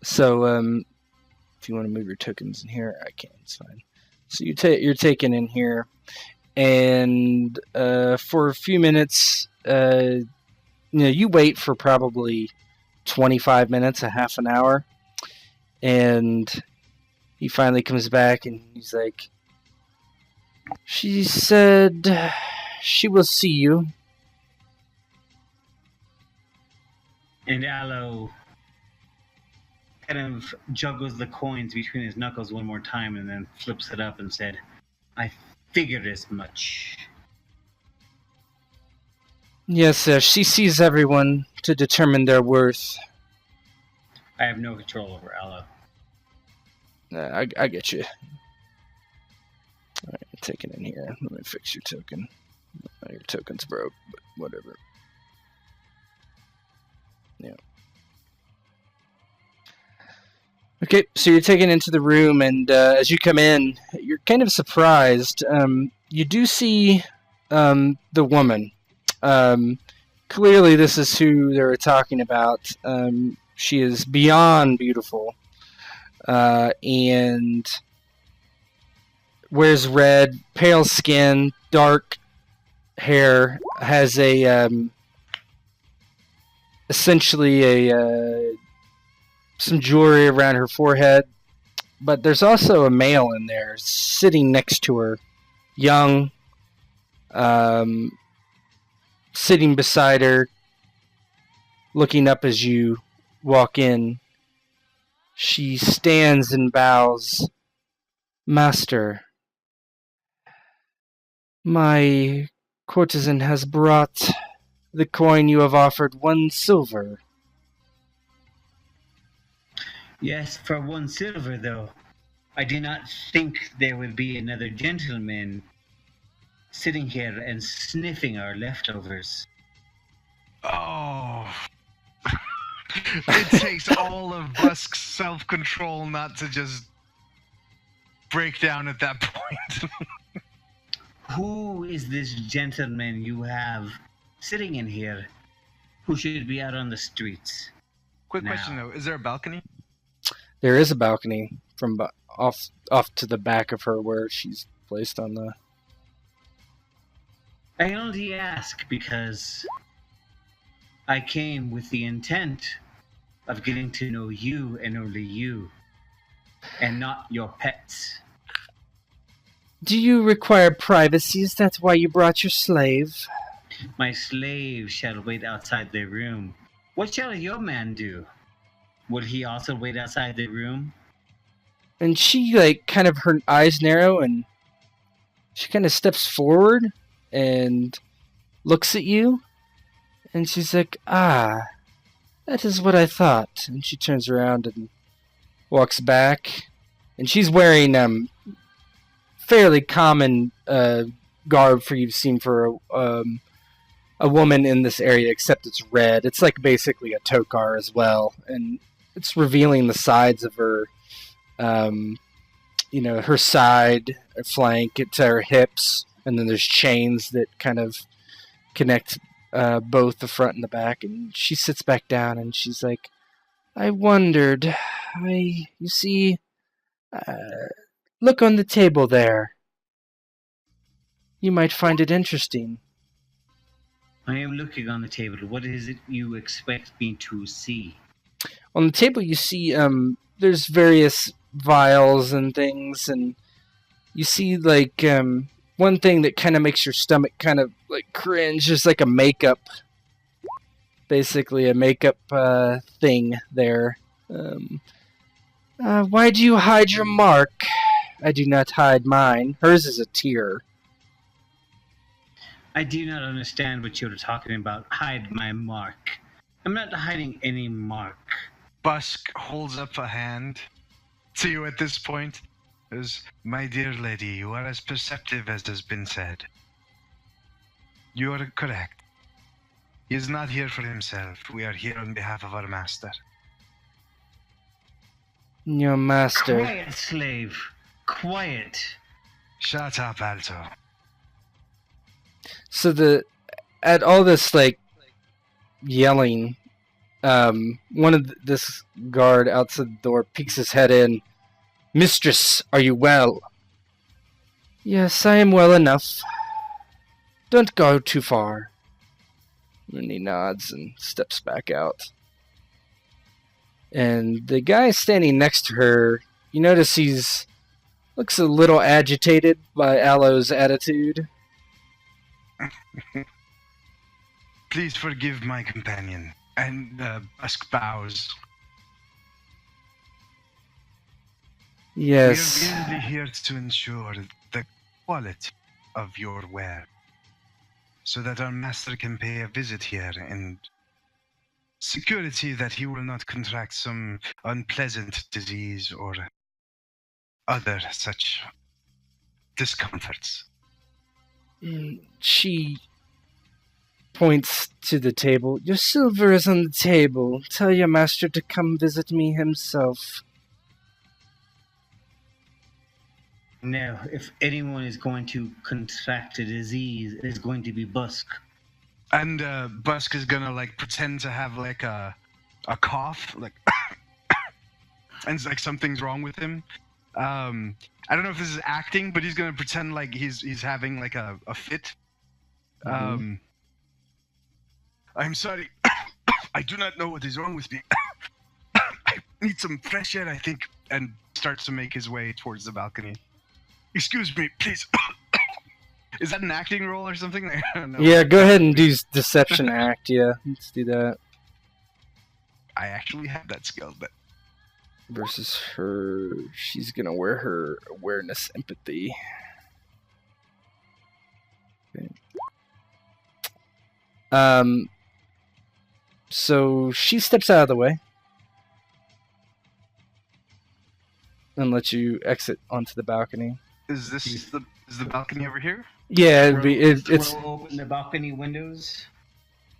So, if you want to move your tokens in here, I can. It's fine. So you're taken in here, and for a few minutes, you wait for probably 25 minutes, a half an hour, and he finally comes back, and he's like, "She said she will see you." And Aloe kind of juggles the coins between his knuckles one more time and then flips it up and said, I figured as much. Yes, sir. She sees everyone to determine their worth. I have no control over Aloe. I get you. Alright, taking in here. Let me fix your token. Your token's broke, but whatever. Yeah. Okay, so you're taken into the room, and as you come in, you're kind of surprised. You do see the woman. Clearly, this is who they were talking about. She is beyond beautiful, and wears red, pale skin, dark hair, has a essentially some jewelry around her forehead, but there's also a male in there sitting next to her, young, sitting beside her, looking up as you walk in. She stands and bows. Master, my courtesan has brought the coin you have offered, 1 silver. Yes, for 1 silver, though. I did not think there would be another gentleman sitting here and sniffing our leftovers. Oh. It takes all of Busk's self-control not to just break down at that point. Who is this gentleman you have sitting in here who should be out on the streets? Quick Now. question though, is there a balcony? There is a balcony from off to the back of her where she's placed on the... I only ask because I came with the intent of getting to know you and only you, and not your pets. Do you require privacy? Is that why you brought your slave? My slave shall wait outside the room. What shall your man do? Would he also wait outside the room? And she, kind of, her eyes narrow, and she kind of steps forward and looks at you, and she's like, "Ah, that is what I thought." And she turns around and walks back, and she's wearing fairly common garb for you've seen for a woman in this area, except it's red. It's like basically a tokar as well, and it's revealing the sides of her, her side, her flank, to her hips, and then there's chains that kind of connect both the front and the back. And she sits back down, and she's like, "I wondered. You see, look on the table there. You might find it interesting." I am looking on the table. What is it you expect me to see? On the table, you see there's various vials and things, and you see one thing that kind of makes your stomach kind of like cringe is like a makeup, basically a makeup thing there. Why do you hide your mark? I do not hide mine. Hers is a tear. I do not understand what you're talking about. Hide my mark. I'm not hiding any mark. Busk holds up a hand to you at this point. Says, "My dear lady, you are as perceptive as has been said. You are correct. He is not here for himself. We are here on behalf of our master." Your master. Quiet, slave. Quiet. Shut up, Alto. So at all this like yelling, one of this guard outside the door peeks his head in. "Mistress, are you well?" "Yes, I am well enough. Don't go too far." And he nods and steps back out. And the guy standing next to her, you notice he's looks a little agitated by Aloe's attitude. "Please forgive my companion." And Busk bows. Yes. We are merely here to ensure the quality of your ware, so that our master can pay a visit here and security that he will not contract some unpleasant disease or other such discomforts. She points to the table. "Your silver is on the table. Tell your master to come visit me himself." No, if anyone is going to contract a disease, it is going to be Busk. And Busk is gonna like pretend to have like a cough, like, and it's like something's wrong with him. I don't know if this is acting, but he's gonna pretend like he's having like a fit. Mm-hmm. "I'm sorry, I do not know what is wrong with me. I need some fresh air, I think," and starts to make his way towards the balcony. "Excuse me, please." Is that an acting role or something? I don't know. Yeah, go ahead and do deception act. Yeah, let's do that. I actually have that skill, but Versus her, she's gonna wear her awareness empathy. Okay. So she steps out of the way and lets you exit onto the balcony. is the balcony over here? Yeah, it's Throw open the balcony windows.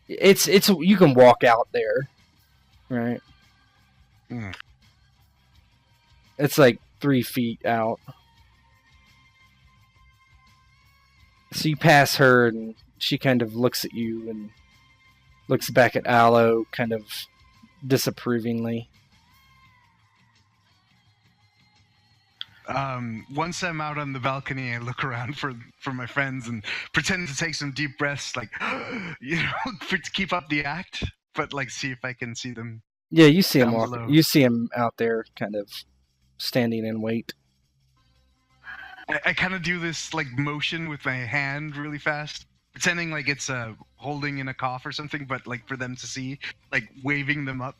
it's you can walk out there, right? Mm. It's like 3 feet out. So you pass her, and she kind of looks at you and looks back at Aloe, kind of disapprovingly. Once I'm out on the balcony, I look around for my friends and pretend to take some deep breaths, like, to keep up the act, but like see if I can see them. Yeah, you see him Down walk. below. You see him out there, kind of standing in wait. I kind of do this like motion with my hand really fast, pretending like it's holding in a cough or something, but like for them to see, like waving them up.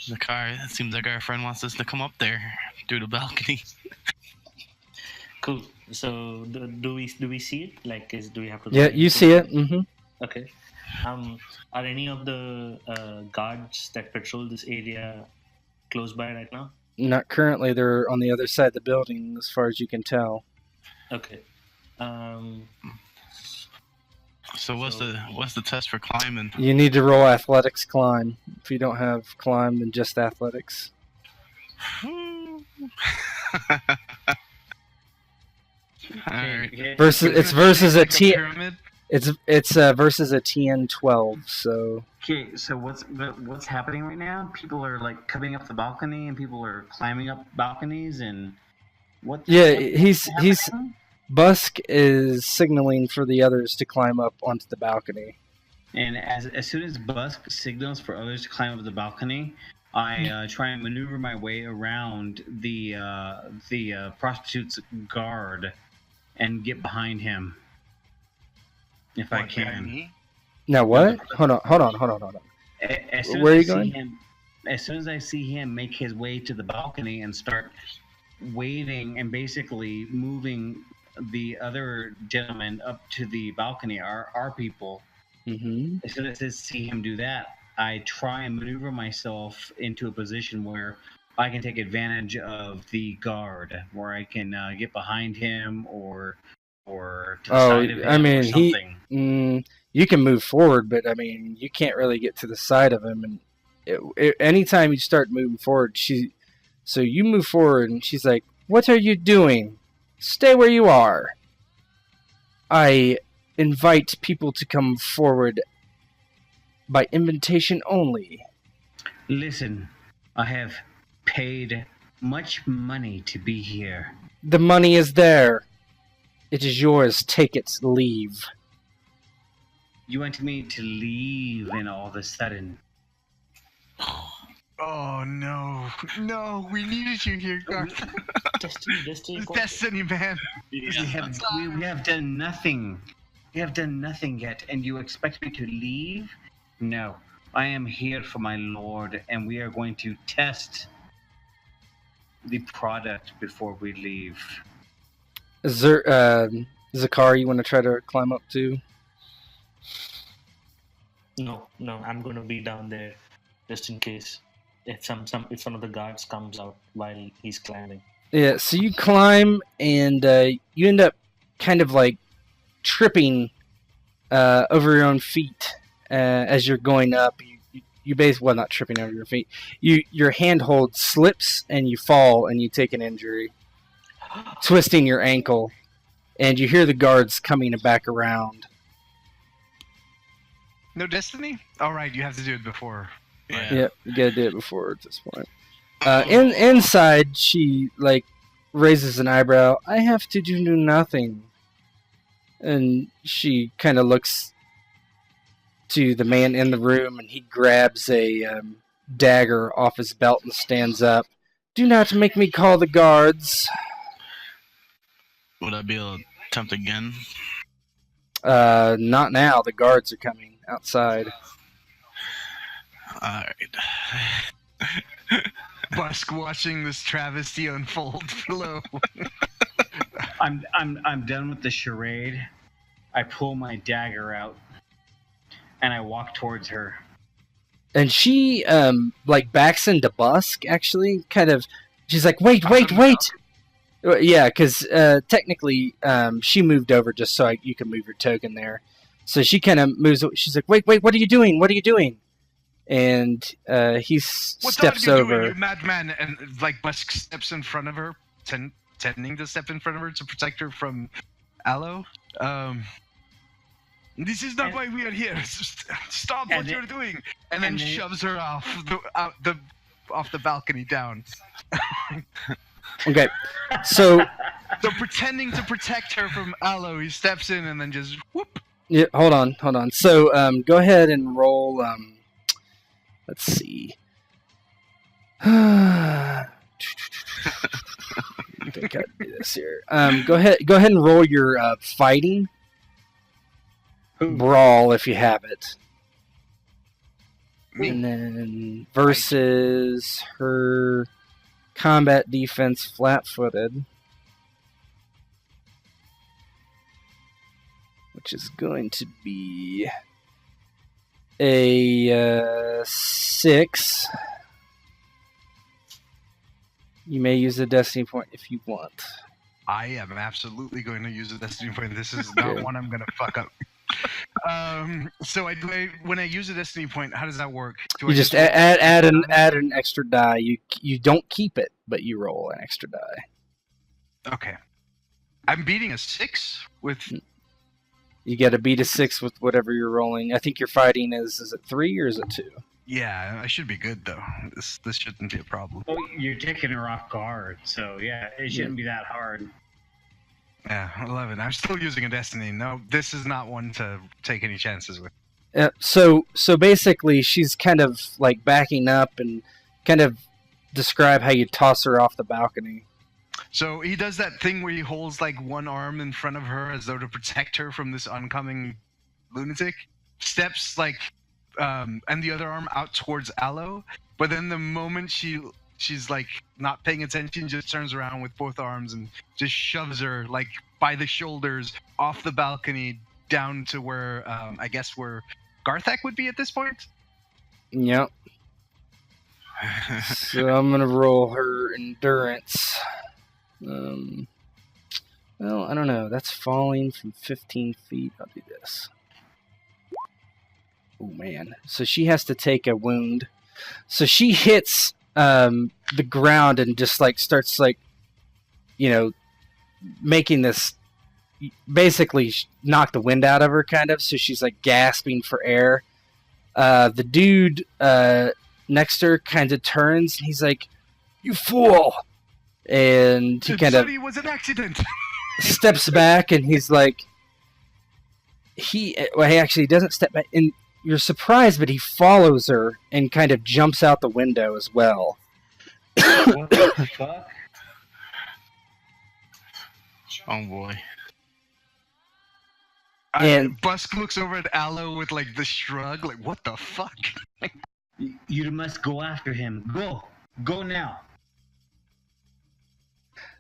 The car. It seems like our friend wants us to come up there through the balcony. Cool. So do we see it? Like, do we have to? Yeah, you see it. Mm-hmm. Okay. Are any of the guards that patrol this area close by right now? Not currently. They're on the other side of the building, as far as you can tell. Okay. So what's the test for climbing? You need to roll athletics climb. If you don't have climb, then just athletics. Alright. It's versus a T. pyramid. It's versus a TN12. So Okay, so what's happening right now? People are like coming up the balcony, and people are climbing up balconies, and what? yeah, what's he's happening? Busk is signaling for the others to climb up onto the balcony. And as soon as Busk signals for others to climb up the balcony, I try and maneuver my way around the prostitute's guard and get behind him if I can. Now what? Hold on. As soon Where are as you I see going? him, as soon as I see him make his way to the balcony and start waving and basically moving the other gentleman up to the balcony, our people. Mm-hmm. As soon as I see him do that, I try and maneuver myself into a position where I can take advantage of the guard, where I can get behind him or to the side of him I mean, or something. you can move forward, but I mean, you can't really get to the side of him. And anytime you start moving forward, so you move forward, and she's like, "What are you doing? Stay where you are. I invite people to come forward by invitation only." Listen, I have paid much money to be here. The money is there. It is yours. Take it. Leave. You want me to leave and all of a sudden? Oh no, we needed you here, Garth. Destiny, man. We have done nothing. We have done nothing yet, and you expect me to leave? No, I am here for my lord, and we are going to test the product before we leave. Is there, Zakar, you want to try to climb up too? No, I'm going to be down there just in case if if one of the guards comes out while he's climbing. Yeah, so you climb, and you end up kind of like tripping over your own feet as you're going up. You basically, well, not tripping over your feet. Your handhold slips, and you fall, and you take an injury, twisting your ankle, and you hear the guards coming back around. No Destiny? Alright, you have to do it before. Yeah. Yep, you gotta do it before at this point. Inside, she like raises an eyebrow. I have to do nothing, and she kind of looks to the man in the room, and he grabs a dagger off his belt and stands up. Do not make me call the guards. Would I be able to attempt again? Not now. The guards are coming outside. Alright. Busk watching this travesty unfold below. I'm done with the charade. I pull my dagger out, and I walk towards her. And she like backs into Busk. Actually, kind of. She's like, wait. Yeah, because technically she moved over just so you can move your token there. So she kind of moves. She's like, wait, what are you doing? What are you doing? And he steps over. Doing, you madman? And like Busk steps in front of her, tending to step in front of her to protect her from Aloe. This is not why we are here. Stop what you're doing. And then shoves her off the balcony down. Okay, so pretending to protect her from Aloe, he steps in and then just whoop. Yeah, hold on. So go ahead and roll. Let's see. I think I'd do this here. Go ahead and roll your fighting brawl if you have it. Me. And then versus her combat defense flat-footed, which is going to be a 6. You may use a destiny point if you want. I am absolutely going to use a destiny point. This is not one I'm going to fuck up. So when I use a destiny point, how does that work? You just add an extra die. You don't keep it, but you roll an extra die. Okay. I'm beating a 6 with. You got to beat a 6 with whatever you're rolling. I think your fighting is it 3 or is it 2? Yeah, I should be good though. This shouldn't be a problem. Well, you're taking her off guard, so yeah, it shouldn't be that hard. Yeah, 11. I'm still using a destiny. No, this is not one to take any chances with. So basically, she's kind of like backing up, and kind of describe how you toss her off the balcony. So he does that thing where he holds like one arm in front of her as though to protect her from this oncoming lunatic. Steps like, and the other arm out towards Aloe. But then the moment she's like not paying attention, just turns around with both arms and just shoves her like by the shoulders off the balcony down to where I guess where Garthak would be at this point. Yep. So I'm gonna roll her endurance. Well, I don't know. That's falling from 15 feet. I'll do this. Oh man. So she has to take a wound. So she hits the ground and just like starts like, making this, basically knock the wind out of her kind of. So she's like gasping for air. The dude next to her kind of turns and he's like, "You fool!" And he kind of was an accident. steps back and he's like, he actually doesn't step back. And you're surprised, but he follows her and kind of jumps out the window as well. What the fuck? Oh boy. And Busk looks over at Aloe with like the shrug, like, what the fuck? You must go after him. Go now.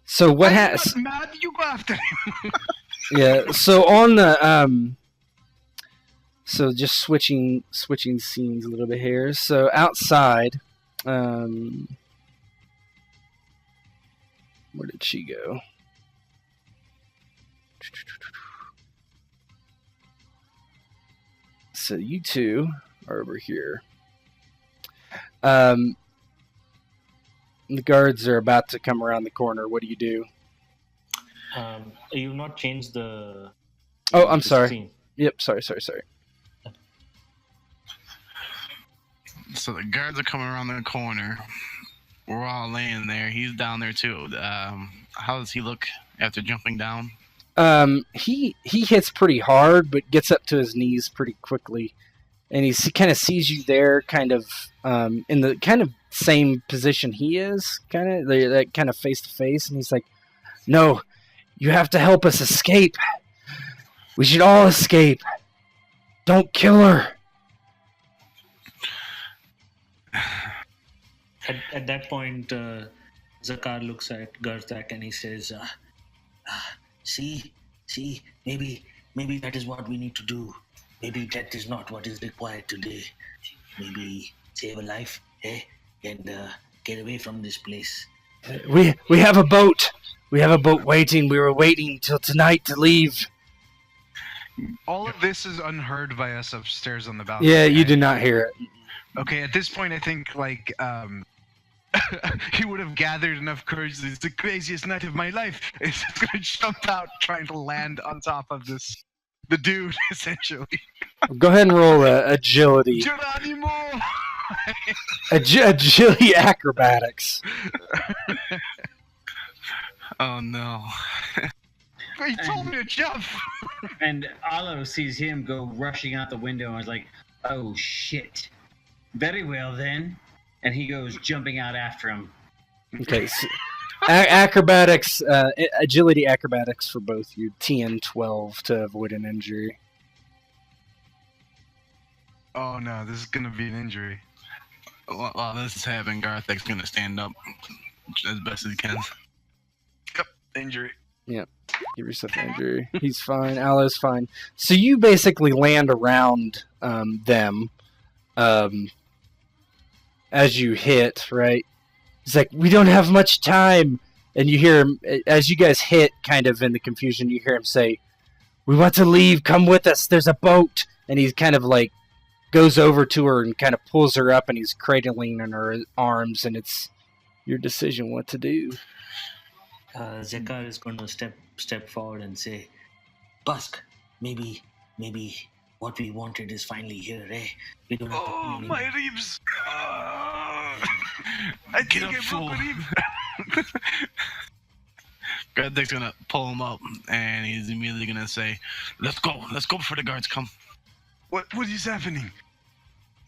so what I'm has? not mad, you go after him. Yeah. So on the so just switching scenes a little bit here. So outside, where did she go? So you two are over here. The guards are about to come around the corner. What do you do? You've not changed the. Oh, I'm the sorry. scene. Yep, sorry. So the guards are coming around the corner. We're all laying there. He's down there too. How does he look after jumping down? He hits pretty hard, but gets up to his knees pretty quickly, and he kind of sees you there, kind of in the kind of same position he is, kind of that kind of face to face, and he's like, "No, you have to help us escape. We should all escape. Don't kill her." At that point, Zakar looks at Garthak and he says, See, maybe that is what we need to do. Maybe that is not what is required today. Maybe save a life, and get away from this place. We have a boat. We have a boat waiting. We were waiting till tonight to leave. All of this is unheard by us upstairs on the balcony. Yeah, you did not hear it. Okay, at this point, I think like he would have gathered enough courage. It's the craziest night of my life. He's just gonna jump out, trying to land on top of the dude, essentially. Go ahead and roll agility. Geronimo! Agility acrobatics. Oh no. He told me to jump. And Aloe sees him go rushing out the window and is like, "Oh shit. Very well then." And he goes jumping out after him. Okay, so acrobatics, agility acrobatics for both you. TN 12 to avoid an injury. Oh no, this is gonna be an injury. While this is happening, Garthak's gonna stand up as best as he can. Yep, injury. Yep, give yourself an injury. He's fine. Aloe's fine. So you basically land around them as you hit, right? It's like, "We don't have much time." And you hear him, as you guys hit, kind of in the confusion, you hear him say, "We want to leave. Come with us. There's a boat." And he's kind of like, goes over to her and kind of pulls her up, and he's cradling in her arms, and it's your decision what to do. Zakar is going to step forward and say, "Busk, maybe what we wanted is finally here, eh? We don't have to Oh, kill my anyone." ribs! I Get think up, I fool. broke a rib. Garthak's gonna pull him up, and he's immediately gonna say, let's go before the guards come." What is happening?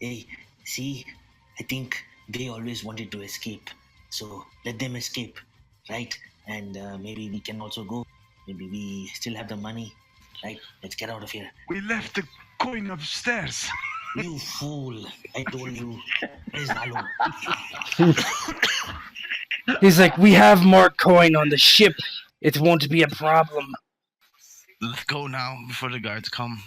Hey, see, I think they always wanted to escape. So let them escape, right? And maybe we can also go. Maybe we still have the money, right? Let's get out of here. We left the coin upstairs. You fool! I told you. Where's Lalo? He's like, we have more coin on the ship. It won't be a problem. Let's go now before the guards come.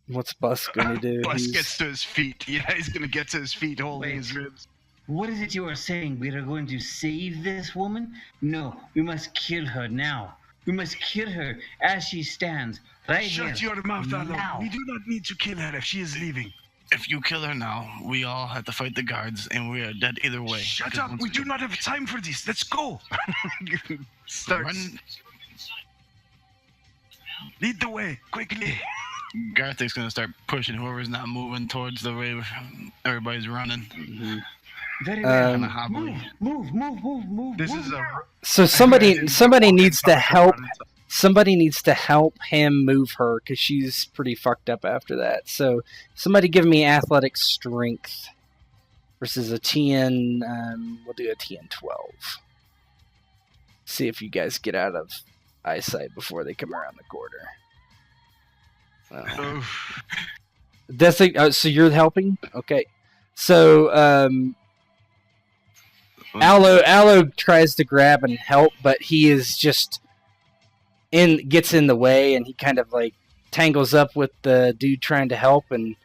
What's Bus gonna do? Bus gets to his feet. Yeah, he's gonna get to his feet holding Wait. his ribs. What is it you are saying? We are going to save this woman? No, we must kill her now. We must kill her as she stands, right here. Shut your mouth, Alo. now. We do not need to kill her if she is leaving. If you kill her now, we all have to fight the guards, and we are dead either way. Shut Because up. once We do not have time for this. Let's go. Start. Run. Lead the way, quickly. Garthic's gonna start pushing whoever's not moving towards the way everybody's running. Very well. Um, Kinda hobbly. Move. This is a. So somebody needs to help. Somebody needs to help him move her because she's pretty fucked up after that. So somebody give me athletic strength versus a TN. We'll do a TN 12. See if you guys get out of eyesight before they come around the corner. Oof. That's so you're helping? Okay. So Aloe tries to grab and help, but he is just gets in the way, and he kind of like tangles up with the dude trying to help, and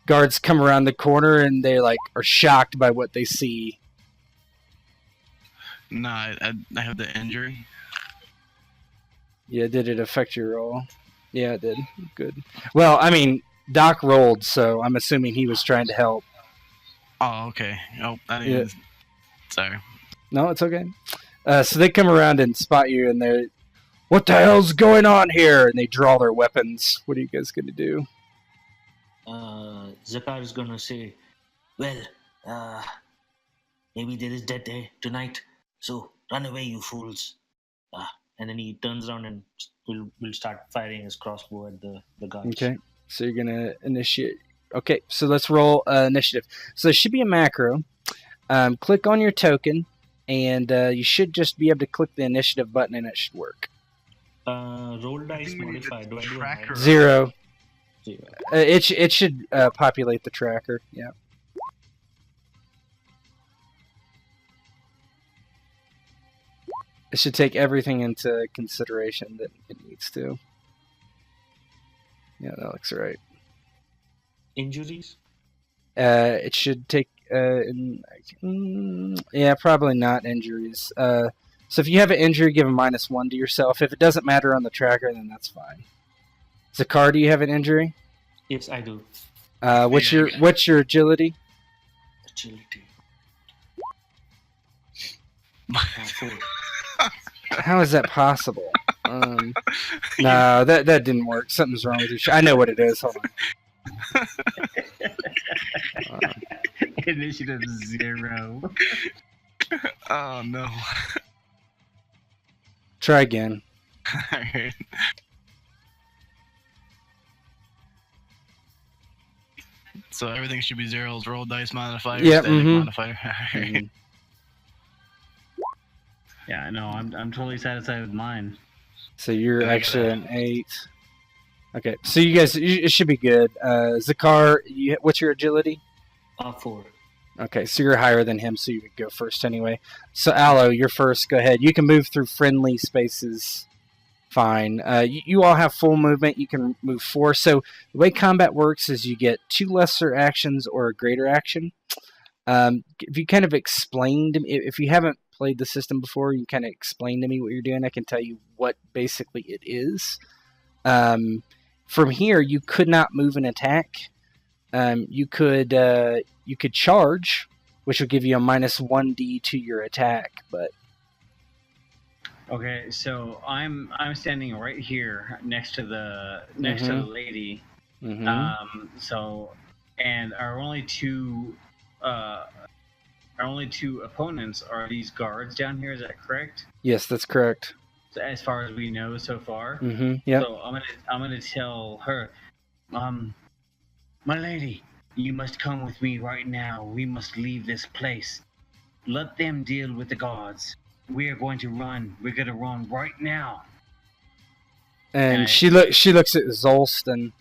guards come around the corner and they like are shocked by what they see. Nah, I have the injury. Yeah, did it affect your roll? Yeah, it did. Good. Well, I mean, Doc rolled, so I'm assuming he was trying to help. Oh, okay. Oh, I didn't. Yeah. Sorry. No, it's okay. So they come around and spot you, and they're, what the hell's going on here? And they draw their weapons. What are you guys going to do? Zakar is gonna say, well, maybe there is dead there tonight, so run away, you fools. And then he turns around and will start firing his crossbow at the guards. Okay, so you're going to initiate. Okay, so let's roll initiative. So there should be a macro. Click on your token, and you should just be able to click the initiative button, and it should work. Roll dice think we need modified. a Do I do a tracker. minus? 0. 0. It should populate the tracker. Yeah. It should take everything into consideration that it needs to. Yeah, that looks right. Injuries? It should take. Yeah, probably not injuries. So if you have an injury, give a -1 to yourself. If it doesn't matter on the tracker, then that's fine. Zakar, do you have an injury? Yes, I do. What's Yeah, your agility? Agility. 4. How is that possible? No, that didn't work. Something's wrong with your. I know what it is. Hold on. Initiative 0. Oh no. Try again. Alright. So everything should be zeros. Roll dice modifier. Yeah, Static mhm. modifier. Alright. Mhm. Yeah, no, I'm totally satisfied with mine. So you're actually an 8. Okay, so you guys, it should be good. Zakar, what's your agility? 4. Okay, so you're higher than him, so you would go first anyway. So Aloe, you're first. Go ahead. You can move through friendly spaces. Fine. You all have full movement. You can move 4. So the way combat works is you get 2 lesser actions or a greater action. If you kind of explain to me, if you haven't played the system before, you kind of explain to me what you're doing. I can tell you what basically it is. From here, you could not move an attack. You could charge, which would give you a -1d to your attack. But Okay, so I'm standing right here next to the lady. So, and our only two opponents are these guards down here. Is that correct? yes, that's correct. So as far as we know so far. Yeah. So I'm gonna tell her, my lady, You must come with me right now. We must leave this place. Let them deal with the gods. We are going to run. We're going to run right now. And she looks at Zolston,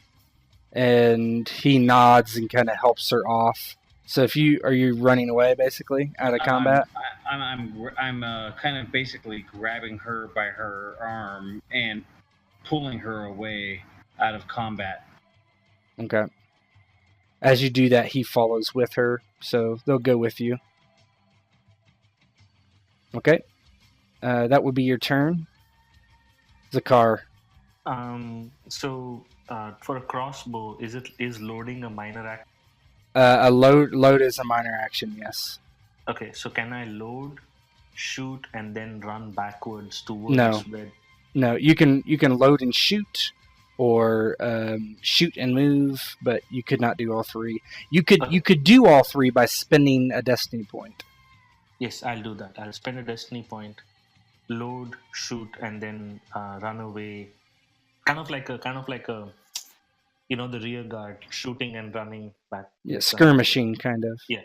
and he nods and kind of helps her off. So are you running away basically out of combat? I'm kind of basically grabbing her by her arm and pulling her away out of combat. Okay. As you do that, he follows with her, so they'll go with you. Okay. That would be your turn. Zakar. So for a crossbow, is loading a minor action? A load is a minor action, yes. Okay, so can I load, shoot, and then run backwards towards where? No, you can load and shoot, or shoot and move, but you could not do all three. You could do all three by spending a destiny point. Yes, I'll do that. I'll spend a destiny point, load, shoot, and then run away. Kind of like a the rear guard, shooting and running back. Yeah, skirmishing kind of. Yeah.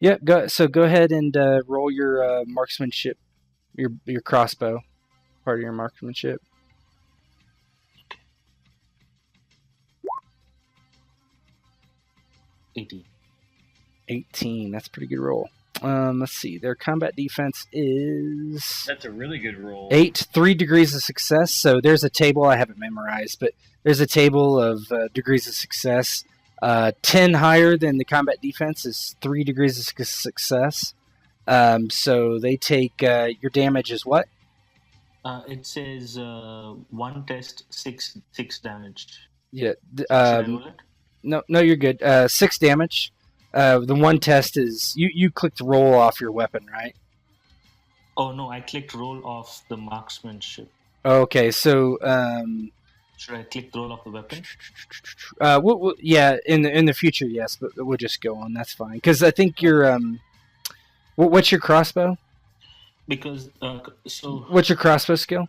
Yeah. Go ahead and roll your marksmanship, your crossbow, part of your marksmanship. 18. That's a pretty good roll. Let's see. Their combat defense is... That's a really good roll. 8, 3 degrees of success. So there's a table. I haven't memorized, but there's a table of degrees of success. 10 higher than the combat defense is 3 degrees of success. So they take... your damage is what? It says 1 test, 6 damage. Yeah. Should I roll it? No, you're good. 6 damage. The one test is you clicked roll off your weapon, right? Oh no, I clicked roll off the marksmanship. Okay, so should I click roll off the weapon? Yeah, in the future, yes, but we'll just go on. That's fine because I think you're what's your crossbow? Because what's your crossbow skill?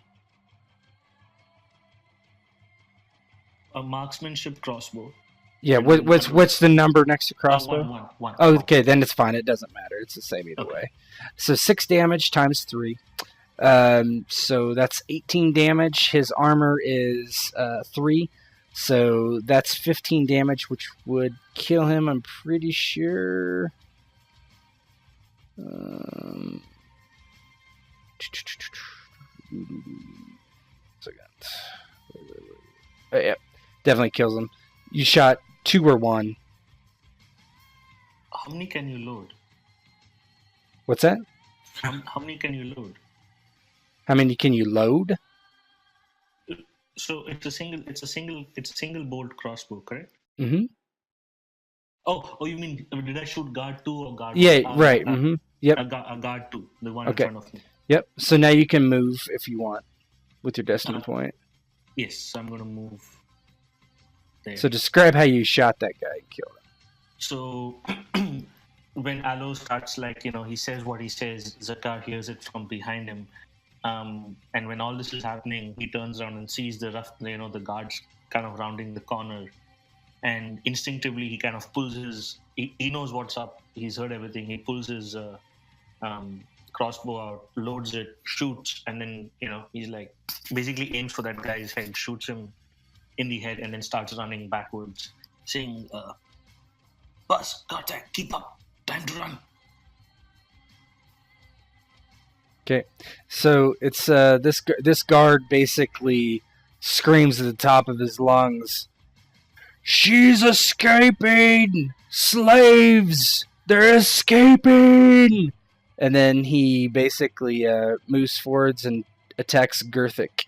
A marksmanship crossbow. Yeah, what's the number next to crossbow? One. Oh, okay, then it's fine. It doesn't matter. It's the same either way. So 6 damage times 3. So that's 18 damage. His armor is 3. So that's 15 damage, which would kill him, I'm pretty sure. Yeah, definitely kills him. You shot 2 or 1. How many can you load? What's that? How many can you load? How many can you load? So it's a single bolt crossbow, correct? Mm-hmm. Oh, you mean did I shoot guard 2 or guard 1? Yeah, right. Mm-hmm. Yep. A guard 2, the one in front of me. Yep. So now you can move if you want with your destiny point. Yes, so I'm gonna move there. So describe how you shot that guy and killed him. So when Aloe starts, he says what he says, Zakar hears it from behind him. And when all this is happening, he turns around and sees the the guards kind of rounding the corner. And instinctively, he kind of pulls his... He knows what's up. He's heard everything. He pulls his crossbow out, loads it, shoots, and then, he's like... Basically aims for that guy's head, shoots him in the head, and then starts running backwards, saying, "Boss, got that. Keep up. Time to run." Okay, so it's this guard basically screams at the top of his lungs, "She's escaping! Slaves! They're escaping!" And then he basically moves forwards and attacks Gerthic.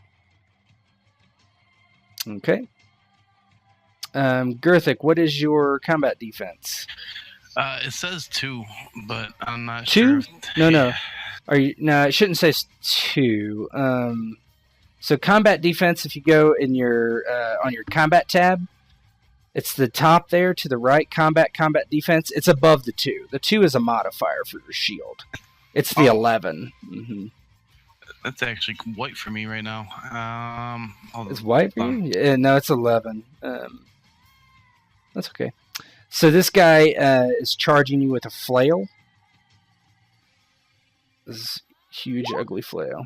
Okay. Gerthic, what is your combat defense? It says 2, but I'm not 2? sure. No. Are you? No, it shouldn't say 2. So combat defense, if you go in your on your combat tab, it's the top there to the right. Combat defense. It's above the 2. The 2 is a modifier for your shield. It's the 11. Mm-hmm. That's actually white for me right now. It's white for you? Yeah, no, it's 11. That's okay. So this guy is charging you with a flail. This huge, ugly flail.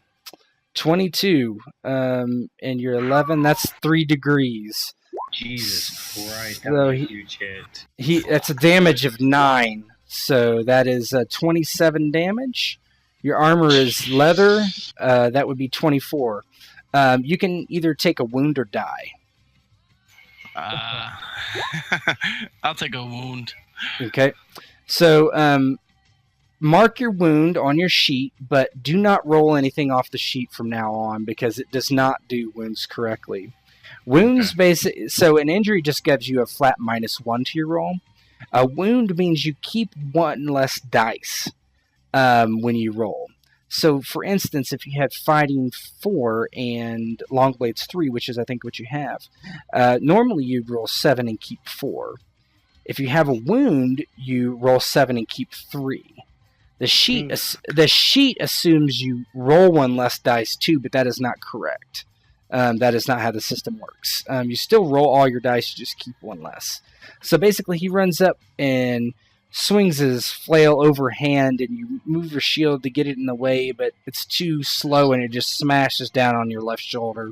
22, and you're 11. That's 3 degrees. Jesus Christ, that So was a huge hit. That's a damage of 9. So that is 27 damage. Your armor is leather. That would be 24. You can either take a wound or die. I'll take a wound. Okay. So mark your wound on your sheet, but do not roll anything off the sheet from now on because it does not do wounds correctly. Wounds so an injury just gives you a flat -1 to your roll. A wound means you keep 1 less dice when you roll. So, for instance, if you had fighting 4 and long blades 3, which is I think what you have, normally you'd roll 7 and keep 4. If you have a wound, you roll 7 and keep 3. The sheet assumes you roll 1 less dice too, but that is not correct. That is not how the system works. You still roll all your dice, you just keep 1 less. So basically, he runs up and swings his flail overhand, and you move your shield to get it in the way, but it's too slow, and it just smashes down on your left shoulder.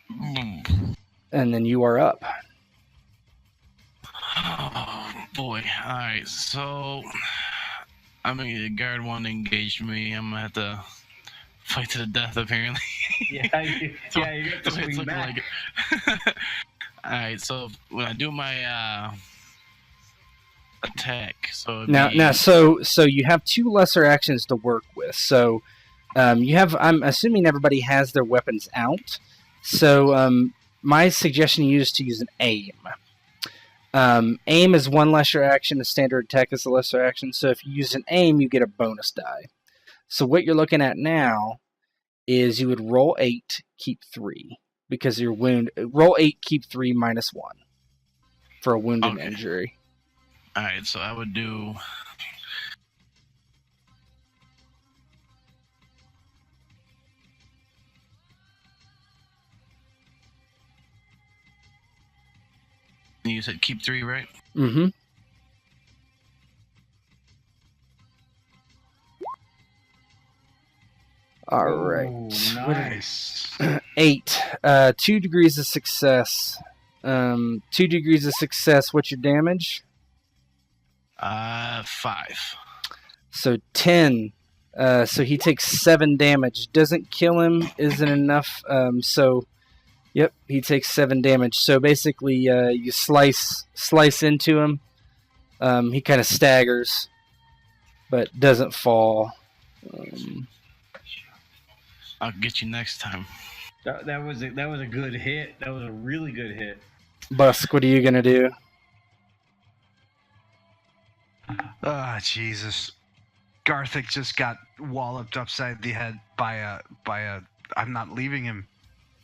And then you are up. Oh, boy. Alright, so I'm going to get a guard one to engage me. I'm going to have to fight to the death, apparently. Yeah, you got to swing back. Like Alright, so when I do my attack, so so you have 2 lesser actions to work with. So you have, I'm assuming everybody has their weapons out. So my suggestion is to use an aim. Aim is 1 lesser action. A standard attack is a lesser action. So if you use an aim, you get a bonus die. So what you're looking at now is you would roll 8, keep 3. Because your wound, roll 8, keep 3, -1 for a wound and injury. Alright, so I would do. You said keep 3, right? Mm-hmm. All right. Nice. 8. 2 degrees of success. 2 degrees of success. What's your damage? 5. So 10. So he takes 7 damage. Doesn't kill him. Isn't enough. So, yep, he takes 7 damage. So basically, you slice into him. He kind of staggers, but doesn't fall. I'll get you next time. That was a good hit. That was a really good hit. Busk, what are you gonna do? Ah, Jesus. Garthik just got walloped upside the head by a. I'm not leaving him.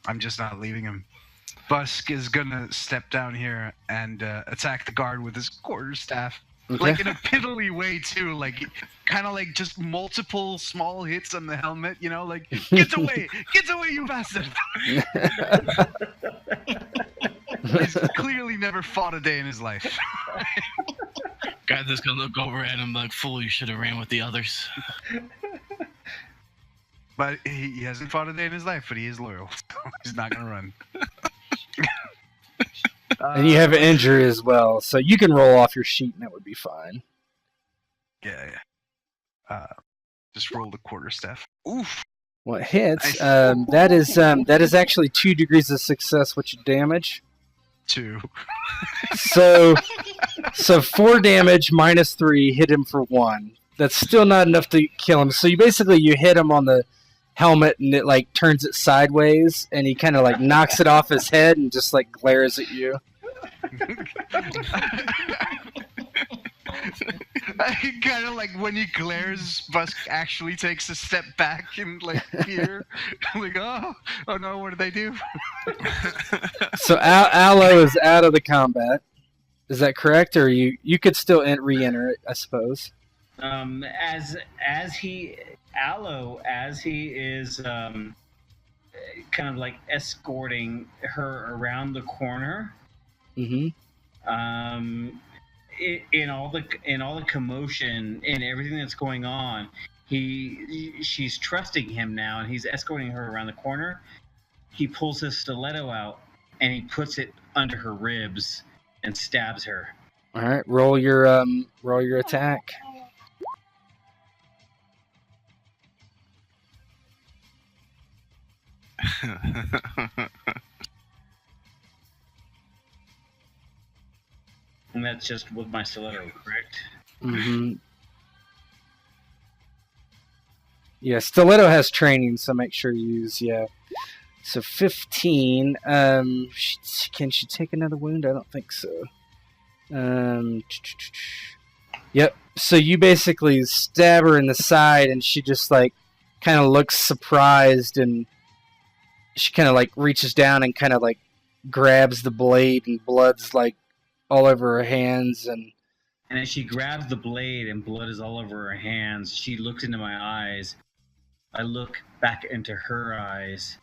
I'm just not leaving him. Busk is gonna step down here and attack the guard with his quarterstaff. Okay. Like in a piddly way too, like kind of like just multiple small hits on the helmet, you know, like get away, you bastard! He's clearly never fought a day in his life. Guy's just gonna look over at him like, fool, you should have ran with the others. But he hasn't fought a day in his life, but he is loyal, so he's not gonna run. And you have an injury as well, so you can roll off your sheet and that would be fine. Yeah. Just roll the quarterstaff. Oof. What hits? Nice. That is actually 2 degrees of success. What's your damage? 2. So 4 damage -3, hit him for 1. That's still not enough to kill him. So you hit him on the helmet and it like turns it sideways and he kind of like knocks it off his head and just like glares at you. I kind of like when he glares, Busk actually takes a step back in like fear. Like, oh no, what did they do? So Aloe is out of the combat. Is that correct, or you could still re-enter it, I suppose? As he is kind of like escorting her around the corner. Mm-hmm. In all the commotion and everything that's going on, she's trusting him now, and he's escorting her around the corner. He pulls his stiletto out and he puts it under her ribs and stabs her. All right, roll your attack. And that's just with my stiletto, correct? Mm-hmm. Yeah, stiletto has training, so make sure you use, yeah. So 15. Can she take another wound? I don't think so. Yep. So you basically stab her in the side, and she just like kind of looks surprised, and she kind of like reaches down and kind of like grabs the blade, and blood's like all over her hands, and as she grabs the blade and blood is all over her hands, she looks into my eyes. I look back into her eyes,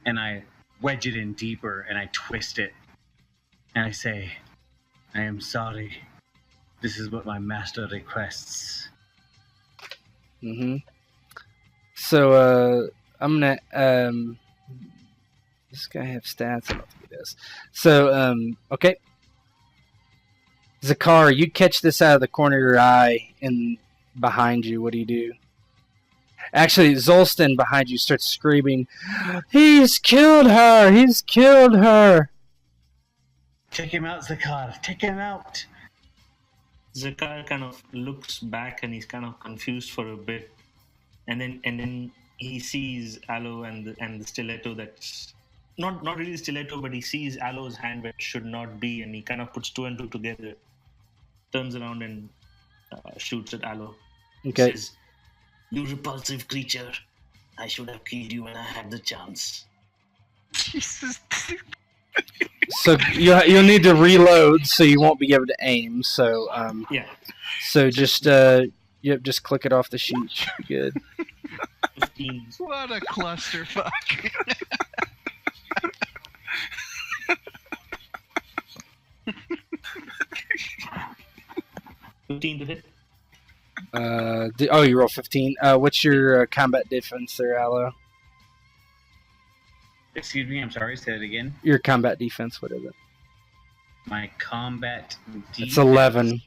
and I wedge it in deeper, and I twist it, and I say, I am sorry. This is what my master requests. Mm-hmm. So, I'm gonna, this guy have stats? I don't think he does. So, okay. Zakar, you catch this out of the corner of your eye, and behind you, what do you do? Actually, Zolston behind you starts screaming, "He's killed her! He's killed her!" Take him out, Zakar. Take him out. Zakar kind of looks back and he's kind of confused for a bit, and then he sees Aloe and the stiletto that's not really stiletto, but he sees Aloe's hand where it should not be, and he kind of puts two and two together, turns around and shoots at Aloe. Okay. Says, "You repulsive creature! I should have killed you when I had the chance." Jesus. So you'll need to reload, so you won't be able to aim. So Yeah. So just just click it off the sheet. Should be good. 15. What a clusterfuck. 15 to hit. You roll 15. What's your combat defense there, Aloe? Excuse me, I'm sorry, say it again. Your combat defense, what is it? My combat defense. It's 11.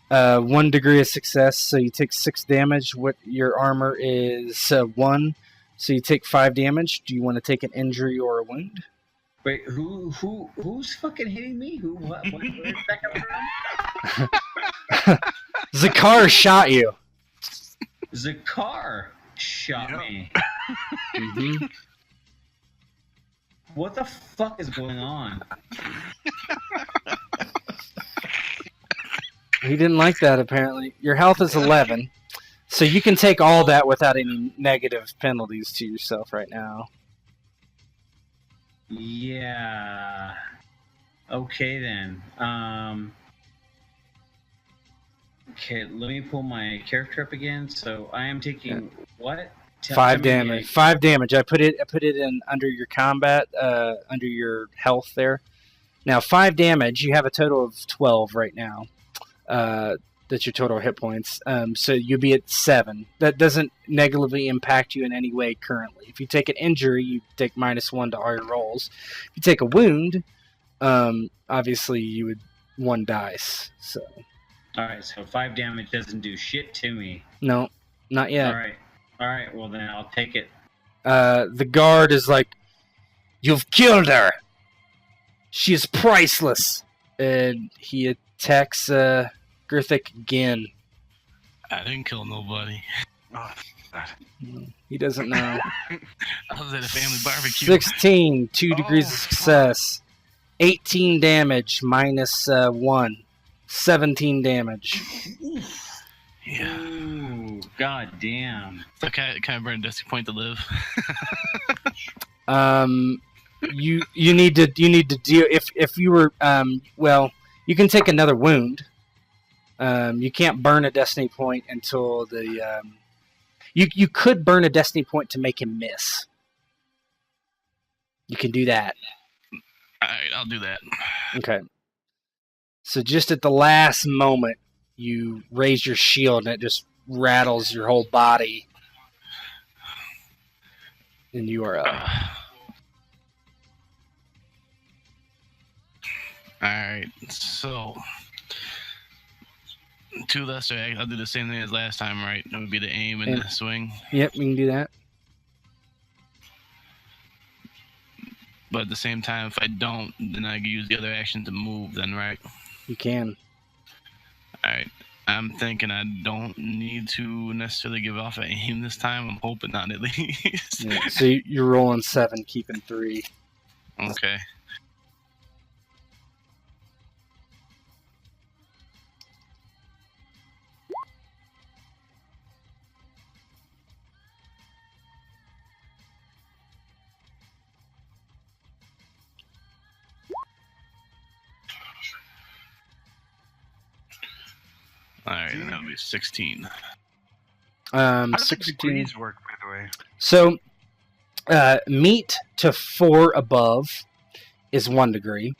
1 degree of success, so you take 6 damage. What your armor is 1, so you take 5 damage. Do you want to take an injury or a wound? Wait, who's fucking hitting me? Where did that come from? Zakar shot you. Zakar shot me. Mm-hmm. What the fuck is going on? He didn't like that, apparently. Your health is 11, so you can take all that without any negative penalties to yourself right now. Yeah. Okay then. Okay, let me pull my character up again. So I am taking what? 5 damage. 5 damage. I put it in under your combat, under your health there. Now 5 damage. You have a total of 12 right now. That's your total hit points. So you'll be at 7. That doesn't negatively impact you in any way currently. If you take an injury, you take -1 to all your rolls. If you take a wound, obviously you would 1 dice. So. All right. So 5 damage doesn't do shit to me. No, not yet. All right. Well then I'll take it. The guard is like, "You've killed her. She is priceless," and he attacks Girthic again. I didn't kill nobody. Oh, God. He doesn't know. I was at a family barbecue. 16, 2 degrees of fuck. success. 18 damage, -1. 17 damage. Yeah. Ooh, god damn. So can I burn a dusty point to live? You need to deal if you were you can take another wound. You can't burn a destiny point until the you could burn a destiny point to make him miss. You can do that. Alright, I'll do that. Okay. So just at the last moment, you raise your shield and it just rattles your whole body. And you are up. Alright, so 2 lesser, I'll do the same thing as last time, right? It would be the aim and the swing. Yep, we can do that. But at the same time, if I don't, then I can use the other action to move then, right? You can. Alright. I'm thinking I don't need to necessarily give off an aim this time. I'm hoping not, at least. Yeah, so you're rolling 7, keeping 3. Okay. Alright, and that'll be 16. How do the 16. degrees work, by the way? So, meat to 4 above is 1 degree.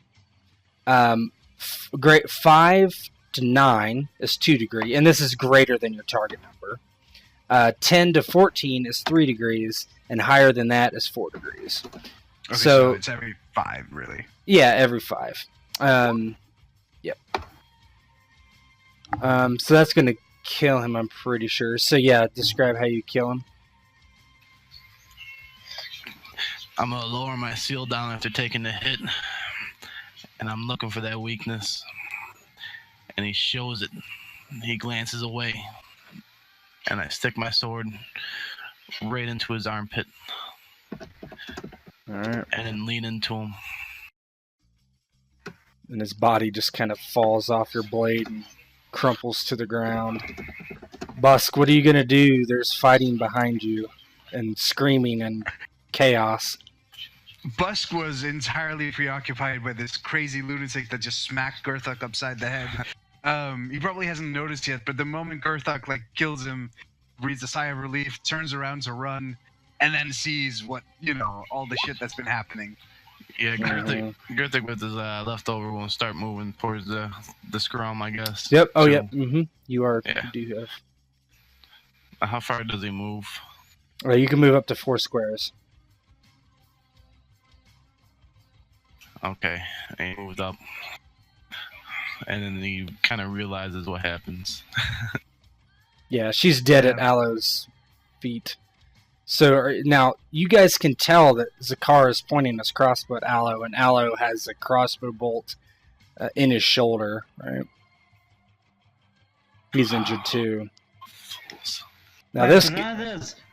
Great 5 to 9 is 2 degree, and this is greater than your target number. 10 to 14 is 3 degrees, and higher than that is 4 degrees. Okay, So- it's every 5, really. Yeah, every 5. Yep. So that's going to kill him, I'm pretty sure. So yeah, describe how you kill him. I'm gonna lower my seal down after taking the hit, and I'm looking for that weakness. And he shows it. He glances away, and I stick my sword right into his armpit. Alright. And then lean into him. And his body just kind of falls off your blade and crumples to the ground. Busk, what are you going to do? There's fighting behind you and screaming and chaos. Busk was entirely preoccupied by this crazy lunatic that just smacked Gerthuk upside the head. He probably hasn't noticed yet, but the moment Gerthuk kills him, breathes a sigh of relief, turns around to run, and then sees what, all the shit that's been happening. Yeah, Gerthik with his leftover will start moving towards the scrum, I guess. Yep. Oh, So, yep. You are. Yeah. You do have. How far does he move? You can move up to 4 squares. Okay, and he moved up. And then he kind of realizes what happens. Yeah, she's dead at Alo's feet. So now you guys can tell that Zakar is pointing his crossbow at Alo, and Alo has a crossbow bolt in his shoulder. Right? He's injured too. Now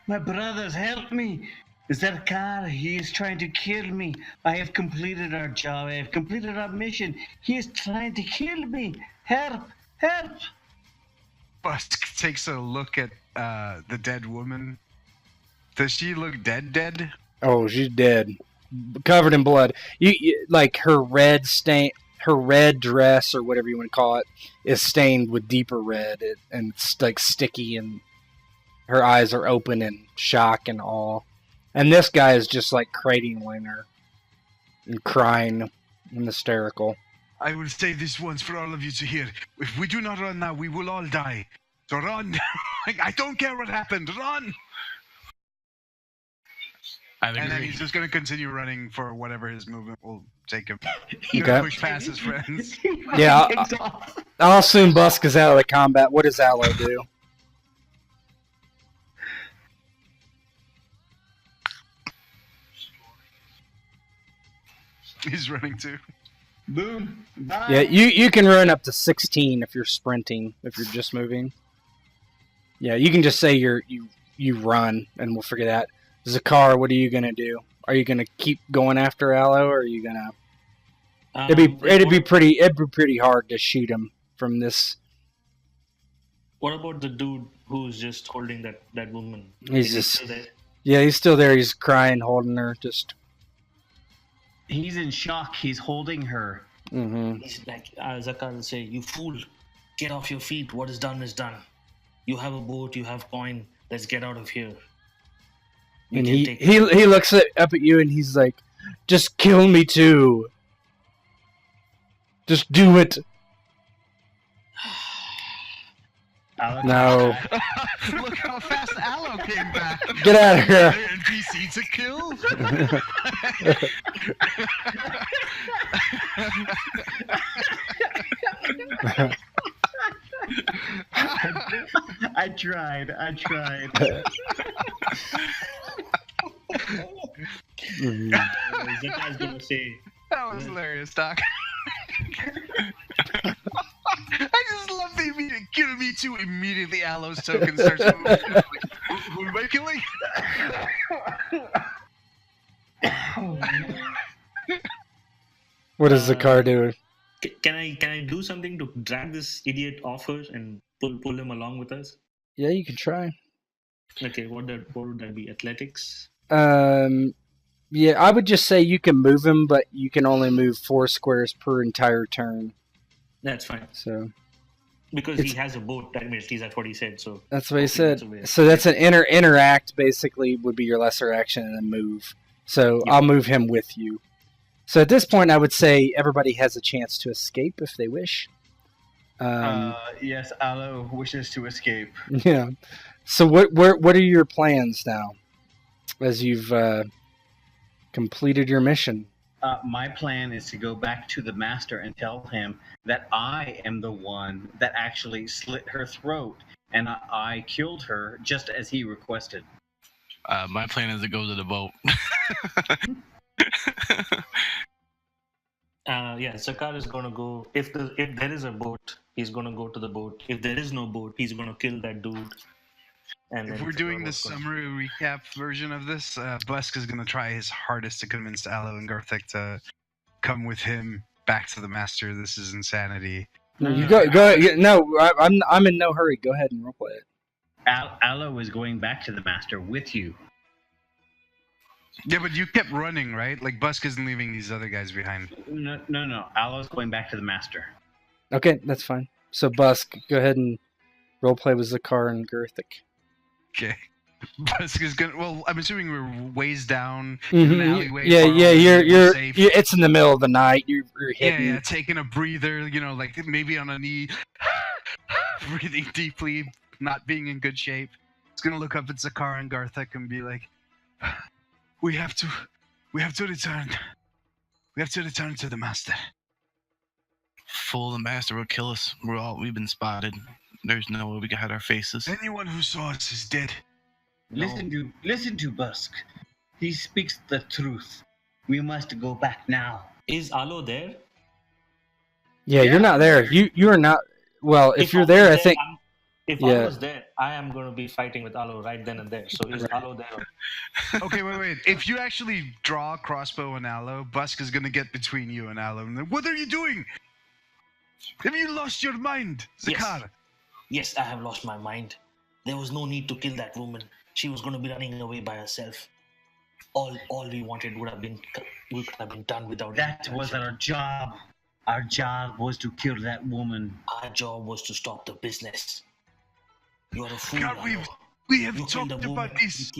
My brothers, help me! Zakar, he is trying to kill me. I have completed our job. I have completed our mission. He is trying to kill me. Help! Help! Busk takes a look at the dead woman. Does she look dead? Oh, she's dead, covered in blood. You like her red dress or whatever you want to call it is stained with deeper red, and it's like sticky, and her eyes are open in shock and awe. And this guy is just cradling her and crying and hysterical. I will say this once for all of you to hear. If we do not run now, we will all die. So run! I don't care what happened. Run! I'd And then agree. he's just going to continue running for whatever his movement will take him. Okay. Push past his friends. Yeah, I'll assume Busk is out of the combat. What does Alo do? He's running too. Boom. Bye. Yeah, you can run up to 16 if you're sprinting, if you're just moving. Yeah, you can just say you run, and we'll figure that. Zakar, what are you gonna do? Are you gonna keep going after Alo, or are you gonna? It'd be pretty hard to shoot him from this. What about the dude who's just holding that woman? He's Is he just- still there? Yeah, he's still there. He's crying, holding her. Just. He's in shock. He's holding her. Mm-hmm. He's like, Zakar will say, "You fool, get off your feet. What is done is done. You have a boat, you have coin. Let's get out of here." We And can he take- he looks up at you and he's like, "Just kill me too. Just do it." Aloe No. comes back. Look how fast Aloe came back. Get out of here. Another NPC to kill. I tried. Zeta's gonna say, That was hilarious, Doc. I just love the immediate kill me too. Immediately, Aloe's token starts moving. Like, who am I killing? What is the car doing? Can I do something to drag this idiot off her and pull him along with us? Yeah, you can try. Okay, what would that be? Athletics? Yeah, I would just say you can move him, but you can only move 4 squares per entire turn. That's fine. So Because he has a boat, at least that's what he said. So that's what he hopefully said. that's a way. So that's an interact, basically, would be your lesser action and then move. So Yeah. I'll move him with you. So at this point, I would say everybody has a chance to escape if they wish. Yes, Aloe wishes to escape. Yeah. So what are your plans now, as you've completed your mission? My plan is to go back to the master and tell him that I am the one that actually slit her throat, and I killed her just as he requested. My plan is to go to the boat. Yeah, Zakar is gonna go. If there is a boat, he's gonna go to the boat. If there is no boat, he's gonna kill that dude. And If then we're doing the Zakar's gonna- summary recap version of this, Busk is going to try his hardest to convince Aloe and Garthik to come with him back to the master. This is insanity. You go. No, I'm in no hurry. Go ahead and roleplay it. Aloe is going back to the master with you. Yeah, but you kept running, right? Like Busk isn't leaving these other guys behind. No. Aloe's going back to the master. Okay, that's fine. So Busk, go ahead and roleplay with Zakar and Garthik. Okay. Busk is gonna. Well, I'm assuming we're ways down in an alleyway. Yeah, far yeah. away, You're safe. it's in the middle of the night. You're hidden. Yeah, taking a breather. You know, like maybe on a knee, breathing deeply, not being in good shape. It's gonna look up at Zakar and Garthik and be like, "We have to return. We have to return to the master." Fool, the master will kill us. We've been spotted. There's no way we can hide our faces. Anyone who saw us is dead. No. Listen to Busk. He speaks the truth. We must go back now. Is Aloe there? Yeah, you're not there. You are not. Well, if you're Aloe there, I is think. If Yeah. Aloe was there, I am going to be fighting with Aloe right then and there. So is Aloe there? Okay, wait. If you actually draw a crossbow and Aloe, Busk is gonna get between you and Aloe. And then, what are you doing? Have you lost your mind, Zakar? Yes, I have lost my mind. There was no need to kill that woman. She was going to be running away by herself. All we wanted would have been done without. That was our job. Our job was to kill that woman. Our job was to stop the business. You are a fool. God, Aloe. we have You killed talked a woman. about this.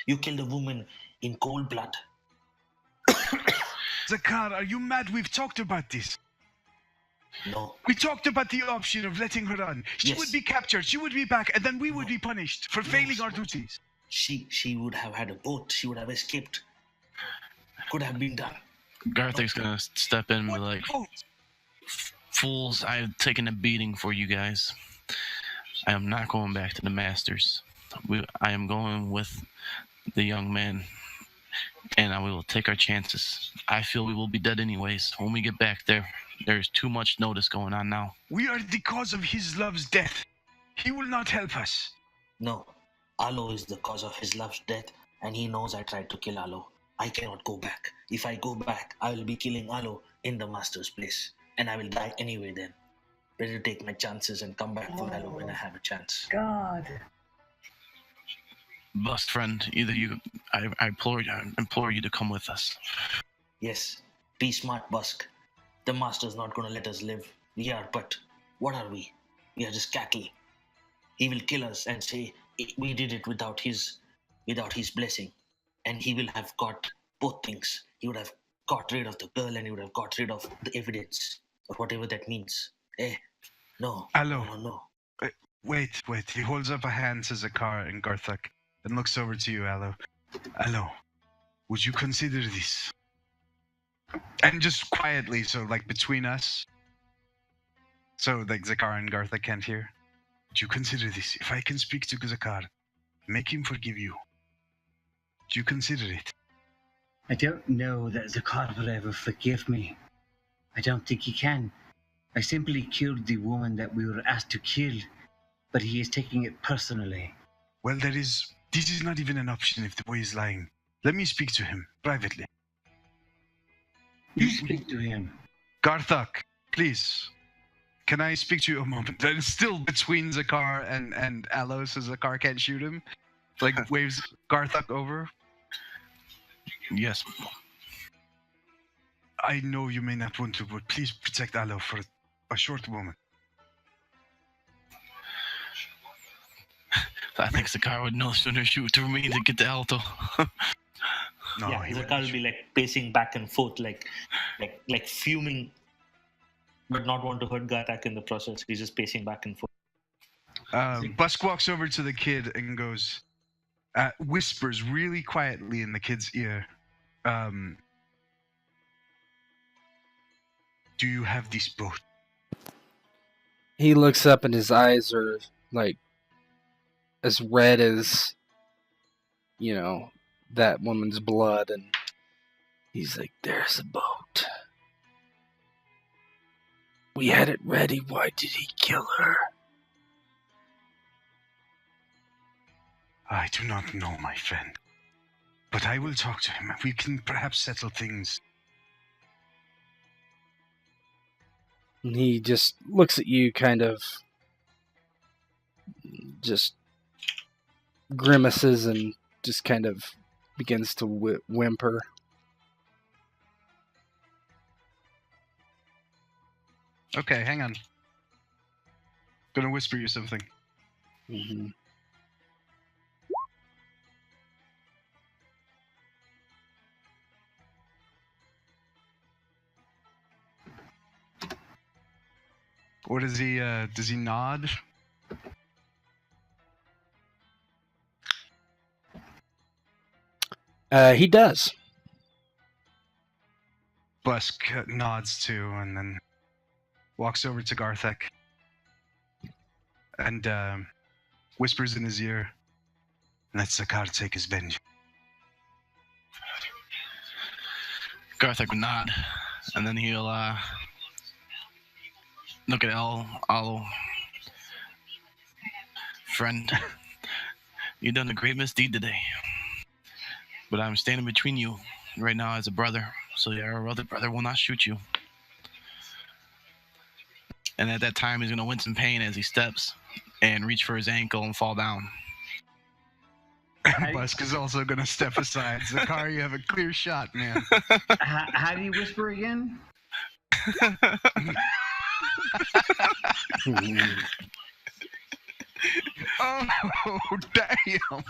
You killed a woman in cold blood. Zakar, are you mad? We've talked about this. No. We talked about the option of letting her run. She Yes. would be captured, she would be back, and then we would be punished for failing our duties. She would have had a boat. She would have escaped. Could have been done. Garthik's gonna step in and be What like, boat? "Fools, I have taken a beating for you guys. I am not going back to the masters. I am going with the young man, and we will take our chances. I feel we will be dead anyways when we get back there. There's too much notice going on now." We are the cause of his love's death. He will not help us. No. Aloe is the cause of his love's death, and he knows I tried to kill Aloe. I cannot go back. If I go back, I will be killing Aloe in the master's place, and I will die anyway then. Better take my chances and come back for Aloe when I have a chance. God. Bust friend, either you, I implore you to come with us. Yes, be smart, Busk. The master's not going to let us live. We are, but what are we? We are just cattle. He will kill us and say we did it without his blessing, and he will have got both things. He would have got rid of the girl, and he would have got rid of the evidence, or whatever that means. No. Aloe. No. Wait. He holds up a hand to Zakar and Garthak and looks over to you, Aloe. Aloe, would you consider this? And just quietly, so like between us, so like Zakar and Garthak can't hear. Would you consider this? If I can speak to Zakar, make him forgive you. Would you consider it? I don't know that Zakar will ever forgive me. I don't think he can. I simply killed the woman that we were asked to kill, but he is taking it personally. Well, this is not even an option if the boy is lying. Let me speak to him, privately. You speak to him. Garthak, please. Can I speak to you a moment? That is still between Zakar and Aloe, so Zakar can't shoot him. Like, waves Garthak over. Yes. I know you may not want to, but please protect Aloe for a short moment. I think Zakar would no sooner shoot through me to get to Alto. No, yeah, he Zakar wouldn't will be like pacing back and forth, like fuming, but not want to hurt Garthak in the process. He's just pacing back and forth. Busk walks over to the kid and goes, whispers really quietly in the kid's ear. Do you have this boat? He looks up and his eyes are like as red as, that woman's blood, and he's like, "There's a boat. We had it ready. Why did he kill her?" I do not know, my friend. But I will talk to him. We can perhaps settle things. And he just looks at you, kind of just grimaces and just kind of begins to whimper. Okay, hang on. Gonna whisper you something. Mm-hmm. What does he nod? He does. Busk nods too, and then walks over to Garthak and whispers in his ear, "Let Zakar take his vengeance." Garthak would nod, and then he'll look at Aloe. Friend, you've done a great misdeed today. But I'm standing between you right now as a brother, so your other brother will not shoot you. And at that time, he's going to wince in pain as he steps and reach for his ankle and fall down. Busk is also going to step aside. Zakar, you have a clear shot, man. How do you whisper again? Oh, damn.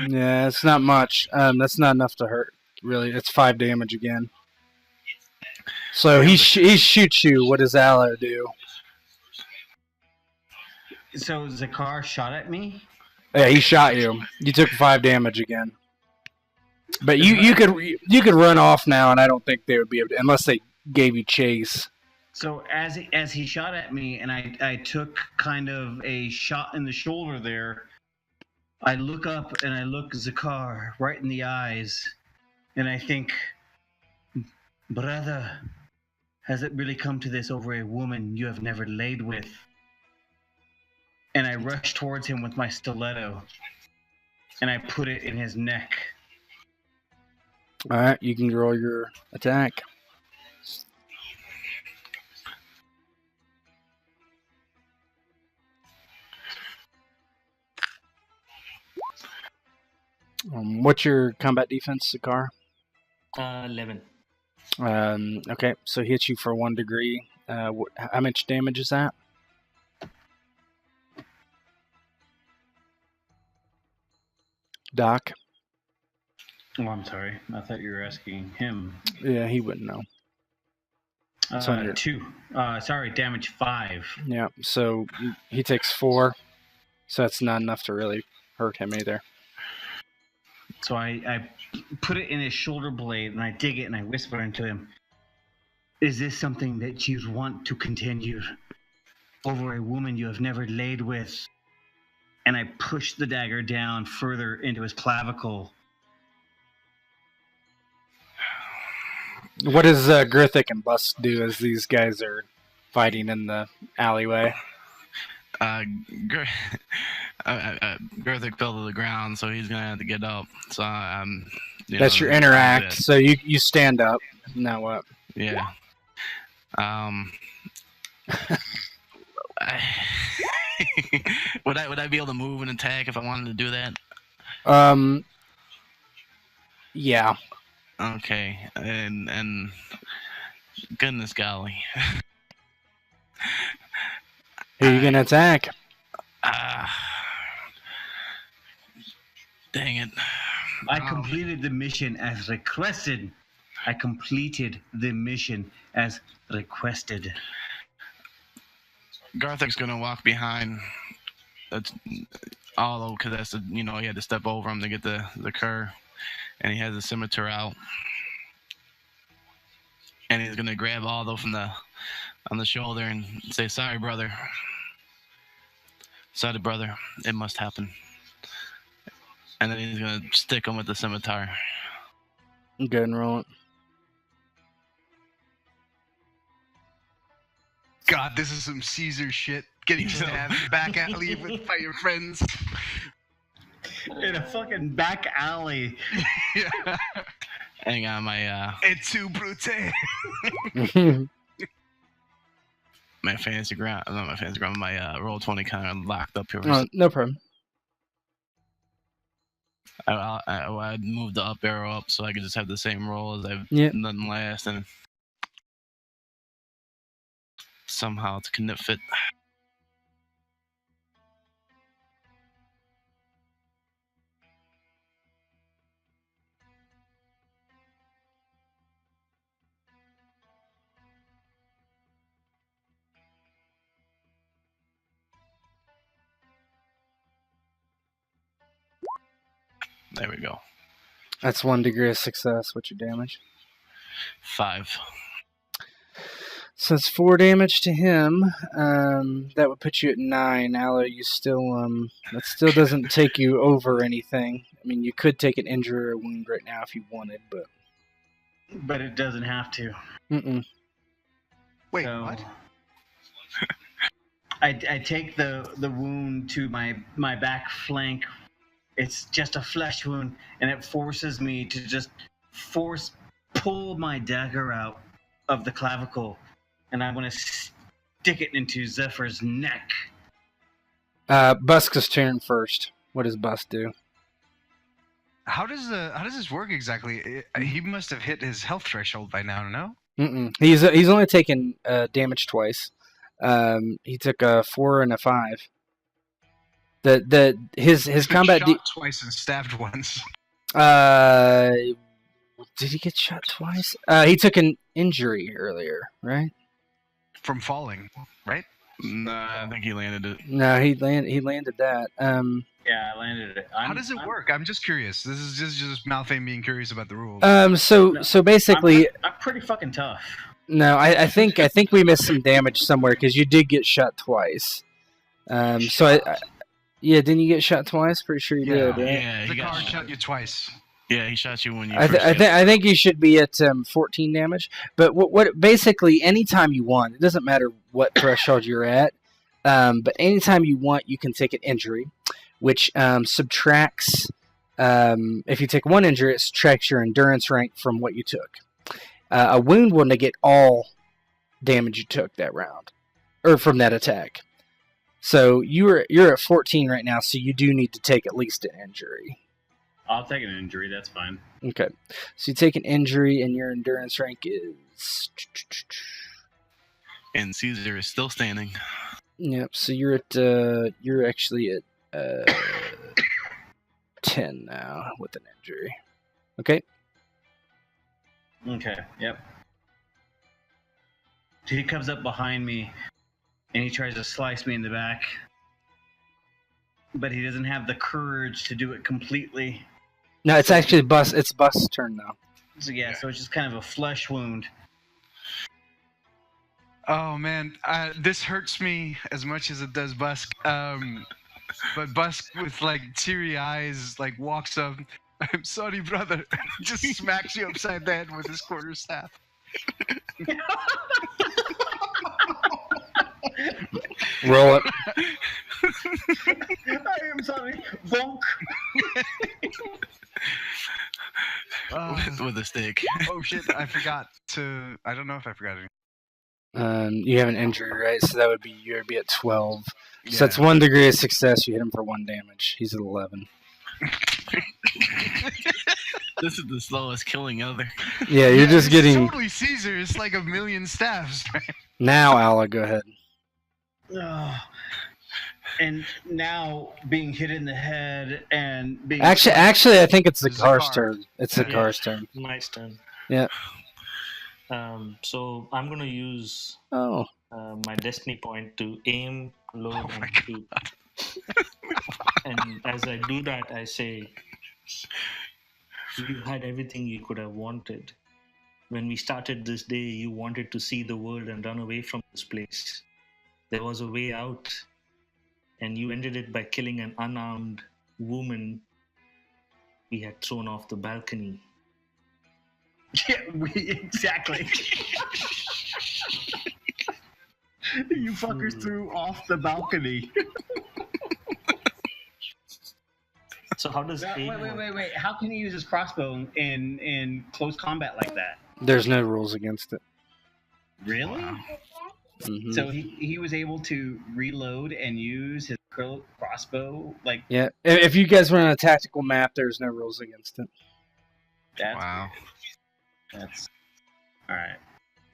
Yeah, it's not much. That's not enough to hurt, really. It's 5 damage again. So he shoots you. What does Aloe do? So Zakar shot at me? Yeah, he shot you. You took 5 damage again. But you could run off now, and I don't think they would be able to, unless they gave you chase. So as he shot at me, and I took kind of a shot in the shoulder there, I look up and I look Zakar right in the eyes, and I think, brother, has it really come to this over a woman you have never laid with? And I rush towards him with my stiletto, and I put it in his neck. All right, you can roll your attack. What's your combat defense, Zakar? 11. Okay, so he hits you for 1 degree. How much damage is that? Doc? Oh, I'm sorry. I thought you were asking him. Yeah, he wouldn't know. 2. Sorry, damage 5. Yeah, so he takes 4. So it's not enough to really hurt him either. So I put it in his shoulder blade and I dig it and I whisper into him, "Is this something that you want to continue over a woman you have never laid with?" And I push the dagger down further into his clavicle. What does Girthic and Bust do as these guys are fighting in the alleyway? Girthic fell to the ground, so he's gonna have to get up. So That's your interact. So you stand up. Now what? Yeah. Would I be able to move and attack if I wanted to do that? Yeah. Okay. And goodness golly. Who are you gonna attack? Dang it. I completed the mission as requested. Garthic's gonna walk behind. That's all because that's he had to step over him to get the cur, and he has the scimitar out, and he's gonna grab Aldo on the shoulder and say, "Sorry, brother. Sorry, brother. It must happen." And then he's gonna stick him with the scimitar. Go and roll it. God, this is some Caesar shit. Getting stabbed in the back alley by your friends. In a fucking back alley. Yeah. Hang on, my Et tu, brute? my fantasy ground, not my fantasy ground, my Roll20 kind of locked up here. No problem. I'd move the up arrow up so I could just have the same roll as I've done last, and somehow it's gonna fit. There we go. That's 1 degree of success. What's your damage? 5. So it's 4 damage to him. That would put you at 9. Aloe, you still that still doesn't take you over anything. I mean, you could take an injury or a wound right now if you wanted, but it doesn't have to. Mm-mm. Wait, what? I take the wound to my back flank. It's just a flesh wound, and it forces me to just pull my dagger out of the clavicle, and I want to stick it into Zephyr's neck. Busk's turn first. What does Busk do? How does this work exactly? He must have hit his health threshold by now, no? Mm-mm. He's only taken damage twice. He took a 4 and a 5. His combat shot twice and stabbed once. Did he get shot twice? He took an injury earlier, right? From falling, right? No, I think he landed it. No, he landed that. Yeah, I landed it. How does it work? I'm just curious. This is just Malphane being curious about the rules. So basically, I'm pretty fucking tough. No, I think we missed some damage somewhere because you did get shot twice. Yeah, didn't you get shot twice? Pretty sure you did. Right? Yeah, the car shot you twice. Yeah, he shot you when you. I think you should be at 14 damage. But what basically anytime you want, it doesn't matter what threshold you're at. But anytime you want, you can take an injury, which subtracts. If you take 1 injury, it subtracts your endurance rank from what you took. A wound will negate all damage you took that round, or from that attack. So you're at 14 right now, so you do need to take at least an injury. I'll take an injury, that's fine. Okay. So you take an injury, and your endurance rank is... And Caesar is still standing. Yep, so you're actually at 10 now with an injury. Okay? Okay, yep. He comes up behind me, and he tries to slice me in the back. but he doesn't have the courage to do it completely. No, it's actually Bus. It's Bus's turn now. So yeah, so it's just kind of a flesh wound. Oh man, this hurts me as much as it does Busk. But Busk with like teary eyes, like walks up. I'm sorry, brother. Just smacks you upside the head with his quarterstaff. Roll it. I am sorry. Bonk. With a stick. Oh shit! I forgot to. I don't know if I forgot anything. You have an injury, right? So that would be you'd be at 12. Yeah. So that's 1 degree of success. You hit him for 1 damage. He's at 11. This is the slowest killing ever. Yeah, you're just it's getting. totally Caesar. It's like a million staffs. Now, Ala, go ahead. And now being hit in the head and being Actually, I think it's the car's Zakar. turn. It's the car's turn. My turn. Yeah. So I'm gonna use Oh. my destiny point to aim, load, and shoot. And as I do that, I say, "You had everything you could have wanted. When we started this day, you wanted to see the world and run away from this place. There was a way out, and you ended it by killing an unarmed woman we had thrown off the balcony." Yeah, exactly. You fuckers threw off the balcony. So how does aim work? Wait. How can he use his crossbow in close combat like that? There's no rules against it. Really? Mhm. So he was able to reload and use his crossbow like Yeah. If you guys were on a tactical map, there's no rules against it. that. Wow. That's all right.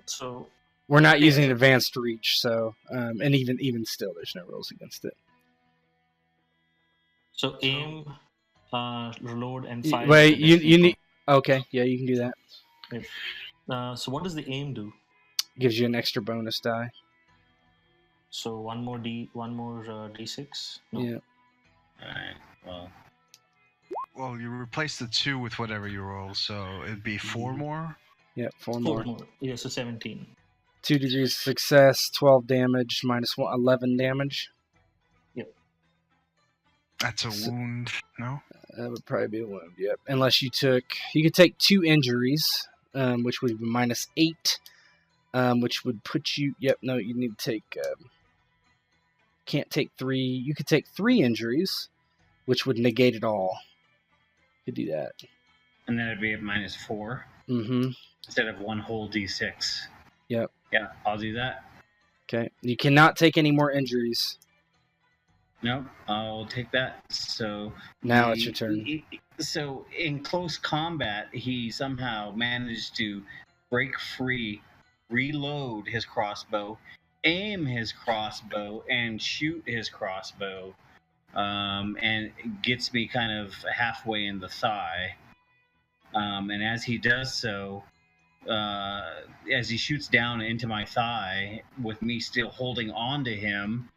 So We're not using advanced reach, so and even still, there's no rules against it. aim, reload, and fire. Wait, with the you destiny need. Okay, yeah, you can do that. point. So what does the aim do? Gives you an extra bonus die. So one more d6. No. Yeah. All right. Well, Well, you replace the 2 with whatever you roll, so it'd be 4 more. Yeah, 4 Four more. more. Yeah, so 17. 2 degrees of success, 12 damage, minus 1, 11 damage. That's a wound. No. That would probably be a wound. Yep. Unless you could take 2 injuries, which would be minus 8, which would put you. Yep. No, you need to take. Can't take 3. You could take 3 injuries, which would negate it all. You could do that. and then it'd be at -4 Mm-hmm. instead of 1 whole d6. Yep. Yeah, I'll do that. Okay. You cannot take any more injuries. Nope, I'll take that. So Now it's your turn. So in close combat, he somehow managed to break free, reload his crossbow, aim his crossbow, and shoot his crossbow, and gets me kind of halfway in the thigh. And as he does so, as he shoots down into my thigh, with me still holding on to him,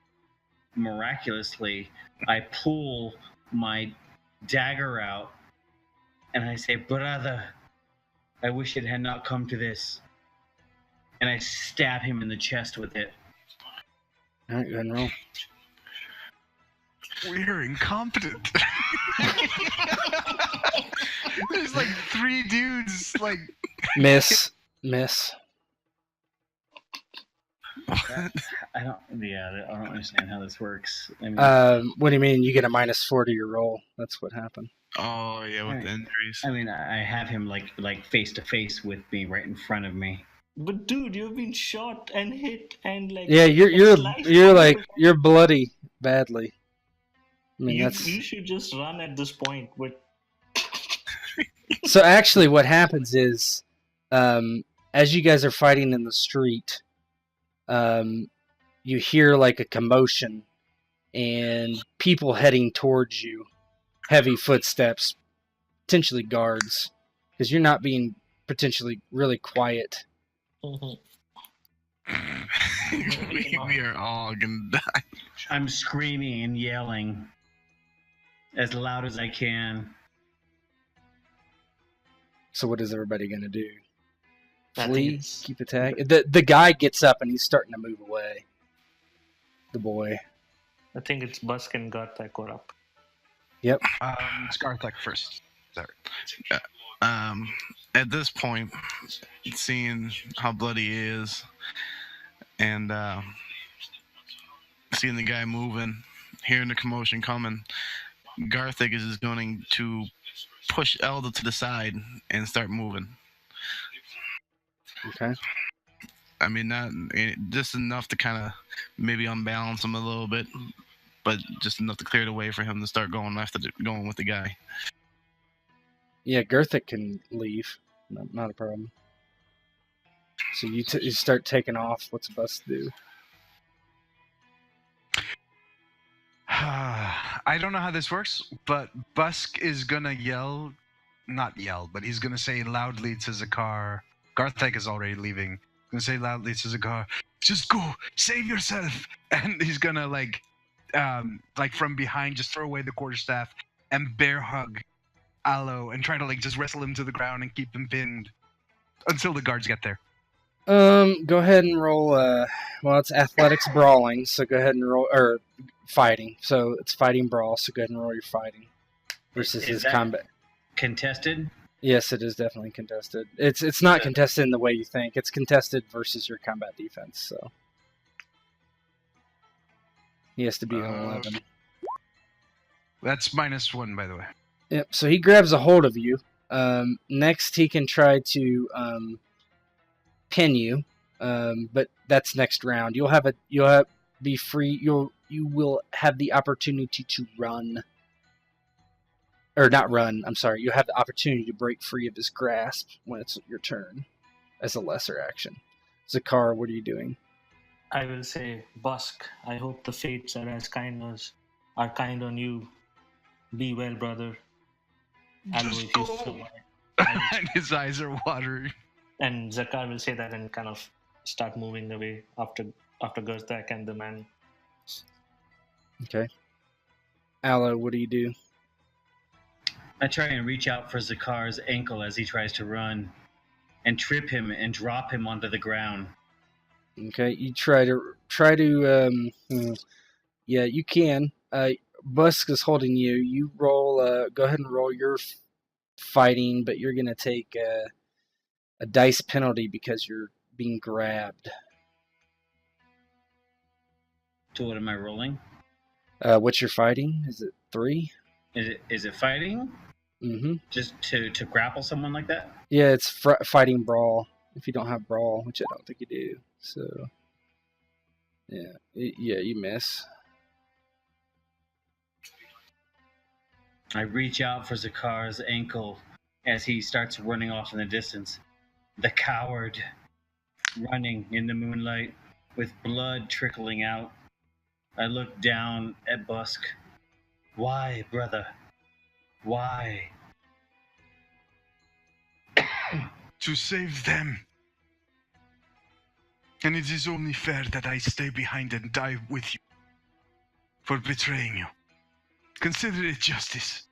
miraculously, I pull my dagger out and I say, "Brother, I wish it had not come to this." And I stab him in the chest with it. All right, go ahead and roll. We're incompetent. There's like 3 dudes, like. Miss. I don't understand how this works. I mean, What do you mean? You get a -4 to your roll. That's what happened. Oh yeah, with the injuries. I have him like face to face with me right in front of me. But dude, you've been shot and hit and like. Yeah, you're bloody badly. I mean, You should just run at this point. But So actually, what happens is, as you guys are fighting in the street, you hear like a commotion and people heading towards you, heavy footsteps, potentially guards, because you're not being potentially really quiet. We are all gonna die. I'm screaming and yelling. as loud as I can. So what is everybody gonna do? I think Flee? it's- Keep attacking? The guy gets up and he's starting to move away. The boy. I think it's Busk and Garthak are up. Yep. Scarthek first. Sorry. At this point, seeing how bloody he is, and seeing the guy moving, hearing the commotion coming, Garthik is just going to push Elda to the side and start moving. Okay. I mean, not just enough to kind of maybe unbalance him a little bit, but just enough to clear the way for him to start going going with the guy. Yeah, Gerthic can leave. Not a problem. So you start taking off. What's Bust do? I don't know how this works, but Busk is gonna not yell, but he's gonna say loudly to Zakar. Garthek is already leaving. He's gonna say loudly to Zakar, "Just go, save yourself!" And he's gonna like from behind, just throw away the quarterstaff and bear hug Aloe and try to like just wrestle him to the ground and keep him pinned until the guards get there. Go ahead and roll. Well, it's athletics brawling, so go ahead and roll, or fighting. So it's fighting brawl. So go ahead and roll your fighting versus Is his that combat. contested? Yes, it is definitely contested. It's not contested in the way you think. It's contested versus your combat defense. So he has to be on 11. That's -1, by the way. Yep. So he grabs a hold of you. Next, he can try to pin you, but that's next round. You'll be free. You will have the opportunity to run, or not run. I'm sorry. You have the opportunity to break free of his grasp when it's your turn, as a lesser action. Zakar, what are you doing? I will say, Busk, I hope the fates are kind on you. Be well, brother. Just go. And his eyes are watering. And Zakar will say that and kind of start moving away after Gerthak and the man. Okay. Aloe, what do you do? I try and reach out for Zakar's ankle as he tries to run and trip him and drop him onto the ground. Okay, you try to yeah, you can. Busk is holding you. You roll. Go ahead and roll your fighting, but you're gonna take a dice penalty because you're being grabbed. So what am I rolling? What's your fighting? Is it 3? Is it fighting? Mm-hmm. Just to grapple someone like that? Yeah, it's fighting brawl. If you don't have brawl, which I don't think you do, so yeah, you miss. I reach out for Zakar's ankle as he starts running off in the distance. The coward, running in the moonlight with blood trickling out. I look down at Busk. Why, brother? Why? To save them. And it is only fair that I stay behind and die with you for betraying you. Consider it justice.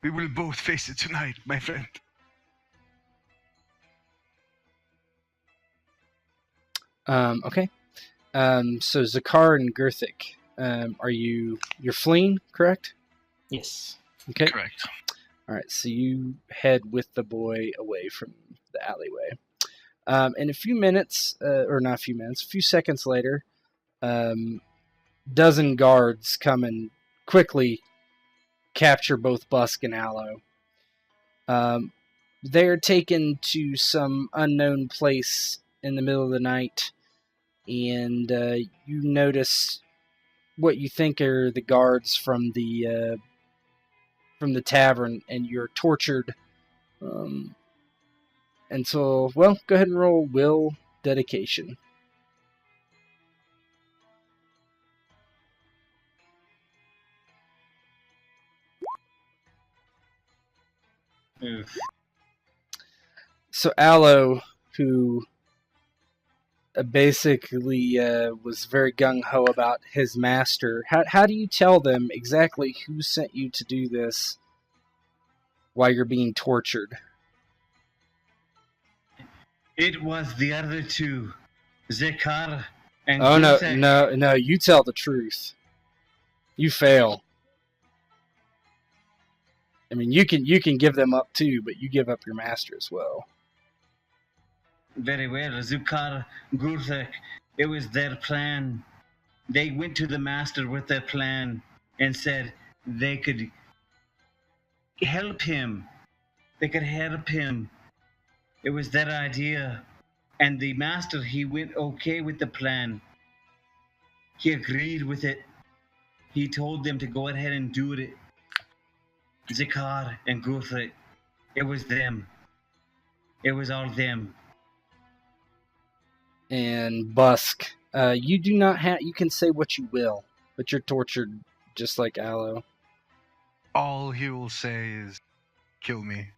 We will both face it tonight, my friend. Okay. So Zakar and Gerthic, you're fleeing, correct? Yes. Okay. Correct. All right. So you head with the boy away from the alleyway. In a few minutes, or not a few minutes, a few seconds later, dozen guards come and quickly capture both Busk and Aloe. They're taken to some unknown place in the middle of the night, and you notice what you think are the guards from the tavern, and you're tortured until, well, go ahead and roll will dedication. Oof. So Aloe, who basically was very gung-ho about his master. How do you tell them exactly who sent you to do this while you're being tortured? It was the other two, Zekar and Oh, Gurthek. no, you tell the truth. You fail. I mean, you can give them up too, but you give up your master as well. Very well, Zukar, Gurthek. It was their plan. They went to the master with their plan and said they could help him. They could help him. It was their idea. And the master, he went okay with the plan. He agreed with it. He told them to go ahead and do it. Zikar and Gurthek. It was them. It was all them. And Busk, you do not have. You can say what you will, but you're tortured just like Aloe. All he will say is, "Kill me."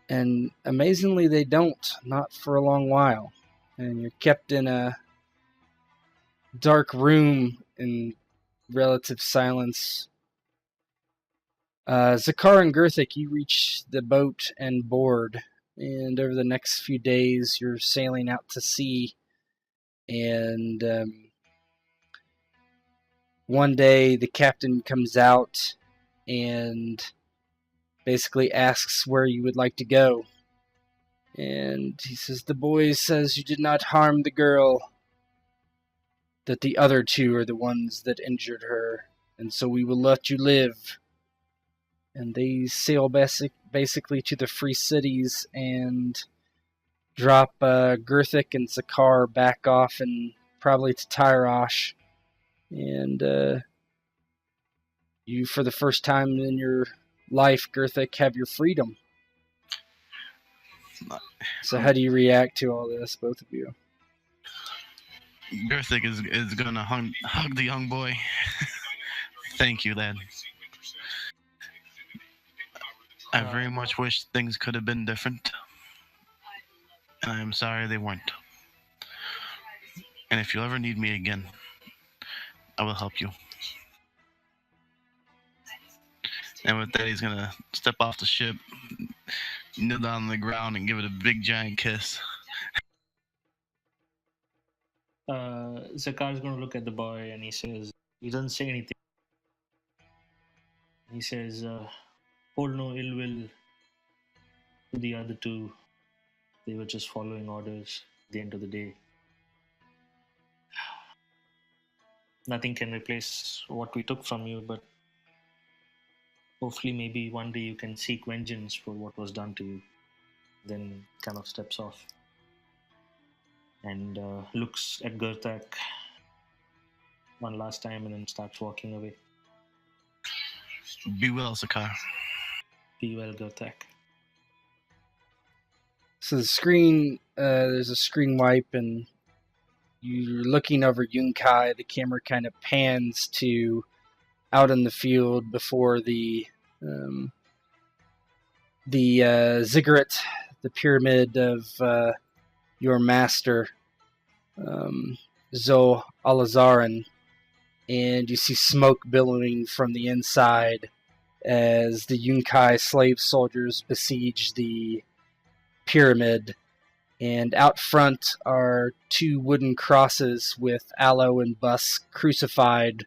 And amazingly, they don't. Not for a long while. And you're kept in a dark room in relative silence. Zakar and Gurthik, you reach the boat and board. And over the next few days, you're sailing out to sea. And one day, the captain comes out and basically asks where you would like to go. And he says, the boy says you did not harm the girl, that the other two are the ones that injured her, and so we will let you live. And they sail basically to the free cities and drop Gurthik and Zakar back off and probably to Tyrosh. And you, for the first time in your life, Gurthik, have your freedom. So how do you react to all this, both of you? Gurthik is gonna hug the young boy. Thank you, lad. I very much wish things could have been different. And I am sorry they weren't. And if you ever need me again, I will help you. And with that, he's gonna step off the ship, kneel down on the ground, and give it a big giant kiss. Zakar's going to look at the boy and he doesn't say anything. He says, hold no ill will to the other two. They were just following orders at the end of the day. Nothing can replace what we took from you, but hopefully maybe one day you can seek vengeance for what was done to you. Then kind of steps off and looks at Gurthak one last time and then starts walking away. Be well, Zakar. Be well, Gurthak. So the screen, there's a screen wipe, and you're looking over Yunkai. The camera kind of pans to out in the field before the ziggurat, the pyramid of your master, Zo Alazarin, and you see smoke billowing from the inside as the Yunkai slave soldiers besiege the pyramid. And out front are two wooden crosses with Aloe and Busk crucified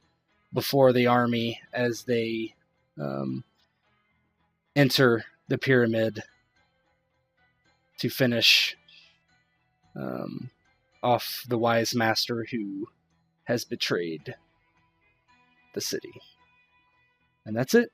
before the army as they enter the pyramid to finish off the wise master who has betrayed the city. And that's it.